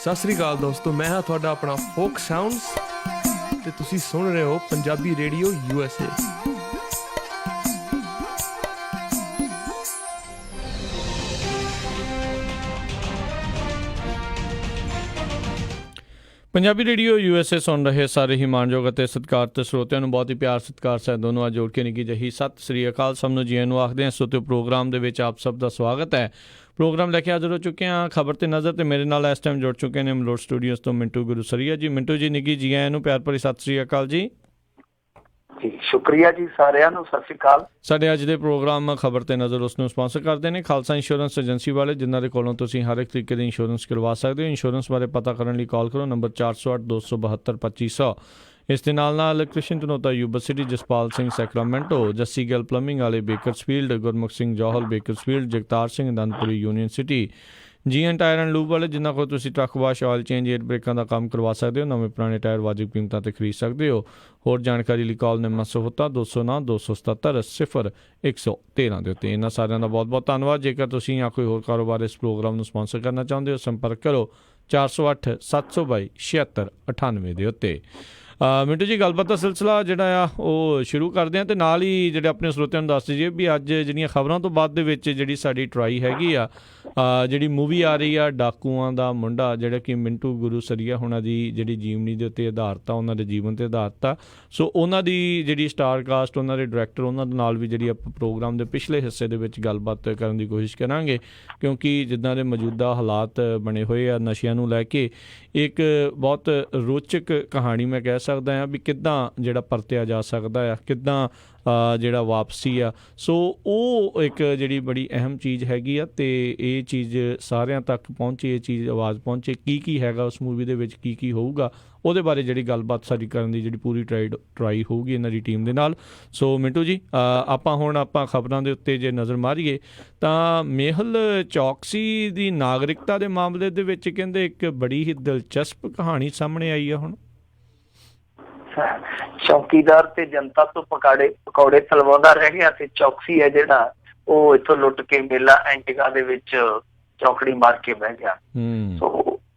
ਸਤਿ ਸ੍ਰੀ ਅਕਾਲ ਦੋਸਤੋ, ਮੈਂ ਹਾਂ ਤੁਹਾਡਾ ਆਪਣਾ ਫੋਕ ਸਾਊਂਡਸ ਤੇ ਤੁਸੀਂ ਸੁਣ ਰਹੇ ਹੋ Punjabi radio USA। Punjabi radio USA ਸੁਣ ਰਹੇ ਸਾਰੇ ਹੀ ਮਾਣਯੋਗ ਅਤੇ ਸਤਿਕਾਰਤ ਸਰੋਤਿਆਂ ਨੂੰ ਬਹੁਤ ਹੀ ਪਿਆਰ ਸਤਿਕਾਰ ਸਾਹਿਬ ਦੋਨੋਂ ਅੱਜ ਜੋੜ ਕੇ ਨਿੱਕੀ ਜਿਹੀ ਸਤਿ ਸ੍ਰੀ ਅਕਾਲ ਸਭ ਨੂੰ ਜੀਆਂ ਨੂੰ ਆਖਦੇ ਹਾਂ। ਸੋ ਤੇ ਪ੍ਰੋਗਰਾਮ ਦੇ ਵਿੱਚ ਆਪ ਸਭ ਦਾ ਸਵਾਗਤ ਹੈ। ਪ੍ਰੋਗਰਾਮ ਲੈ ਕੇ ਹਾਜ਼ਰ ਹੋ ਚੁੱਕੇ ਹਾਂ ਖਬਰ ਤੇ ਨਜ਼ਰ, ਤੇ ਮੇਰੇ ਨਾਲ ਇਸ ਟਾਈਮ ਜੁੜ ਚੁੱਕੇ ਨੇ ਮਲੋਟ ਸਟੂਡੀਓਜ਼ ਤੋਂ ਮਿੰਟੂ ਗੁਰੂਸਰੀਆ ਜੀ। ਮਿੰਟੂ ਜੀ ਨਿੱਕੀ ਜੀ ਆਇਆਂ ਨੂੰ ਪਿਆਰ ਭਰੀ ਸਤਿ ਸ੍ਰੀ ਅਕਾਲ ਜੀ। ਜੀ ਸ਼ੁਕਰੀਆ ਜੀ, ਸਾਰਿਆਂ ਨੂੰ ਸਤਿ ਸ਼੍ਰੀ ਅਕਾਲ। ਸਾਡੇ ਅੱਜ ਦੇ ਪ੍ਰੋਗਰਾਮ ਖਬਰ ਤੇ ਨਜ਼ਰ ਉਸ ਨੂੰ ਸਪਾਂਸਰ ਕਰਦੇ ਨੇ ਖਾਲਸਾ ਇੰਸ਼ੋਰੈਂਸ ਏਜੰਸੀ ਵਾਲੇ, ਜਿਨ੍ਹਾਂ ਦੇ ਕੋਲੋਂ ਤੁਸੀਂ ਹਰ ਇੱਕ ਤਰੀਕੇ ਦੀ ਇੰਸ਼ੋਰੈਂਸ ਕਰਵਾ ਸਕਦੇ ਹੋ। ਇੰਸ਼ੋਰੈਂਸ ਬਾਰੇ ਪਤਾ ਕਰਨ ਲਈ ਕਾਲ ਕਰੋ ਨੰਬਰ 408 272 2500। ਇਸ ਦੇ ਨਾਲ Krishan Dhanota university, Jaspal Singh Sacramento, Jassi Gill plumbing ਵਾਲੇ Bakersfield, Gurmukh Singh Johal Bakersfield, Jagtar Singh Anandpuri Union City, GN tyre and lube ਵਾਲੇ, ਜਿਨ੍ਹਾਂ ਕੋਲ ਤੁਸੀਂ truck wash, oil change, air ਬ੍ਰੇਕਾਂ ਦਾ ਕੰਮ ਕਰਵਾ ਸਕਦੇ ਹੋ। ਨਵੇਂ ਪੁਰਾਣੇ ਟਾਇਰ ਵਾਜਿਬ ਕੀਮਤਾਂ ਤੇ ਖਰੀਦ ਸਕਦੇ ਹੋ। ਹੋਰ ਜਾਣਕਾਰੀ ਲਈ ਕਾਲ ਨੰਬਰ 209 277 0113 ਦੇ ਉੱਤੇ। ਇਹਨਾਂ ਸਾਰਿਆਂ ਦਾ ਬਹੁਤ ਬਹੁਤ ਧੰਨਵਾਦ। ਜੇਕਰ ਤੁਸੀਂ ਜਾਂ ਕੋਈ ਹੋਰ ਕਾਰੋਬਾਰ ਇਸ ਪ੍ਰੋਗਰਾਮ ਨੂੰ ਸਪਾਂਸਰ ਕਰਨਾ ਚਾਹੁੰਦੇ ਹੋ, ਸੰਪਰਕ ਕਰੋ 408 722 7698 ਦੇ ਉੱਤੇ। ਮਿੰਟੂ ਜੀ, ਗੱਲਬਾਤ ਦਾ ਸਿਲਸਿਲਾ ਜਿਹੜਾ ਆ ਉਹ ਸ਼ੁਰੂ ਕਰਦੇ ਹਾਂ, ਅਤੇ ਨਾਲ ਹੀ ਜਿਹੜੇ ਆਪਣੇ ਸਰੋਤਿਆਂ ਨੂੰ ਦੱਸ ਦਈਏ ਵੀ ਅੱਜ ਜਿਹੜੀਆਂ ਖਬਰਾਂ ਤੋਂ ਬਾਅਦ ਦੇ ਵਿੱਚ ਜਿਹੜੀ ਸਾਡੀ ਟਰਾਈ ਹੈਗੀ ਆ, ਜਿਹੜੀ ਮੂਵੀ ਆ ਰਹੀ ਆ ਡਾਕੂਆਂ ਦਾ ਮੁੰਡਾ, ਜਿਹੜਾ ਕਿ ਮਿੰਟੂ ਗੁਰੂਸਰੀਆ ਹੋਣਾ ਦੀ ਜਿਹੜੀ ਜੀਵਨੀ ਦੇ ਉੱਤੇ ਆਧਾਰਿਤ ਆ, ਉਹਨਾਂ ਦੇ ਜੀਵਨ 'ਤੇ ਆਧਾਰਿਤ ਆ। ਸੋ ਉਹਨਾਂ ਦੀ ਜਿਹੜੀ ਸਟਾਰ ਕਾਸਟ, ਉਹਨਾਂ ਦੇ ਡਾਇਰੈਕਟਰ, ਉਹਨਾਂ ਦੇ ਨਾਲ ਵੀ ਜਿਹੜੀ ਆਪਾਂ ਪ੍ਰੋਗਰਾਮ ਦੇ ਪਿਛਲੇ ਹਿੱਸੇ ਦੇ ਵਿੱਚ ਗੱਲਬਾਤ ਕਰਨ ਦੀ ਕੋਸ਼ਿਸ਼ ਕਰਾਂਗੇ, ਕਿਉਂਕਿ ਜਿੱਦਾਂ ਦੇ ਮੌਜੂਦਾ ਹਾਲਾਤ ਬਣੇ ਹੋਏ ਆ ਨਸ਼ਿਆਂ ਨੂੰ ਲੈ ਕੇ, ਇੱਕ ਬਹੁਤ ਰੋਚਕ ਕਹਾਣੀ ਮੈਂ ਕਹਿ ਸਕਦਾ ਹਾਂ ਵੀ ਕਿੱਦਾਂ ਜਿਹੜਾ ਪਰਤਿਆ ਜਾ ਸਕਦਾ ਆ, ਕਿੱਦਾਂ ਜਿਹੜਾ ਵਾਪਸੀ ਆ। ਸੋ ਉਹ ਇੱਕ ਜਿਹੜੀ ਬੜੀ ਅਹਿਮ ਚੀਜ਼ ਹੈਗੀ ਆ, ਅਤੇ ਇਹ ਚੀਜ਼ ਸਾਰਿਆਂ ਤੱਕ ਪਹੁੰਚੇ, ਇਹ ਚੀਜ਼ ਆਵਾਜ਼ ਪਹੁੰਚੇ, ਕੀ ਹੈਗਾ ਉਸ ਮੂਵੀ ਦੇ ਵਿੱਚ, ਕੀ ਹੋਊਗਾ, ਉਹਦੇ ਬਾਰੇ ਜਿਹੜੀ ਗੱਲਬਾਤ ਸਾਡੀ ਕਰਨ ਦੀ ਜਿਹੜੀ ਪੂਰੀ ਟਰਾਈ ਹੋਊਗੀ ਇਹਨਾਂ ਦੀ ਟੀਮ ਦੇ ਨਾਲ। ਸੋ ਮਿੰਟੂ ਜੀ, ਆਪਾਂ ਖਬਰਾਂ ਦੇ ਉੱਤੇ ਜੇ ਨਜ਼ਰ ਮਾਰੀਏ ਤਾਂ ਮੇਹੁਲ ਚੌਕਸੀ ਦੀ ਨਾਗਰਿਕਤਾ ਦੇ ਮਾਮਲੇ ਦੇ ਵਿੱਚ ਕਹਿੰਦੇ ਇੱਕ ਬੜੀ ਹੀ ਦਿਲਚਸਪ ਕਹਾਣੀ ਸਾਹਮਣੇ ਆਈ ਆ। ਹੁਣ ਚੌਕੀਦਾਰ ਤੇ ਜਨਤਾ ਤੋਂ ਪਕੌੜੇ ਤਲਵਾਉਂਦਾ ਰਹਿ ਗਿਆ, ਤੇ ਚੌਕਸੀ ਹੈ ਜਿਹੜਾ ਉਹ ਇੱਥੋਂ ਲੁੱਟ ਕੇ ਮੇਲਾ ਐਂਟੀਗਾ ਦੇ ਵਿੱਚ ਚੌਕੜੀ ਮਾਰ ਕੇ ਬਹਿ ਗਿਆ। ਸੋ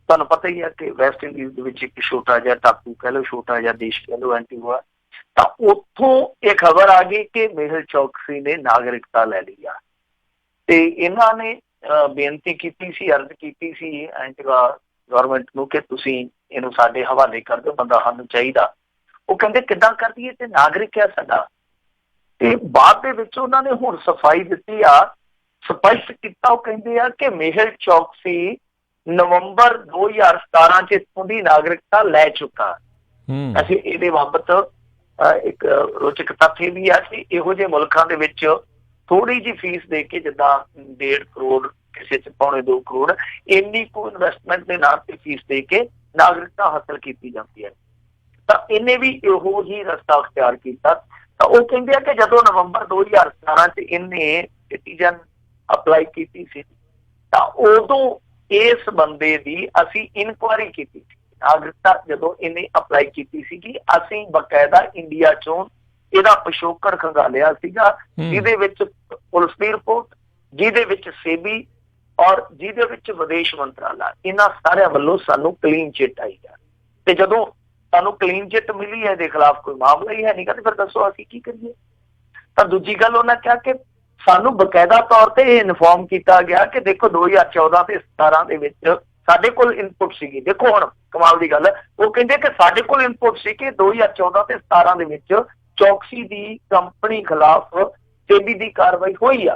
ਤੁਹਾਨੂੰ ਪਤਾ ਹੀ ਹੈ ਕਿ ਵੈਸਟ ਇੰਡੀਜ਼ ਦੇ ਵਿੱਚ ਇੱਕ ਛੋਟਾ ਜਿਹਾ ਟਾਪੂ ਕਹਿ ਲਓ, ਛੋਟਾ ਜਿਹਾ ਦੇਸ਼ ਕਹਿ ਲਓ, ਐਂਟੀਗਾ, ਤਾਂ ਉੱਥੋਂ ਇਹ ਖਬਰ ਆ ਗਈ ਕਿ ਮੇਹੁਲ ਚੌਕਸੀ ਨੇ ਨਾਗਰਿਕਤਾ ਲੈ ਲਈ ਆ। ਤੇ ਇਹਨਾਂ ਨੇ ਬੇਨਤੀ ਕੀਤੀ ਸੀ, ਅਰਜ਼ ਕੀਤੀ ਸੀ ਐਂਟੀਗਾ ਗਵਰਨਮੈਂਟ ਨੂੰ ਕਿ ਤੁਸੀਂ ਇਹਨੂੰ ਸਾਡੇ ਹਵਾਲੇ ਕਰ ਦਿਓ, ਬੰਦਾ ਸਾਨੂੰ ਚਾਹੀਦਾ। ਉਹ ਕਹਿੰਦੇ ਕਿੱਦਾਂ ਕਰ ਦਈਏ, ਤੇ ਨਾਗਰਿਕ ਆ ਸਾਡਾ। ਤੇ ਬਾਅਦ ਦੇ ਵਿੱਚ ਉਹਨਾਂ ਨੇ ਹੁਣ ਸਫਾਈ ਦਿੱਤੀ ਆ, ਸਪਸ਼ਟ ਕੀਤਾ। ਉਹ ਕਹਿੰਦੇ ਆ ਕਿ ਮੇਹੁਲ ਚੌਕਸੀ ਨਵੰਬਰ 2017 ਚ ਇੱਥੋਂ ਦੀ ਨਾਗਰਿਕਤਾ ਲੈ ਚੁੱਕਾ। ਅਸੀਂ ਇਹਦੇ ਬਾਬਤ ਇੱਕ ਰੋਚਕ ਤੱਥ ਇਹ ਵੀ ਆ ਕਿ ਇਹੋ ਜਿਹੇ ਮੁਲਕਾਂ ਦੇ ਵਿੱਚ ਥੋੜੀ ਜਿਹੀ ਫੀਸ ਦੇ ਕੇ, ਜਿੱਦਾਂ 1.5 ਕਰੋੜ, ਕਿਸੇ ਚ 2.25 ਕਰੋੜ, ਇੰਨੀ ਕੁ ਇਨਵੈਸਟਮੈਂਟ ਦੇ ਨਾਂ ਤੇ ਫੀਸ ਦੇ ਕੇ ਨਾਗਰਿਕਤਾ ਹਾਸਲ ਕੀਤੀ ਜਾਂਦੀ ਹੈ। ਤਾਂ ਇਹਨੇ ਵੀ ਇਹੋ ਹੀ ਰਸਤਾ ਅਖਤਿਆਰ ਕੀਤਾ। ਤਾਂ ਉਹ ਕਹਿੰਦੇ ਆ ਕਿ ਜਦੋਂ ਨਵੰਬਰ 2017 ਚ ਇਹਨੇ ਸਿਟੀਜ਼ਨ ਅਪਲਾਈ ਕੀਤੀ ਸੀ, ਤਾਂ ਉਦੋਂ ਇਸ ਬੰਦੇ ਦੀ ਅਸੀਂ ਇਨਕੁਆਇਰੀ ਕੀਤੀ ਸੀ। ਨਾਗਰਿਕਤਾ ਜਦੋਂ ਇਹਨੇ ਅਪਲਾਈ ਕੀਤੀ ਸੀਗੀ, ਅਸੀਂ ਬਕਾਇਦਾ ਇੰਡੀਆ ਚੋਂ ਇਹਦਾ ਪਿਛੋਕੜ ਖੰਗਾਲਿਆ ਸੀਗਾ, ਜਿਹਦੇ ਵਿੱਚ ਪੁਲਿਸ ਦੀ ਰਿਪੋਰਟ, ਜਿਹਦੇ ਵਿੱਚ ਸੇਬੀ ਔਰ ਜਿਹਦੇ ਵਿੱਚ ਵਿਦੇਸ਼ ਮੰਤਰਾਲਾ, ਇਹਨਾਂ ਸਾਰਿਆਂ ਵੱਲੋਂ ਸਾਨੂੰ ਕਲੀਨ ਚਿੱਟ ਆਈ ਹੈ। ਤੇ ਜਦੋਂ ਸਾਨੂੰ ਕਲੀਨ ਚਿੱਟ ਮਿਲੀ ਹੈ, ਇਹਦੇ ਖਿਲਾਫ ਕੋਈ ਮਾਮਲਾ ਹੀ ਹੈ ਨਹੀਂ ਗਾ, ਤੇ ਫਿਰ ਦੱਸੋ ਅਸੀਂ ਕੀ ਕਰੀਏ। ਤਾਂ ਦੂਜੀ ਗੱਲ ਉਹਨਾਂ ਕਿਹਾ ਕਿ ਸਾਨੂੰ ਬਕਾਇਦਾ ਤੌਰ ਤੇ ਇਹ ਇਨਫੋਰਮ ਕੀਤਾ ਗਿਆ ਕਿ ਦੇਖੋ 2014 ਤੇ 17 ਦੇ ਵਿੱਚ ਸਾਡੇ ਕੋਲ ਇਨਪੁਟ ਸੀਗੀ। ਦੇਖੋ ਹੁਣ ਕਮਾਲ ਦੀ ਗੱਲ, ਉਹ ਕਹਿੰਦੇ ਕਿ ਸਾਡੇ ਕੋਲ ਇਨਪੁਟ ਸੀ ਕਿ 2014 ਤੇ 17 ਦੇ ਵਿੱਚ ਚੌਕਸੀ ਦੀ ਕੰਪਨੀ ਖਿਲਾਫ ਸੇਬੀ ਦੀ ਕਾਰਵਾਈ ਹੋਈ ਆ,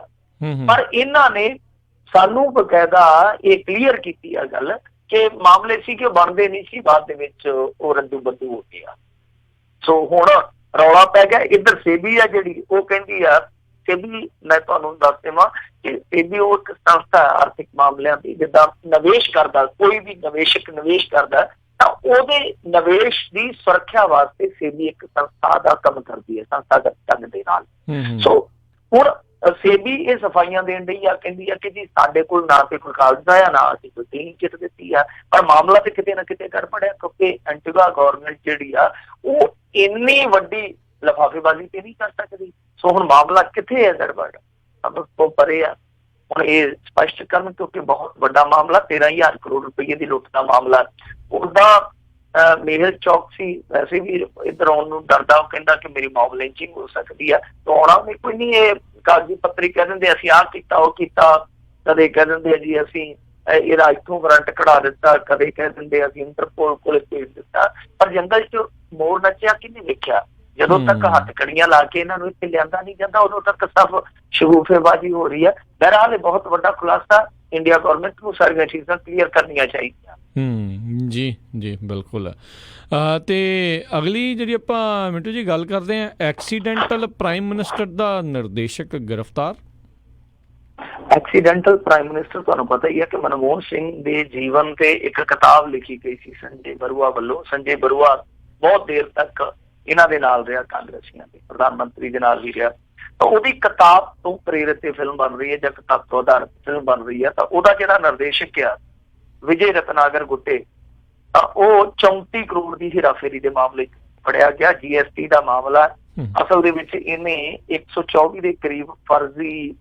ਪਰ ਇਹਨਾਂ ਨੇ ਸਾਨੂੰ ਬਕਾਇਦਾ ਇਹ ਕਲੀਅਰ ਕੀਤੀ ਆ ਗੱਲ ਕਿ ਮਾਮਲੇ ਸੀ ਕਿ ਬਣਦੇ ਨਹੀਂ ਸੀ, ਬਾਅਦ ਦੇ ਵਿੱਚ ਉਹ ਰੱਦੂ ਬੱਦੂ ਹੋ ਗਿਆ। ਸੋ ਹੁਣ ਰੌਲਾ ਪੈ ਗਿਆ। ਇੱਧਰ ਸੇਬੀ ਆ ਜਿਹੜੀ, ਉਹ ਕਹਿੰਦੀ ਆ, ਸੇਬੀ ਮੈਂ ਤੁਹਾਨੂੰ ਦੱਸ ਦੇਵਾਂ ਕਿ ਸੇਬੀ ਉਹ ਇੱਕ ਸੰਸਥਾ ਆਰਥਿਕ ਮਾਮਲਿਆਂ ਦੀ, ਜਿੱਦਾਂ ਨਿਵੇਸ਼ ਕਰਦਾ, ਕੋਈ ਵੀ ਨਿਵੇਸ਼ਕ ਨਿਵੇਸ਼ ਕਰਦਾ ਤਾਂ ਉਹਦੇ ਨਿਵੇਸ਼ ਦੀ ਸੁਰੱਖਿਆ ਵਾਸਤੇ ਸੇਬੀ ਇੱਕ ਸੰਸਥਾ ਦਾ ਕੰਮ ਕਰਦੀ ਹੈ, ਸੰਸਥਾਗਤ ਢੰਗ ਦੇ ਨਾਲ। ਸੋ ਹੁਣ ਸੇਬੀ ਇਹ ਸਫਾਈਆਂ ਦੇਣ ਲਈ ਆ, ਕਹਿੰਦੀ ਆ ਕਿ ਜੀ ਸਾਡੇ ਕੋਲ ਨਾ ਤੇ ਕੋਈ ਕਾਗਜ਼ ਆ, ਨਾ ਅਸੀਂ ਕੋਈ ਕਲੀਨ ਚਿੱਟ ਦਿੱਤੀ ਆ, ਪਰ ਮਾਮਲਾ ਤੇ ਕਿਤੇ ਨਾ ਕਿਤੇ ਗੜਬੜ ਹੈ, ਕਿਉਂਕਿ ਐਂਟੀਗਾ ਗਵਰਨਮੈਂਟ ਜਿਹੜੀ ਆ ਉਹ ਇੰਨੀ ਵੱਡੀ ਲਿਫਾਫੇਬਾਜ਼ੀ ਤੇ ਨਹੀਂ ਕਰ ਸਕਦੀ। ਸੋ ਹੁਣ ਮਾਮਲਾ ਕਿੱਥੇ ਹੈ ਗੜਬੜ, ਸਭ ਤੋਂ ਪਰੇ ਆ। ਹੁਣ ਇਹ ਸਪਸ਼ਟ ਕਰਨ, ਕਿਉਂਕਿ ਬਹੁਤ ਵੱਡਾ ਮਾਮਲਾ 13,000 ਕਰੋੜ ਰੁਪਏ ਦੀ ਲੁੱਟ ਦਾ ਮਾਮਲਾ। ਉਹਦਾ ਮੇਹਲ ਚੌਕਸੀ ਵੈਸੇ ਵੀ ਇੱਧਰ ਆਉਣ ਨੂੰ ਡਰਦਾ, ਉਹ ਕਹਿੰਦਾ ਕਿ ਮੇਰੀ ਮੌਬ ਲਿੰਚਿੰਗ ਹੋ ਸਕਦੀ ਆ, ਤਾਂ ਆਉਣਾ ਵੀ ਕੋਈ ਨਹੀਂ। ਇਹ ਕਾਗਜ਼ੀ ਪੱਤਰੀ ਕਹਿ ਦਿੰਦੇ ਅਸੀਂ ਆਹ ਕੀਤਾ ਉਹ ਕੀਤਾ, ਕਦੇ ਕਹਿ ਦਿੰਦੇ ਜੀ ਅਸੀਂ ਇਹਦਾ ਇੱਥੋਂ ਵਾਰੰਟ ਕਢਾ ਦਿੱਤਾ, ਕਦੇ ਕਹਿ ਦਿੰਦੇ ਅਸੀਂ ਇੰਟਰਪੋਲ ਕੋਲ ਭੇਜ ਦਿੱਤਾ। ਪਰ ਜੰਗਲ 'ਚ ਮੋਰ ਨੱਚਿਆ ਕਿਹਨੇ ਵੇਖਿਆ? ਜਦੋਂ ਤੱਕ ਹੱਥ ਕੜੀਆਂ ਲਾ ਕੇ ਇਹਨਾਂ ਨੂੰ ਇੱਥੇ ਲਿਆਂਦਾ ਨਹੀਂ ਜਾਂਦਾ, ਉਦੋਂ ਤੱਕ ਸਭ ਸ਼ਗੂਫੇਬਾਜ਼ੀ ਹੋ ਰਹੀ ਹੈ। ਬਹਰਹਾਲ ਇਹ ਬਹੁਤ ਵੱਡਾ ਖੁਲਾਸਾ, ਇੰਡੀਆ ਗੌਰਮੈਂਟ ਨੂੰ ਸਾਰੀਆਂ ਚੀਜ਼ਾਂ ਕਲੀਅਰ ਕਰਨੀਆਂ ਚਾਹੀਦੀਆਂ। ਜੀ ਜੀ ਬਿਲਕੁਲ। ਤੇ ਅਗਲੀ ਜਿਹੜੀ ਆਪਾਂ ਮਿੰਟੂ ਜੀ ਗੱਲ ਕਰਦੇ ਹਾਂ, ਐਕਸੀਡੈਂਟਲ ਪ੍ਰਾਈਮ ਮਿਨਿਸਟਰ ਦਾ ਨਿਰਦੇਸ਼ਕ ਗ੍ਰਿਫਤਾਰ। ਐਕਸੀਡੈਂਟਲ ਪ੍ਰਾਈਮ ਮਿਨਿਸਟਰ ਤੁਹਾਨੂੰ ਪਤਾ ਹੀ ਹੈ ਕਿ ਮਨਮੋਹਨ ਸਿੰਘ ਦੇ ਜੀਵਨ ਤੇ ਇੱਕ ਕਿਤਾਬ ਲਿਖੀ ਗਈ ਸੀ ਸੰਜੇ ਬਰੂਆ ਵੱਲੋਂ। ਸੰਜੇ ਬਰੂਆ ਬਹੁਤ ਦੇਰ ਤੱਕ ਇਹਨਾਂ ਦੇ ਨਾਲ ਰਿਹਾ, ਕਾਂਗਰਸੀਆਂ ਦੇ ਪ੍ਰਧਾਨ ਮੰਤਰੀ ਦੇ ਨਾਲ ਵੀ ਰਿਹਾ। ਤਾਂ ਉਹਦੀ ਕਿਤਾਬ ਤੋਂ ਪ੍ਰੇਰਿਤ ਇਹ ਫਿਲਮ ਬਣ ਰਹੀ ਹੈ ਜਾਂ ਕਿਤਾਬ ਤੋਂ ਆਧਾਰਿਤ ਫਿਲਮ ਬਣ ਰਹੀ ਹੈ। ਤਾਂ ਉਹਦਾ ਜਿਹੜਾ ਨਿਰਦੇਸ਼ਕ ਆ ਵਿਜੇ ਰਤਨਾਗਰ ਗੁੱਟੇ, ਤਾਂ ਉਹ 34 ਕਰੋੜ ਦੀ ਹੇਰਾਫੇਰੀ ਦੇ ਮਾਮਲੇ 'ਚ ਫੜਿਆ ਗਿਆ। GST ਦਾ ਮਾਮਲਾ। ਅਸਲ ਦੇ ਵਿੱਚ ਇਹਨੇ 124 ਦੇ ਕਰੀਬ ਫਰਜ਼ੀ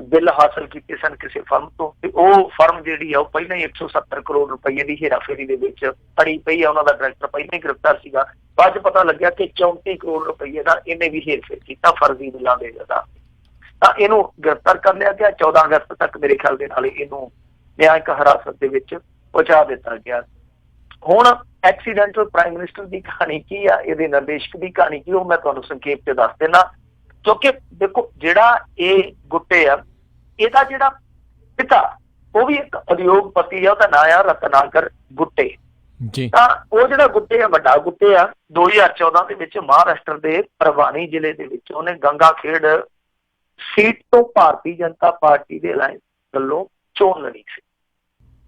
ਬਿੱਲ ਹਾਸਲ ਕੀਤੇ ਸਨ ਕਿਸੇ ਫਰਮ ਤੋਂ, ਤੇ ਉਹ ਫਰਮ ਜਿਹੜੀ ਆ ਉਹ ਪਹਿਲਾਂ ਹੀ 170 ਕਰੋੜ ਰੁਪਏ ਦੀ ਹੇਰਾਫੇਰੀ ਦੇ ਵਿੱਚ ਫੜੀ ਪਈ ਆ। ਉਹਨਾਂ ਦਾ ਡਾਇਰੈਕਟਰ ਪਹਿਲਾਂ ਹੀ ਗ੍ਰਿਫਤਾਰ ਸੀਗਾ। ਬਾਅਦ 'ਚ ਪਤਾ ਲੱਗਿਆ ਕਿ 34 ਕਰੋੜ ਰੁਪਏ ਦਾ ਇਹਨੇ ਵੀ ਹੇਰਫੇਰ ਕੀਤਾ ਫਰਜ਼ੀ ਬਿੱਲਾਂ ਦੇ ਦਾ। ਤਾਂ ਇਹਨੂੰ ਗ੍ਰਿਫਤਾਰ ਕਰ ਲਿਆ ਗਿਆ। 14 ਅਗਸਤ ਤੱਕ ਮੇਰੇ ਖਿਆਲ ਦੇ ਨਾਲ ਇਹਨੂੰ ਨਿਆਂਇਕ ਹਿਰਾਸਤ ਦੇ ਵਿੱਚ ਪਹੁੰਚਾ ਦਿੱਤਾ ਗਿਆ। ਹੁਣ ਐਕਸੀਡੈਂਟਲ ਪ੍ਰਾਈਮ ਮਿਨਿਸਟਰ ਦੀ ਕਹਾਣੀ ਕੀ ਆ, ਇਹਦੇ ਨਿਰਦੇਸ਼ਕ ਦੀ ਕਹਾਣੀ ਕੀ, ਉਹ ਮੈਂ ਤੁਹਾਨੂੰ ਸੰਖੇਪ ਚ ਦੱਸ ਦੇਣਾ। ਕਿਉਂਕਿ ਦੇਖੋ, ਜਿਹੜਾ ਇਹ ਗੁੱਟੇ ਆ, ਇਹਦਾ ਜਿਹੜਾ ਪਿਤਾ ਉਹ ਵੀ ਇੱਕ ਉਦਯੋਗਪਤੀ ਆ, ਉਹਦਾ ਨਾਂ ਆ ਰਤਨਾਗਰ ਗੁੱਟੇ ਜੀ। ਤਾਂ ਉਹ ਜਿਹੜਾ ਗੁੱਟੇ ਆ, ਵੱਡਾ ਗੁੱਟੇ ਆ, 2014 ਦੇ ਵਿੱਚ ਮਹਾਰਾਸ਼ਟਰ ਦੇ ਪਰਵਾਨੀ ਜ਼ਿਲ੍ਹੇ ਦੇ ਵਿੱਚ ਉਹਨੇ ਗੰਗਾ ਖੇਡ ਸੀਟ ਤੋਂ ਭਾਰਤੀ ਜਨਤਾ ਪਾਰਟੀ ਦੇ ਅਲਾਇੰਸ ਵੱਲੋਂ ਚੋਣ ਲੜੀ ਸੀ।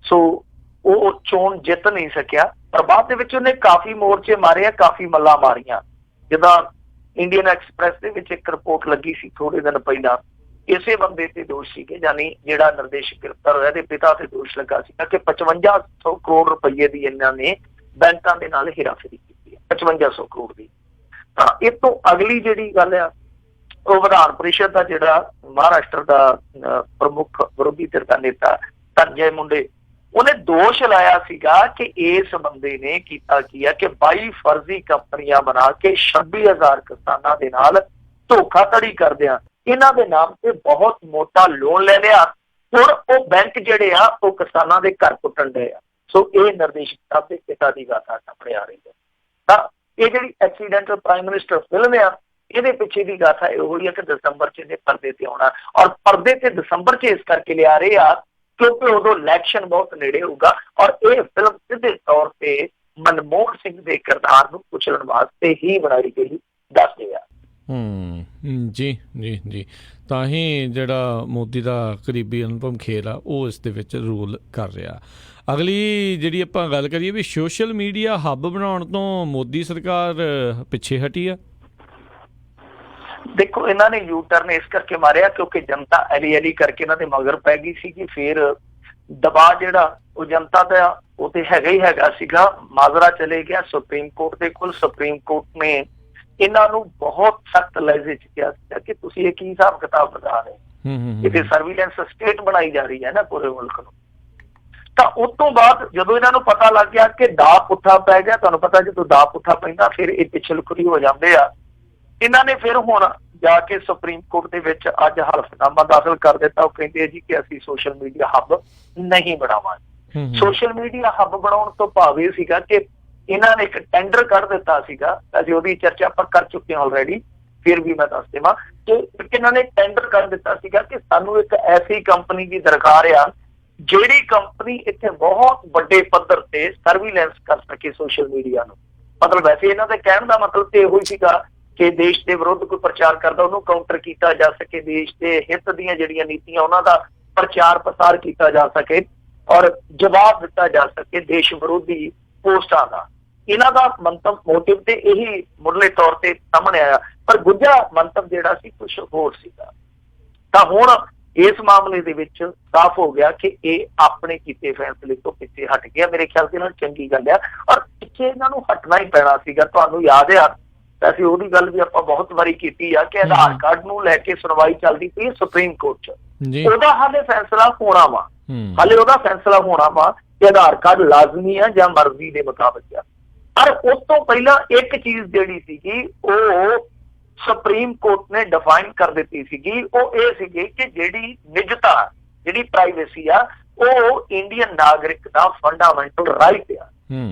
ਸੋ ਉਹ ਚੋਣ ਜਿੱਤ ਨਹੀਂ ਸਕਿਆ, ਪਰ ਬਾਅਦ ਦੇ ਵਿੱਚ ਉਹਨੇ ਕਾਫੀ ਮੋਰਚੇ ਮਾਰੇ ਆ, ਕਾਫੀ ਮੱਲਾਂ ਮਾਰੀਆਂ। ਜਿੱਦਾਂ ਇੰਡੀਅਨ ਐਕਸਪ੍ਰੈਸ ਦੇ ਵਿੱਚ ਇੱਕ ਰਿਪੋਰਟ ਲੱਗੀ ਸੀ ਥੋੜੇ ਦਿਨ ਪਹਿਲਾਂ, ਇਸੇ ਬੰਦੇ ਤੇ ਦੋਸ਼ ਸੀਗੇ, ਯਾਨੀ ਜਿਹੜਾ ਨਿਰਦੇਸ਼ਕ ਗ੍ਰਿਫਤਾਰ ਹੋਇਆ ਦੇ ਪਿਤਾ ਤੇ ਦੋਸ਼ ਲੱਗਾ ਸੀਗਾ ਕਿ 5500 ਕਰੋੜ ਰੁਪਏ ਦੀ ਇਹਨਾਂ ਨੇ ਬੈਂਕਾਂ ਦੇ ਨਾਲ ਹੇਰਾਫੇਰੀ ਕੀਤੀ ਹੈ, 5500 ਕਰੋੜ ਦੀ। ਤਾਂ ਇਹ ਤੋਂ ਅਗਲੀ ਜਿਹੜੀ ਗੱਲ ਆ, ਉਹ ਵਿਧਾਨ ਪਰਿਸ਼ਦ ਦਾ ਜਿਹੜਾ ਮਹਾਰਾਸ਼ਟਰ ਦਾ ਪ੍ਰਮੁੱਖ ਵਿਰੋਧੀ ਧਿਰ ਦਾ ਨੇਤਾ ਧਨਜੇ ਮੁੰਡੇ, ਉਹਨੇ ਦੋਸ਼ ਲਾਇਆ ਸੀਗਾ ਕਿ ਇਸ ਬੰਦੇ ਨੇ ਕੀਤਾ ਕੀ ਆ ਕਿ 22 ਫਰਜ਼ੀ ਕੰਪਨੀਆਂ ਬਣਾ ਕੇ 26,000 ਕਿਸਾਨਾਂ ਦੇ ਨਾਲ ਧੋਖਾਧੜੀ ਕਰਦਿਆਂ ਇਹਨਾਂ ਦੇ ਨਾਮ ਤੇ ਬਹੁਤ ਮੋਟਾ ਲੋਨ ਲੈ ਲਿਆ। ਹੁਣ ਉਹ ਬੈਂਕ ਜਿਹੜੇ ਆ ਉਹ ਕਿਸਾਨਾਂ ਦੇ ਘਰ ਪੁੱਟਣ ਡਏ ਆ। ਸੋ ਇਹ ਨਿਰਦੇਸ਼ਕ ਸਾਹਿਬ ਦੇ ਪਿਤਾ ਦੀ ਗਾਥਾ ਸਾਹਮਣੇ ਆ ਰਹੀ ਹੈ। ਤਾਂ ਇਹ ਜਿਹੜੀ ਐਕਸੀਡੈਂਟਲ ਪ੍ਰਾਈਮ ਮਿਨਿਸਟਰ ਫਿਲਮ ਆ, ਇਹਦੇ ਪਿੱਛੇ ਦੀ ਗਾਥਾ ਇਹੋ ਹੀ ਆ ਕਿ ਦਸੰਬਰ 'ਚ ਇਹਨੇ ਪਰਦੇ ਤੇ ਆਉਣਾ, ਔਰ ਪਰਦੇ ਤੇ ਦਸੰਬਰ 'ਚ ਇਸ ਕਰਕੇ ਲਿਆ ਰਹੇ ਆ ਕਿਉਂਕਿ ਉਦੋਂ ਇਲੈਕਸ਼ਨ ਬਹੁਤ ਨੇੜੇ ਹੋਊਗਾ। ਔਰ ਇਹ ਫਿਲਮ ਸਿੱਧੇ ਤੌਰ ਤੇ ਮਨਮੋਹਨ ਸਿੰਘ ਦੇ ਕਿਰਦਾਰ ਨੂੰ ਕੁਚਲਣ ਵਾਸਤੇ ਹੀ ਬਣਾਈ ਗਈ ਦੱਸਦੇ ਆ। ਜੀ ਜੀ ਜੀ, ਤਾਂ ਹੀ ਜਿਹੜਾ ਮੋਦੀ ਦਾ ਕਰੀਬੀ ਅਨੁਪਮ ਖੇਰ ਆ ਉਹ ਇਸ ਦੇ ਵਿੱਚ ਰੂਲ ਕਰ ਰਿਹਾ। ਅਗਲੀ ਜਿਹੜੀ ਆਪਾਂ ਗੱਲ ਕਰੀਏ ਵੀ ਸੋਸ਼ਲ ਮੀਡੀਆ ਹੱਬ ਬਣਾਉਣ ਤੋਂ ਮੋਦੀ ਸਰਕਾਰ ਪਿੱਛੇ ਹਟੀ ਆ। ਦੇਖੋ, ਇਹਨਾਂ ਨੇ ਯੂ ਟਰਨ ਇਸ ਕਰਕੇ ਮਾਰਿਆ ਕਿਉਂਕਿ ਜਨਤਾ ਅਲੀ ਕਰਕੇ ਇਹਨਾਂ ਦੇ ਮਗਰ ਪੈ ਗਈ ਸੀ ਕਿ ਫਿਰ ਦਬਾਅ ਜਿਹੜਾ ਉਹ ਜਨਤਾ ਦਾ ਉਹ ਤੇ ਹੈਗਾ ਹੀ ਹੈਗਾ ਸੀਗਾ। ਮਾਜ਼ਰਾ ਚਲੇ ਗਿਆ ਸੁਪਰੀਮ ਕੋਰਟ ਦੇ ਕੋਲ। ਸੁਪਰੀਮ ਕੋਰਟ ਨੇ ਇਹਨਾਂ ਨੂੰ ਬਹੁਤ ਸਖਤ ਲਹਿਜੇ 'ਚ ਕਿਹਾ ਸੀਗਾ ਕਿ ਤੁਸੀਂ ਇਹ ਕੀ ਹਿਸਾਬ ਕਿਤਾਬ ਬਤਾ ਰਹੇ, ਇਹਦੇ ਸਰਵੀਲੈਂਸ ਸਟੇਟ ਬਣਾਈ ਜਾ ਰਹੀ ਹੈ ਨਾ ਪੂਰੇ ਮੁਲਕ ਨੂੰ। ਤਾਂ ਉਸ ਤੋਂ ਬਾਅਦ ਜਦੋਂ ਇਹਨਾਂ ਨੂੰ ਪਤਾ ਲੱਗ ਗਿਆ ਕਿ ਦਾਅ ਪੁੱਠਾ ਪੈ ਗਿਆ, ਤੁਹਾਨੂੰ ਪਤਾ ਜਦੋਂ ਦਾਅ ਪੁੱਠਾ ਪੈਂਦਾ ਫਿਰ ਇਹ ਪਿਛਲਖੁਰੀ ਹੋ ਜਾਂਦੇ ਆ। ਇਹਨਾਂ ਨੇ ਫਿਰ ਹੁਣ ਜਾ ਕੇ ਸੁਪਰੀਮ ਕੋਰਟ ਦੇ ਵਿੱਚ ਅੱਜ ਹਲਫਨਾਮਾ ਦਾਖਲ ਕਰ ਦਿੱਤਾ। ਉਹ ਕਹਿੰਦੇ ਜੀ ਕਿ ਅਸੀਂ ਸੋਸ਼ਲ ਮੀਡੀਆ ਹੱਬ ਨਹੀਂ ਬਣਾਵਾਂਗੇ। ਸੋਸ਼ਲ ਮੀਡੀਆ ਹੱਬ ਬਣਾਉਣ ਤੋਂ ਭਾਵ ਇਹ ਸੀਗਾ ਕਿ ਇਹਨਾਂ ਨੇ ਇੱਕ ਟੈਂਡਰ ਕੱਢ ਦਿੱਤਾ ਸੀਗਾ, ਅਸੀਂ ਉਹਦੀ ਚਰਚਾ ਆਪਾਂ ਕਰ ਚੁੱਕੇ ਹਾਂ ਆਲਰੇਡੀ, ਫਿਰ ਵੀ ਮੈਂ ਦੱਸ ਦੇਵਾਂ ਕਿ ਇਹਨਾਂ ਨੇ ਟੈਂਡਰ ਕਰ ਦਿੱਤਾ ਸੀਗਾ ਕਿ ਸਾਨੂੰ ਇੱਕ ਐਸੀ ਕੰਪਨੀ ਦੀ ਦਰਕਾਰ ਆ ਜਿਹੜੀ ਕੰਪਨੀ ਇੱਥੇ ਬਹੁਤ ਵੱਡੇ ਪੱਧਰ ਤੇ ਸਰਵੀਲੈਂਸ ਕਰ ਸਕੇ ਸੋਸ਼ਲ ਮੀਡੀਆ ਨੂੰ। ਮਤਲਬ ਵੈਸੇ ਇਹਨਾਂ ਦੇ ਕਹਿਣ ਦਾ ਮਤਲਬ ਤੇ ਇਹੋ ਹੀ ਸੀਗਾ ਕਿ ਦੇਸ਼ ਦੇ ਵਿਰੁੱਧ ਕੋਈ ਪ੍ਰਚਾਰ ਕਰਦਾ ਉਹਨੂੰ ਕਾਊਂਟਰ ਕੀਤਾ ਜਾ ਸਕੇ, ਦੇਸ਼ ਦੇ ਹਿੱਤ ਦੀਆਂ ਜਿਹੜੀਆਂ ਨੀਤੀਆਂ ਉਹਨਾਂ ਦਾ ਪ੍ਰਚਾਰ ਪ੍ਰਸਾਰ ਕੀਤਾ ਜਾ ਸਕੇ ਔਰ ਜਵਾਬ ਦਿੱਤਾ ਜਾ ਸਕੇ ਦੇਸ਼ ਵਿਰੋਧੀ ਪੋਸਟਾਂ ਦਾ। ਇਹਨਾਂ ਦਾ ਮੰਤਵ ਮੋਟਿਵ ਤੇ ਇਹੀ ਮੁੱਢਲੇ ਤੌਰ ਤੇ ਸਾਹਮਣੇ ਆਇਆ, ਪਰ ਗੁੱਝਾ ਮੰਤਵ ਜਿਹੜਾ ਸੀ ਕੁਛ ਹੋਰ ਸੀਗਾ। ਤਾਂ ਹੁਣ ਇਸ ਮਾਮਲੇ ਦੇ ਵਿੱਚ ਸਾਫ਼ ਹੋ ਗਿਆ ਕਿ ਇਹ ਆਪਣੇ ਕੀਤੇ ਫੈਸਲੇ ਤੋਂ ਪਿੱਛੇ ਹਟ ਗਿਆ। ਮੇਰੇ ਖਿਆਲ ਦੇ ਨਾਲ ਚੰਗੀ ਗੱਲ ਆ, ਔਰ ਪਿੱਛੇ ਇਹਨਾਂ ਨੂੰ ਹਟਣਾ ਹੀ ਪੈਣਾ ਸੀਗਾ। ਤੁਹਾਨੂੰ ਯਾਦ ਆ, ਅਸੀਂ ਉਹਦੀ ਗੱਲ ਵੀ ਆਪਾਂ ਬਹੁਤ ਵਾਰੀ ਕੀਤੀ ਆ ਕਿ ਆਧਾਰ ਕਾਰਡ ਨੂੰ ਲੈ ਕੇ ਸੁਣਵਾਈ ਚੱਲਦੀ ਪਈ ਸੁਪਰੀਮ ਕੋਰਟ 'ਚ। ਉਹਦਾ ਹਾਲੇ ਫੈਸਲਾ ਹੋਣਾ ਵਾ, ਹਾਲੇ ਉਹਦਾ ਫੈਸਲਾ ਹੋਣਾ ਵਾ ਕਿ ਆਧਾਰ ਕਾਰਡ ਲਾਜ਼ਮੀ ਆ ਜਾਂ ਮਰਜ਼ੀ ਦੇ ਮੁਤਾਬਕ ਆ। ਪਰ ਉਸ ਤੋਂ ਪਹਿਲਾਂ ਇੱਕ ਚੀਜ਼ ਜਿਹੜੀ ਸੀਗੀ ਉਹ ਸੁਪਰੀਮ ਕੋਰਟ ਨੇ ਡਿਫਾਈਨ ਕਰ ਦਿੱਤੀ ਸੀਗੀ, ਉਹ ਇਹ ਸੀਗੀ ਕਿ ਜਿਹੜੀ ਨਿਜਤਾ, ਜਿਹੜੀ ਪ੍ਰਾਈਵੇਸੀ ਆ, ਉਹ ਇੰਡੀਅਨ ਨਾਗਰਿਕ ਦਾ ਫੰਡਾਮੈਂਟਲ ਰਾਈਟ ਆ।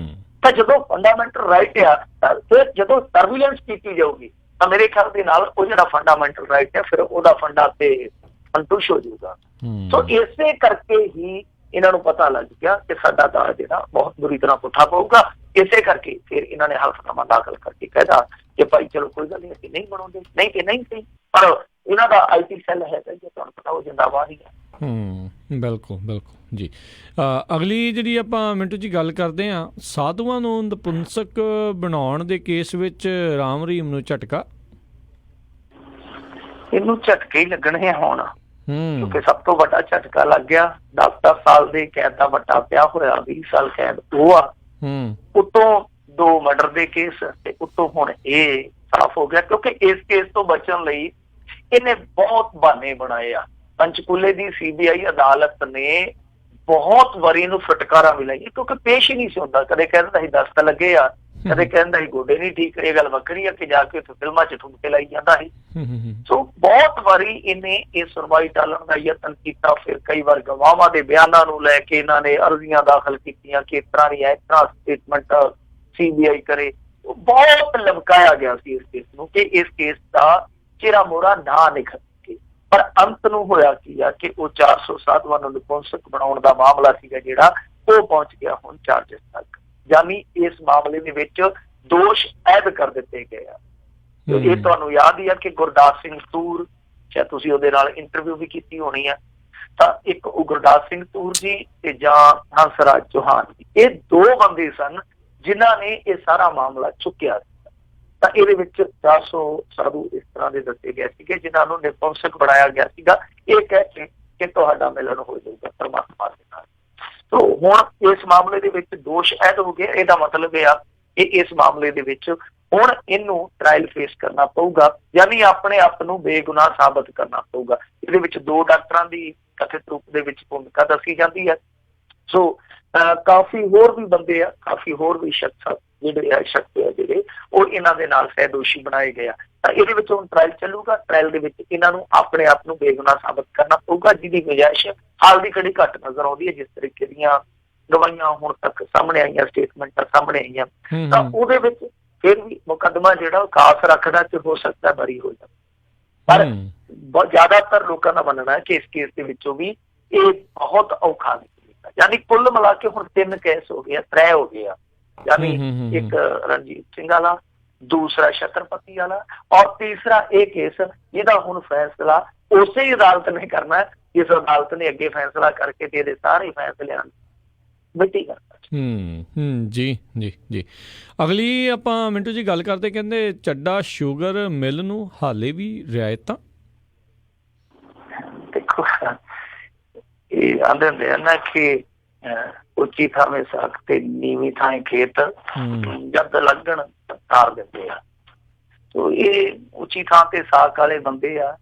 ਤਾਂ ਜਦੋਂ ਫੰਡਾਮੈਂਟਲ ਰਾਈਟ ਆ, ਫਿਰ ਜਦੋਂ ਸਰਵੀਲੈਂਸ ਕੀਤੀ ਜਾਊਗੀ ਤਾਂ ਮੇਰੇ ਖਿਆਲ ਦੇ ਨਾਲ ਉਹ ਜਿਹੜਾ ਫੰਡਾਮੈਂਟਲ ਰਾਈਟ ਹੈ ਫਿਰ ਉਹਦਾ ਫੰਡਾ ਤੇ ਸੰਤੁਸ਼ ਹੋ ਜਾਊਗਾ। ਸੋ ਇਸੇ ਕਰਕੇ ਹੀ ਇਹਨਾਂ ਨੂੰ ਪਤਾ ਲੱਗ ਗਿਆ ਕਿ ਸਾਡਾ ਤਾਂ ਜਿਹੜਾ ਬਹੁਤ ਬੁਰੀ ਤਰ੍ਹਾਂ ਪੁੱਠਾ ਪਊਗਾ। ਇਸੇ ਕਰਕੇ ਫਿਰ ਇਹਨਾਂ ਨੇ ਹਲਫਨਾਮਾ ਦਾਖਲ ਕਰਕੇ ਕਹਿਦਾ ਕਿ ਭਾਈ ਚਲੋ ਕੋਈ ਗੱਲ ਨਹੀਂ, ਅਸੀਂ ਨਹੀਂ ਬਣਾਉਂਦੇ, ਨਹੀਂ ਤੇ ਨਹੀਂ ਸਹੀ। ਪਰ ਇਹਨਾਂ ਦਾ IT ਸੈੱਲ ਹੈਗਾ, ਜੇ ਤੁਹਾਨੂੰ ਪਤਾ ਉਹ ਜਿੰਦਾਬਾਦ ਹੀ ਹੈ। ਬਿਲਕੁਲ ਬਿਲਕੁਲ ਜੀ। ਅਗਲੀ ਜਿਹੜੀ ਆਪਾਂ ਮਿੰਟੂ ਜੀ ਗੱਲ ਕਰਦੇ ਹਾਂ, ਸਾਧੂਆਂ ਨੂੰ ਨਪੁੰਸਕ ਬਣਾਉਣ ਦੇ ਕੇਸ ਵਿੱਚ ਰਾਮ ਰਹੀਮ ਨੂੰ ਝਟਕਾ। ਇਹਨੂੰ ਝਟਕੇ ਹੀ ਲੱਗਣੇ ਹੁਣ, ਕਿਉਂਕਿ ਸਭ ਤੋਂ ਵੱਡਾ ਝਟਕਾ ਲੱਗ ਗਿਆ। 10 ਸਾਲ ਦੇ ਕੈਦ ਦਾ ਵੱਡਾ ਪਿਆ ਹੋਇਆ, 20 ਸਾਲ ਕੈਦ ਉਹ ਆ, ਉੱਤੋਂ 2 ਮਰਡਰ ਦੇ ਕੇਸ, ਤੇ ਉੱਤੋਂ ਹੁਣ ਇਹ ਸਾਫ਼ ਹੋ ਗਿਆ। ਕਿਉਂਕਿ ਇਸ ਕੇਸ ਤੋਂ ਬਚਣ ਲਈ ਇਹਨੇ ਬਹੁਤ ਬਹਾਨੇ ਬਣਾਏ ਆ। ਪੰਚਕੂਲੇ ਦੀ CBI ਅਦਾਲਤ ਨੇ ਬਹੁਤ ਵਾਰੀ ਇਹਨੂੰ ਫਟਕਾਰਾਂ ਵੀ ਲਾਈਆਂ, ਕਿਉਂਕਿ ਪੇਸ਼ ਹੀ ਨਹੀਂ ਸੀ ਹੁੰਦਾ। ਕਦੇ ਕਹਿੰਦਾ ਸੀ ਦਸਤ ਲੱਗੇ ਆ, ਕਦੇ ਕਹਿੰਦਾ ਸੀ ਗੋਡੇ ਨਹੀਂ ਠੀਕ। ਇਹ ਗੱਲ ਵੱਖਰੀ ਆ ਕਿ ਜਾ ਕੇ ਉੱਥੇ ਫਿਲਮਾਂ 'ਚ ਠੁਮਕੇ ਲਾਈ ਜਾਂਦਾ ਸੀ। ਸੋ ਬਹੁਤ ਵਾਰੀ ਇਹਨੇ ਇਹ ਸੁਣਵਾਈ ਟਾਲਣ ਦਾ ਯਤਨ ਕੀਤਾ। ਫਿਰ ਕਈ ਵਾਰ ਗਵਾਹਾਂ ਦੇ ਬਿਆਨਾਂ ਨੂੰ ਲੈ ਕੇ ਇਹਨਾਂ ਨੇ ਅਰਜ਼ੀਆਂ ਦਾਖਲ ਕੀਤੀਆਂ ਕਿ ਇਸ ਤਰ੍ਹਾਂ ਦੀ ਸਟੇਟਮੈਂਟ CBI ਕਰੇ। ਬਹੁਤ ਲਮਕਾਇਆ ਗਿਆ ਸੀ ਇਸ ਕੇਸ ਨੂੰ ਕਿ ਇਸ ਕੇਸ ਦਾ ਚਿਹਰਾ ਮੋਹਰਾ ਨਾ ਨਿਖਰ ਸਕੇ। ਪਰ ਅੰਤ ਨੂੰ ਹੋਇਆ ਕੀ ਆ ਕਿ ਉਹ 400 ਸਾਧੂਆਂ ਨੂੰ ਨਪੁੰਸਕ ਬਣਾਉਣ ਦਾ ਮਾਮਲਾ ਸੀਗਾ ਜਿਹੜਾ ਉਹ ਪਹੁੰਚ ਗਿਆ ਹੁਣ ਚਾਰਜਸ ਤੱਕ। ਯਾਨੀ ਇਸ ਮਾਮਲੇ ਦੇ ਵਿੱਚ ਦੋਸ਼ ਐਡ ਕਰ ਦਿੱਤੇ ਗਏ ਆ। ਇਹ ਤੁਹਾਨੂੰ ਯਾਦ ਹੀ ਆ ਕਿ ਗੁਰਦਾਸ ਸਿੰਘ ਤੂਰ, ਸ਼ਾਇਦ ਤੁਸੀਂ ਉਹਦੇ ਨਾਲ ਇੰਟਰਵਿਊ ਵੀ ਕੀਤੀ ਹੋਣੀ ਆ, ਤਾਂ ਇੱਕ ਉਹ ਗੁਰਦਾਸ ਸਿੰਘ ਤੂਰ ਜੀ ਤੇ ਜਾਂ ਹੰਸਰਾਜ ਚੌਹਾਨ ਜੀ, ਇਹ 2 ਬੰਦੇ ਸਨ ਜਿਨ੍ਹਾਂ ਨੇ ਇਹ ਸਾਰਾ ਮਾਮਲਾ ਚੁੱਕਿਆ। ਤਾਂ ਇਹਦੇ ਵਿੱਚ 400 ਸਾਧੂ ਇਸ ਤਰ੍ਹਾਂ ਦੇ ਦੱਸੇ ਗਏ ਸੀਗੇ ਜਿਨ੍ਹਾਂ ਨੂੰ ਨਪੁੰਸਕ ਬਣਾਇਆ ਗਿਆ ਸੀਗਾ, ਇਹ ਕਹਿ ਕੇ ਕਿ ਤੁਹਾਡਾ ਮਿਲਣ ਹੋ ਜਾਊਗਾ ਪਰਮਾਤਮਾ ਦੇ ਨਾਲ। ਸੋ ਹੁਣ ਇਸ ਮਾਮਲੇ ਦੇ ਵਿੱਚ ਦੋਸ਼ ਐਡ ਹੋ ਗਏ। ਇਹਦਾ ਮਤਲਬ ਇਹ ਆ ਕਿ ਇਸ ਮਾਮਲੇ ਦੇ ਵਿੱਚ ਹੁਣ ਇਹਨੂੰ ਟ੍ਰਾਇਲ ਫੇਸ ਕਰਨਾ ਪਊਗਾ, ਯਾਨੀ ਆਪਣੇ ਆਪ ਨੂੰ ਬੇਗੁਨਾਹ ਸਾਬਤ ਕਰਨਾ ਪਊਗਾ। ਇਹਦੇ ਵਿੱਚ 2 ਡਾਕਟਰਾਂ ਦੀ ਕਥਿਤ ਰੂਪ ਦੇ ਵਿੱਚ ਭੂਮਿਕਾ ਦੱਸੀ ਜਾਂਦੀ ਹੈ। ਸੋ ਕਾਫੀ ਹੋਰ ਵੀ ਬੰਦੇ ਆ, ਕਾਫੀ ਹੋਰ ਵੀ ਸ਼ਖਸ ਜਿਹੜੇ ਉਹ ਇਹਨਾਂ ਦੇ ਨਾਲ ਸਹਿਦੋਸ਼ੀ ਬਣਾਏ ਗਏ ਆ। ਤਾਂ ਇਹਦੇ ਵਿੱਚ ਹੁਣ ਟ੍ਰਾਇਲ ਚੱਲੂਗਾ। ਟ੍ਰਾਇਲ ਦੇ ਵਿੱਚ ਇਹਨਾਂ ਨੂੰ ਆਪਣੇ ਆਪ ਨੂੰ ਬੇਗੁਨਾਹ ਸਾਬਤ ਕਰਨਾ ਪਊਗਾ, ਜਿਹਦੀ ਗੁੰਜਾਇਸ਼ ਹਾਲ ਦੀ ਘੜੀ ਘੱਟ ਨਜ਼ਰ ਆਉਂਦੀ ਹੈ। ਜਿਸ ਤਰੀਕੇ ਦੀਆਂ ਗਵਾਹੀਆਂ ਹੁਣ ਤੱਕ ਸਾਹਮਣੇ ਆਈਆਂ, ਸਟੇਟਮੈਂਟਾਂ ਸਾਹਮਣੇ ਆਈਆਂ, ਤਾਂ ਉਹਦੇ ਵਿੱਚ ਫਿਰ ਵੀ ਮੁਕੱਦਮਾ ਜਿਹੜਾ ਉਹ ਖਾਸ ਰੱਖਦਾ ਕਿ ਹੋ ਸਕਦਾ ਬਰੀ ਹੋ ਜਾਵੇ। ਪਰ ਜ਼ਿਆਦਾਤਰ ਲੋਕਾਂ ਦਾ ਮੰਨਣਾ ਹੈ ਕਿ ਇਸ ਕੇਸ ਦੇ ਵਿੱਚੋਂ ਵੀ ਇਹ ਬਹੁਤ ਔਖਾ ਨਿਕਲੇਗਾ। ਯਾਨੀ ਕੁੱਲ ਮਿਲਾ ਕੇ ਹੁਣ 3 ਕੇਸ ਹੋ ਗਏ ਆ, 3 ਹੋ ਗਏ ਆ। ਯਾਨੀ ਇੱਕ ਰਣਜੀਤ ਸਿੰਘ ਵਾਲਾ, ਦੂਸਰਾ ਛਤਰਪਤੀ ਵਾਲਾ, ਔਰ ਤੀਸਰਾ ਇਹ ਕੇਸ ਜਿਹਦਾ ਹੁਣ ਫੈਸਲਾ ਉਸੇ ਹੀ ਅਦਾਲਤ ਨੇ ਕਰਨਾ, ਜਿਸ ਅਦਾਲਤ ਨੇ ਅੱਗੇ ਫੈਸਲਾ ਕਰਕੇ ਤੇ ਇਹਦੇ ਸਾਰੇ ਫੈਸਲਿਆਂ ਨੂੰ ਮਿੱਟੀ ਕਰਨਾ। ਜੀ ਜੀ ਜੀ। ਅਗਲੀ ਆਪਾਂ ਮਿੰਟੂ ਜੀ ਗੱਲ ਕਰਦੇ, ਕਹਿੰਦੇ ਚੱਡਾ ਸ਼ੂਗਰ ਮਿਲ ਨੂੰ ਹਾਲੇ ਵੀ ਰਿਆਇਤਾਂ। ਦੇਖੋ ਇਹ ਆਂਦੇ ਹੁੰਦੇ ਆ ਨਾ ਕਿ ਉੱਚੀ ਥਾਵੇਂ ਸਾਖ ਤੇ ਨੀਵੀਂ ਥਾਂ ਖੇਤ, ਜਦ ਲੱਗਣ ਤਾਰ ਦਿੰਦੇ ਆ। ਸੋ ਇਹ ਉੱਚੀ ਥਾਂ ਤੇ ਸਾਖ ਵਾਲੇ ਬੰਦੇ ਆ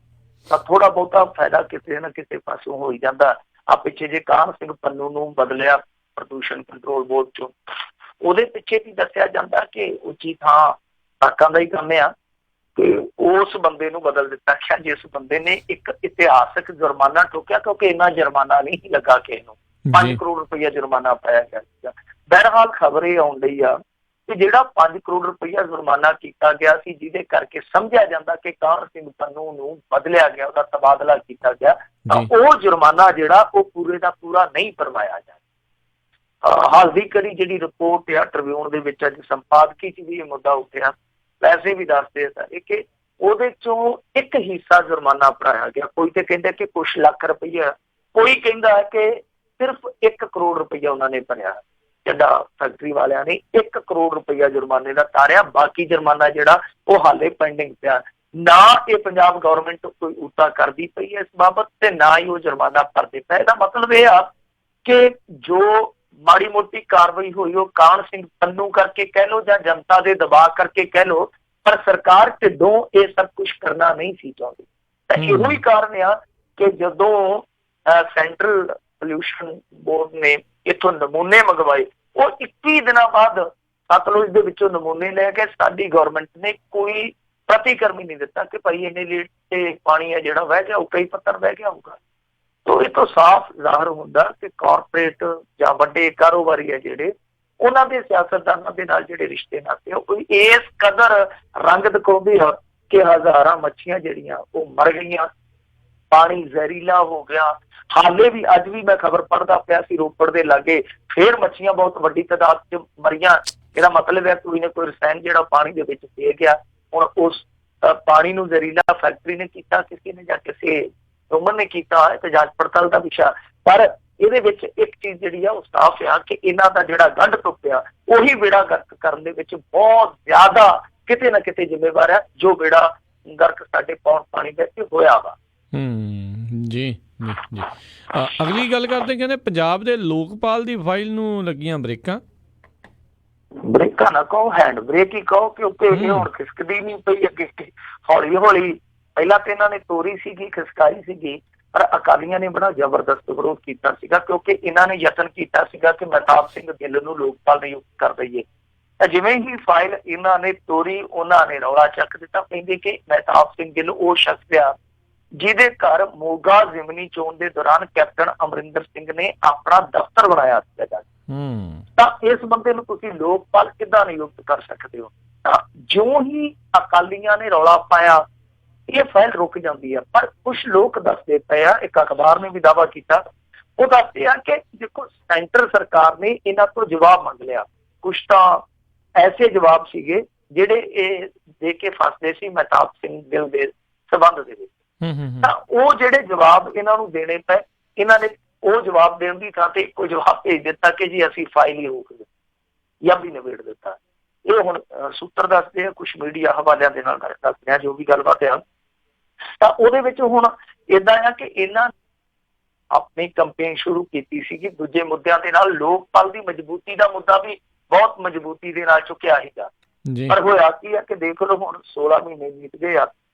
ਤਾਂ ਥੋੜਾ ਬਹੁਤਾ ਫਾਇਦਾ ਕਿਸੇ ਨਾ ਕਿਸੇ ਪਾਸੋਂ ਹੋ ਹੀ ਜਾਂਦਾ। ਆ ਪਿੱਛੇ ਜੇ ਕਾਹਨ ਸਿੰਘ ਪੰਨੂ ਨੂੰ ਬਦਲਿਆ ਪ੍ਰਦੂਸ਼ਣ ਕੰਟਰੋਲ ਬੋਰਡ ਚੋਂ, ਉਹਦੇ ਪਿੱਛੇ ਵੀ ਦੱਸਿਆ ਜਾਂਦਾ ਕਿ ਉੱਚੀ ਥਾਂ ਸਾਕਾਂ ਦਾ ਹੀ ਕੰਮ ਆ ਤੇ ਉਸ ਬੰਦੇ ਨੂੰ ਬਦਲ ਦਿੱਤਾ ਗਿਆ ਜਿਸ ਬੰਦੇ ਨੇ ਇੱਕ ਇਤਿਹਾਸਕ ਜੁਰਮਾਨਾ ਠੋਕਿਆ, ਕਿਉਂਕਿ ਇੰਨਾ ਜੁਰਮਾਨਾ ਨਹੀਂ ਲੱਗਾ ਕਿਸੇ ਨੂੰ। 5 ਕਰੋੜ ਰੁਪਇਆ ਜੁਰਮਾਨਾ ਪਾਇਆ ਗਿਆ ਸੀਗਾ। ਬਹਰਹਾਲ ਖਬਰ ਇਹ ਆਉਣ ਡਈ ਆ ਕਿ ਜਿਹੜਾ 5 ਕਰੋੜ ਰੁਪਇਆ ਜੁਰਮਾਨਾ ਕੀਤਾ ਗਿਆ ਸੀ, ਜਿਹਦੇ ਕਰਕੇ ਸਮਝਿਆ ਜਾਂਦਾ ਕਿ ਕਾਹਨ ਸਿੰਘ ਪੰਨੂ ਨੂੰ ਬਦਲਿਆ ਗਿਆ, ਉਹਦਾ ਤਬਾਦਲਾ ਕੀਤਾ ਗਿਆ, ਤਾਂ ਉਹ ਜੁਰਮਾਨਾ ਜਿਹੜਾ ਉਹ ਪੂਰੇ ਦਾ ਪੂਰਾ ਨਹੀਂ ਭਰਵਾਇਆ ਜਾ। ਹਾਲ ਦੀ ਘੜੀ ਜਿਹੜੀ ਰਿਪੋਰਟ ਆ ਟ੍ਰਿਬਿਊਨ ਦੇ ਵਿੱਚ ਅੱਜ ਸੰਪਾਦਕੀ 'ਚ ਵੀ ਇਹ ਮੁੱਦਾ ਉੱਠਿਆ, ਵੈਸੇ ਵੀ ਦੱਸਦੇ ਸਾਰੇ ਕਿ ਉਹਦੇ ਚੋਂ ਇੱਕ ਹਿੱਸਾ ਜੁਰਮਾਨਾ ਭਰਾਇਆ ਗਿਆ। ਕੋਈ ਤੇ ਕਹਿੰਦਾ ਕਿ ਕੁਛ ਲੱਖ ਰੁਪਈਆ, ਕੋਈ ਕਹਿੰਦਾ ਕਿ ਸਿਰਫ 1 ਕਰੋੜ ਰੁਪਈਆ ਉਹਨਾਂ ਨੇ ਭਰਿਆ। ਚੱਡਾ ਫੈਕਟਰੀ ਵਾਲਿਆਂ ਨੇ 1 ਕਰੋੜ ਰੁਪਈਆ ਜੁਰਮਾਨੇ ਦਾ ਤਾਰਿਆ, ਬਾਕੀ ਜੁਰਮਾਨਾ ਜਿਹੜਾ ਉਹ ਹਾਲੇ ਪੈਂਡਿੰਗ ਪਿਆ। ਨਾ ਇਹ ਪੰਜਾਬ ਗਵਰਨਮੈਂਟ ਕੋਈ ਉਤਾ ਕਰਦੀ ਪਈ ਹੈ ਇਸ ਬਾਬਤ ਤੇ ਨਾ ਹੀ ਉਹ ਜੁਰਮਾਨਾ ਭਰਦੇ ਪਏ। ਇਹਦਾ ਮਤਲਬ ਇਹ ਆ ਕਿ ਜੋ ਮਾੜੀ ਮੋਟੀ ਕਾਰਵਾਈ ਹੋਈ ਉਹ ਕਾਹਨ ਸਿੰਘ ਪੰਨੂ ਕਰਕੇ ਕਹਿ ਲਓ ਜਾਂ ਜਨਤਾ ਦੇ ਦਬਾਅ ਕਰਕੇ ਕਹਿ ਲਓ, ਪਰ ਸਰਕਾਰ ਢਿੱਡੋਂ ਇਹ ਸਭ ਕੁਛ ਕਰਨਾ ਨਹੀਂ ਸੀ ਚਾਹੁੰਦੀ। ਤਾਂ ਇਹੋ ਹੀ ਕਾਰਨ ਆ ਕਿ ਜਦੋਂ ਸੈਂਟਰਲ ਪੋਲਿਊਸ਼ਨ ਬੋਰਡ ਨੇ ਇੱਥੋਂ ਨਮੂਨੇ ਮੰਗਵਾਏ, ਉਹ 21 ਦਿਨਾਂ ਬਾਅਦ ਸਤਲੁਜ ਦੇ ਵਿੱਚੋਂ ਨਮੂਨੇ ਲੈ ਕੇ ਸਾਡੀ ਗਵਰਨਮੈਂਟ ਨੇ ਕੋਈ ਪ੍ਰਤੀਕਰਮ ਹੀ ਨਹੀਂ ਦਿੱਤਾ ਕਿ ਭਾਈ ਇੰਨੇ ਲੀਟਰ ਤੇ ਪਾਣੀ ਹੈ ਜਿਹੜਾ ਵਹਿ ਗਿਆ, ਕਈ ਪੱਤਰ ਵਹਿ ਗਿਆ ਹੋਊਗਾ। ਤੋ ਇਹ ਤੋਂ ਸਾਫ਼ ਜ਼ਾਹਰ ਹੁੰਦਾ ਕਿ ਕਾਰਪੋਰੇਟ ਜਾਂ ਵੱਡੇ ਕਾਰੋਬਾਰੀ ਹੈ ਜਿਹੜੇ, ਉਹਨਾਂ ਦੇ ਸਿਆਸਤਦਾਨਾਂ ਦੇ ਨਾਲ ਜਿਹੜੇ ਰਿਸ਼ਤੇ ਨਾਤੇ ਉਹ ਇਸ ਕਦਰ ਰੰਗ ਦਿਖਾਉਂਦੇ ਆ ਕਿ ਹਜ਼ਾਰਾਂ ਮੱਛੀਆਂ ਜਿਹੜੀਆਂ ਉਹ ਮਰ ਗਈਆਂ, ਪਾਣੀ ਜ਼ਹਿਰੀਲਾ ਹੋ ਗਿਆ। ਹਾਲੇ ਵੀ ਅੱਜ ਵੀ ਮੈਂ ਖਬਰ ਪੜ੍ਹਦਾ ਪਿਆ ਸੀ, ਰੋਪੜ ਦੇ ਲਾਗੇ ਫੇਰ ਮੱਛੀਆਂ ਬਹੁਤ ਵੱਡੀ ਤਾਦਾਦ 'ਚ ਮਰੀਆਂ। ਇਹਦਾ ਮਤਲਬ ਹੈ ਕੋਈ ਨਾ ਕੋਈ ਰਸਾਇਣ ਜਿਹੜਾ ਪਾਣੀ ਦੇ ਵਿੱਚ ਦੇ ਗਿਆ। ਹੁਣ ਉਸ ਪਾਣੀ ਨੂੰ ਜ਼ਹਿਰੀਲਾ ਫੈਕਟਰੀ ਨੇ ਕੀਤਾ, ਕਿਸੇ ਨੇ ਜਾਂ ਕਿਸੇ ਹਿਊਮਨ ਨੇ ਕੀਤਾ, ਤੇ ਜਾਂਚ ਪੜਤਾਲ ਦਾ ਵਿਸ਼ਾ। ਪਰ ਇਹਦੇ ਵਿੱਚ ਇੱਕ ਚੀਜ਼ ਜਿਹੜੀ ਆ ਉਹ ਸਾਫ਼ ਆ ਕਿ ਇਹਨਾਂ ਦਾ ਜਿਹੜਾ ਗੰਢ ਟੁੱਟਿਆ ਉਹੀ ਬੇੜਾ ਗਰਕ ਕਰਨ ਦੇ ਵਿੱਚ ਬਹੁਤ ਜ਼ਿਆਦਾ ਕਿਤੇ ਨਾ ਕਿਤੇ ਜ਼ਿੰਮੇਵਾਰ ਹੈ, ਜੋ ਬੇੜਾ ਗਰਕ ਸਾਡੇ ਪੌਣ ਪਾਣੀ ਦੇ ਵਿੱਚ ਹੋਇਆ ਵਾ। ਜੀ ਜੀ ਜੀ। ਅਗਲੀ ਗੱਲ ਕਰਦੇ, ਕਹਿੰਦੇ ਪੰਜਾਬ ਦੇ ਲੋਕਪਾਲ ਦੀ ਫਾਈਲ ਨੂੰ ਲੱਗੀਆਂ ਬ੍ਰੇਕਾਂ। ਬ੍ਰੇਕਾਂ ਨਾ ਕਹੋ, ਹੈਂਡ ਬ੍ਰੇਕ ਹੀ ਕਹੋ, ਕਿਉਂਕਿ ਇਹ ਹੁਣ ਖਿਸਕਦੀ ਨਹੀਂ ਪਈ ਅੱਗੇ। ਹੌਲੀ ਹੌਲੀ ਪਹਿਲਾਂ ਤੇ ਇਹਨਾਂ ਨੇ ਤੋਰੀ ਸੀਗੀ, ਖਿਸਕਾਈ ਸੀਗੀ, ਪਰ ਅਕਾਲੀਆਂ ਨੇ ਬੜਾ ਜ਼ਬਰਦਸਤ ਵਿਰੋਧ ਕੀਤਾ ਸੀਗਾ, ਕਿਉਂਕਿ ਇਹਨਾਂ ਨੇ ਯਤਨ ਕੀਤਾ ਸੀਗਾ ਕਿ ਮਹਿਤਾਬ ਸਿੰਘ ਗਿੱਲ ਨੂੰ ਲੋਕਪਾਲ ਨਿਯੁਕਤ ਕਰ ਦਈਏ। ਤਾਂ ਜਿਵੇਂ ਹੀ ਫਾਈਲ ਇਹਨਾਂ ਨੇ ਤੋਰੀ, ਉਹਨਾਂ ਨੇ ਰੌਲਾ ਚੱਕ ਦਿੱਤਾ, ਕਹਿੰਦੇ ਕਿ ਮਹਿਤਾਬ ਸਿੰਘ ਗਿੱਲ ਉਹ ਸ਼ਖਸ ਆ ਜਿਹਦੇ ਘਰ ਮੋਗਾ ਜ਼ਿਮਨੀ ਚੋਣ ਦੇ ਦੌਰਾਨ ਕੈਪਟਨ ਅਮਰਿੰਦਰ ਸਿੰਘ ਨੇ ਆਪਣਾ ਦਫ਼ਤਰ ਬਣਾਇਆ ਸੀਗਾ। ਤਾਂ ਇਸ ਬੰਦੇ ਨੂੰ ਤੁਸੀਂ ਲੋਕਪਾਲ ਕਿੱਦਾਂ ਨਿਯੁਕਤ ਕਰ ਸਕਦੇ ਹੋ? ਤਾਂ ਜਿਉਂ ਹੀ ਅਕਾਲੀਆਂ ਨੇ ਰੌਲਾ ਪਾਇਆ, ਇਹ ਫਾਈਲ ਰੁਕ ਜਾਂਦੀ ਹੈ। ਪਰ ਕੁਝ ਲੋਕ ਦੱਸਦੇ ਪਏ ਆ, ਇੱਕ ਅਖਬਾਰ ਨੇ ਵੀ ਦਾਅਵਾ ਕੀਤਾ, ਉਹ ਦੱਸਦੇ ਆ ਕਿ ਦੇਖੋ ਸੈਂਟਰ ਸਰਕਾਰ ਨੇ ਇਹਨਾਂ ਤੋਂ ਜਵਾਬ ਮੰਗ ਲਿਆ। ਕੁਛ ਤਾਂ ਐਸੇ ਜਵਾਬ ਸੀਗੇ ਜਿਹੜੇ ਇਹ ਦੇ ਕੇ ਫਸਦੇ ਸੀ ਮਹਿਤਾਬ ਸਿੰਘ ਗਿੱਲ ਦੇ ਸਬੰਧ ਦੇ ਵਿੱਚ। ਤਾਂ ਉਹ ਜਿਹੜੇ ਜਵਾਬ ਇਹਨਾਂ ਨੂੰ ਦੇਣੇ ਪਏ, ਇਹਨਾਂ ਨੇ ਉਹ ਜਵਾਬ ਦੇਣ ਦੀ ਥਾਂ ਤੇ ਇੱਕੋ ਜਵਾਬ ਭੇਜ ਦਿੱਤਾ ਕਿ ਜੀ ਅਸੀਂ ਫਾਈਲ ਹੀ ਰੋਕ ਦਿੱਤੀ ਜਾਂ ਵੀ ਨਿਬੇੜ ਦਿੱਤਾ। ਇਹ ਹੁਣ ਸੂਤਰ ਦੱਸਦੇ ਆ, ਕੁਛ ਮੀਡੀਆ ਹਵਾਲਿਆਂ ਦੇ ਨਾਲ ਦੱਸਦੇ ਆ ਜੋ ਵੀ ਗੱਲਬਾਤ ਆ। ਤਾਂ ਉਹਦੇ ਵਿੱਚ ਹੁਣ ਏਦਾਂ ਆ ਕਿ ਇਹਨਾਂ ਆਪਣੀ ਕੰਪੇਨ ਸ਼ੁਰੂ ਕੀਤੀ ਸੀਗੀ ਦੂਜੇ ਮੁੱਦਿਆਂ ਦੇ ਨਾਲ। ਲੋਕਪਾਲ ਦੀ ਮਜ਼ਬੂਤੀ ਦਾ ਮੁੱਦਾ ਵੀ ਬਹੁਤ ਮਜ਼ਬੂਤੀ ਦੇ ਨਾਲ ਚੁੱਕਿਆ ਸੀਗਾ, ਪਰ ਹੋਇਆ ਕੀ ਆ ਕਿ ਦੇਖ ਲਓ ਹੁਣ 16 ਮਹੀਨੇ ਬੀਤ ਗਏ ਆ,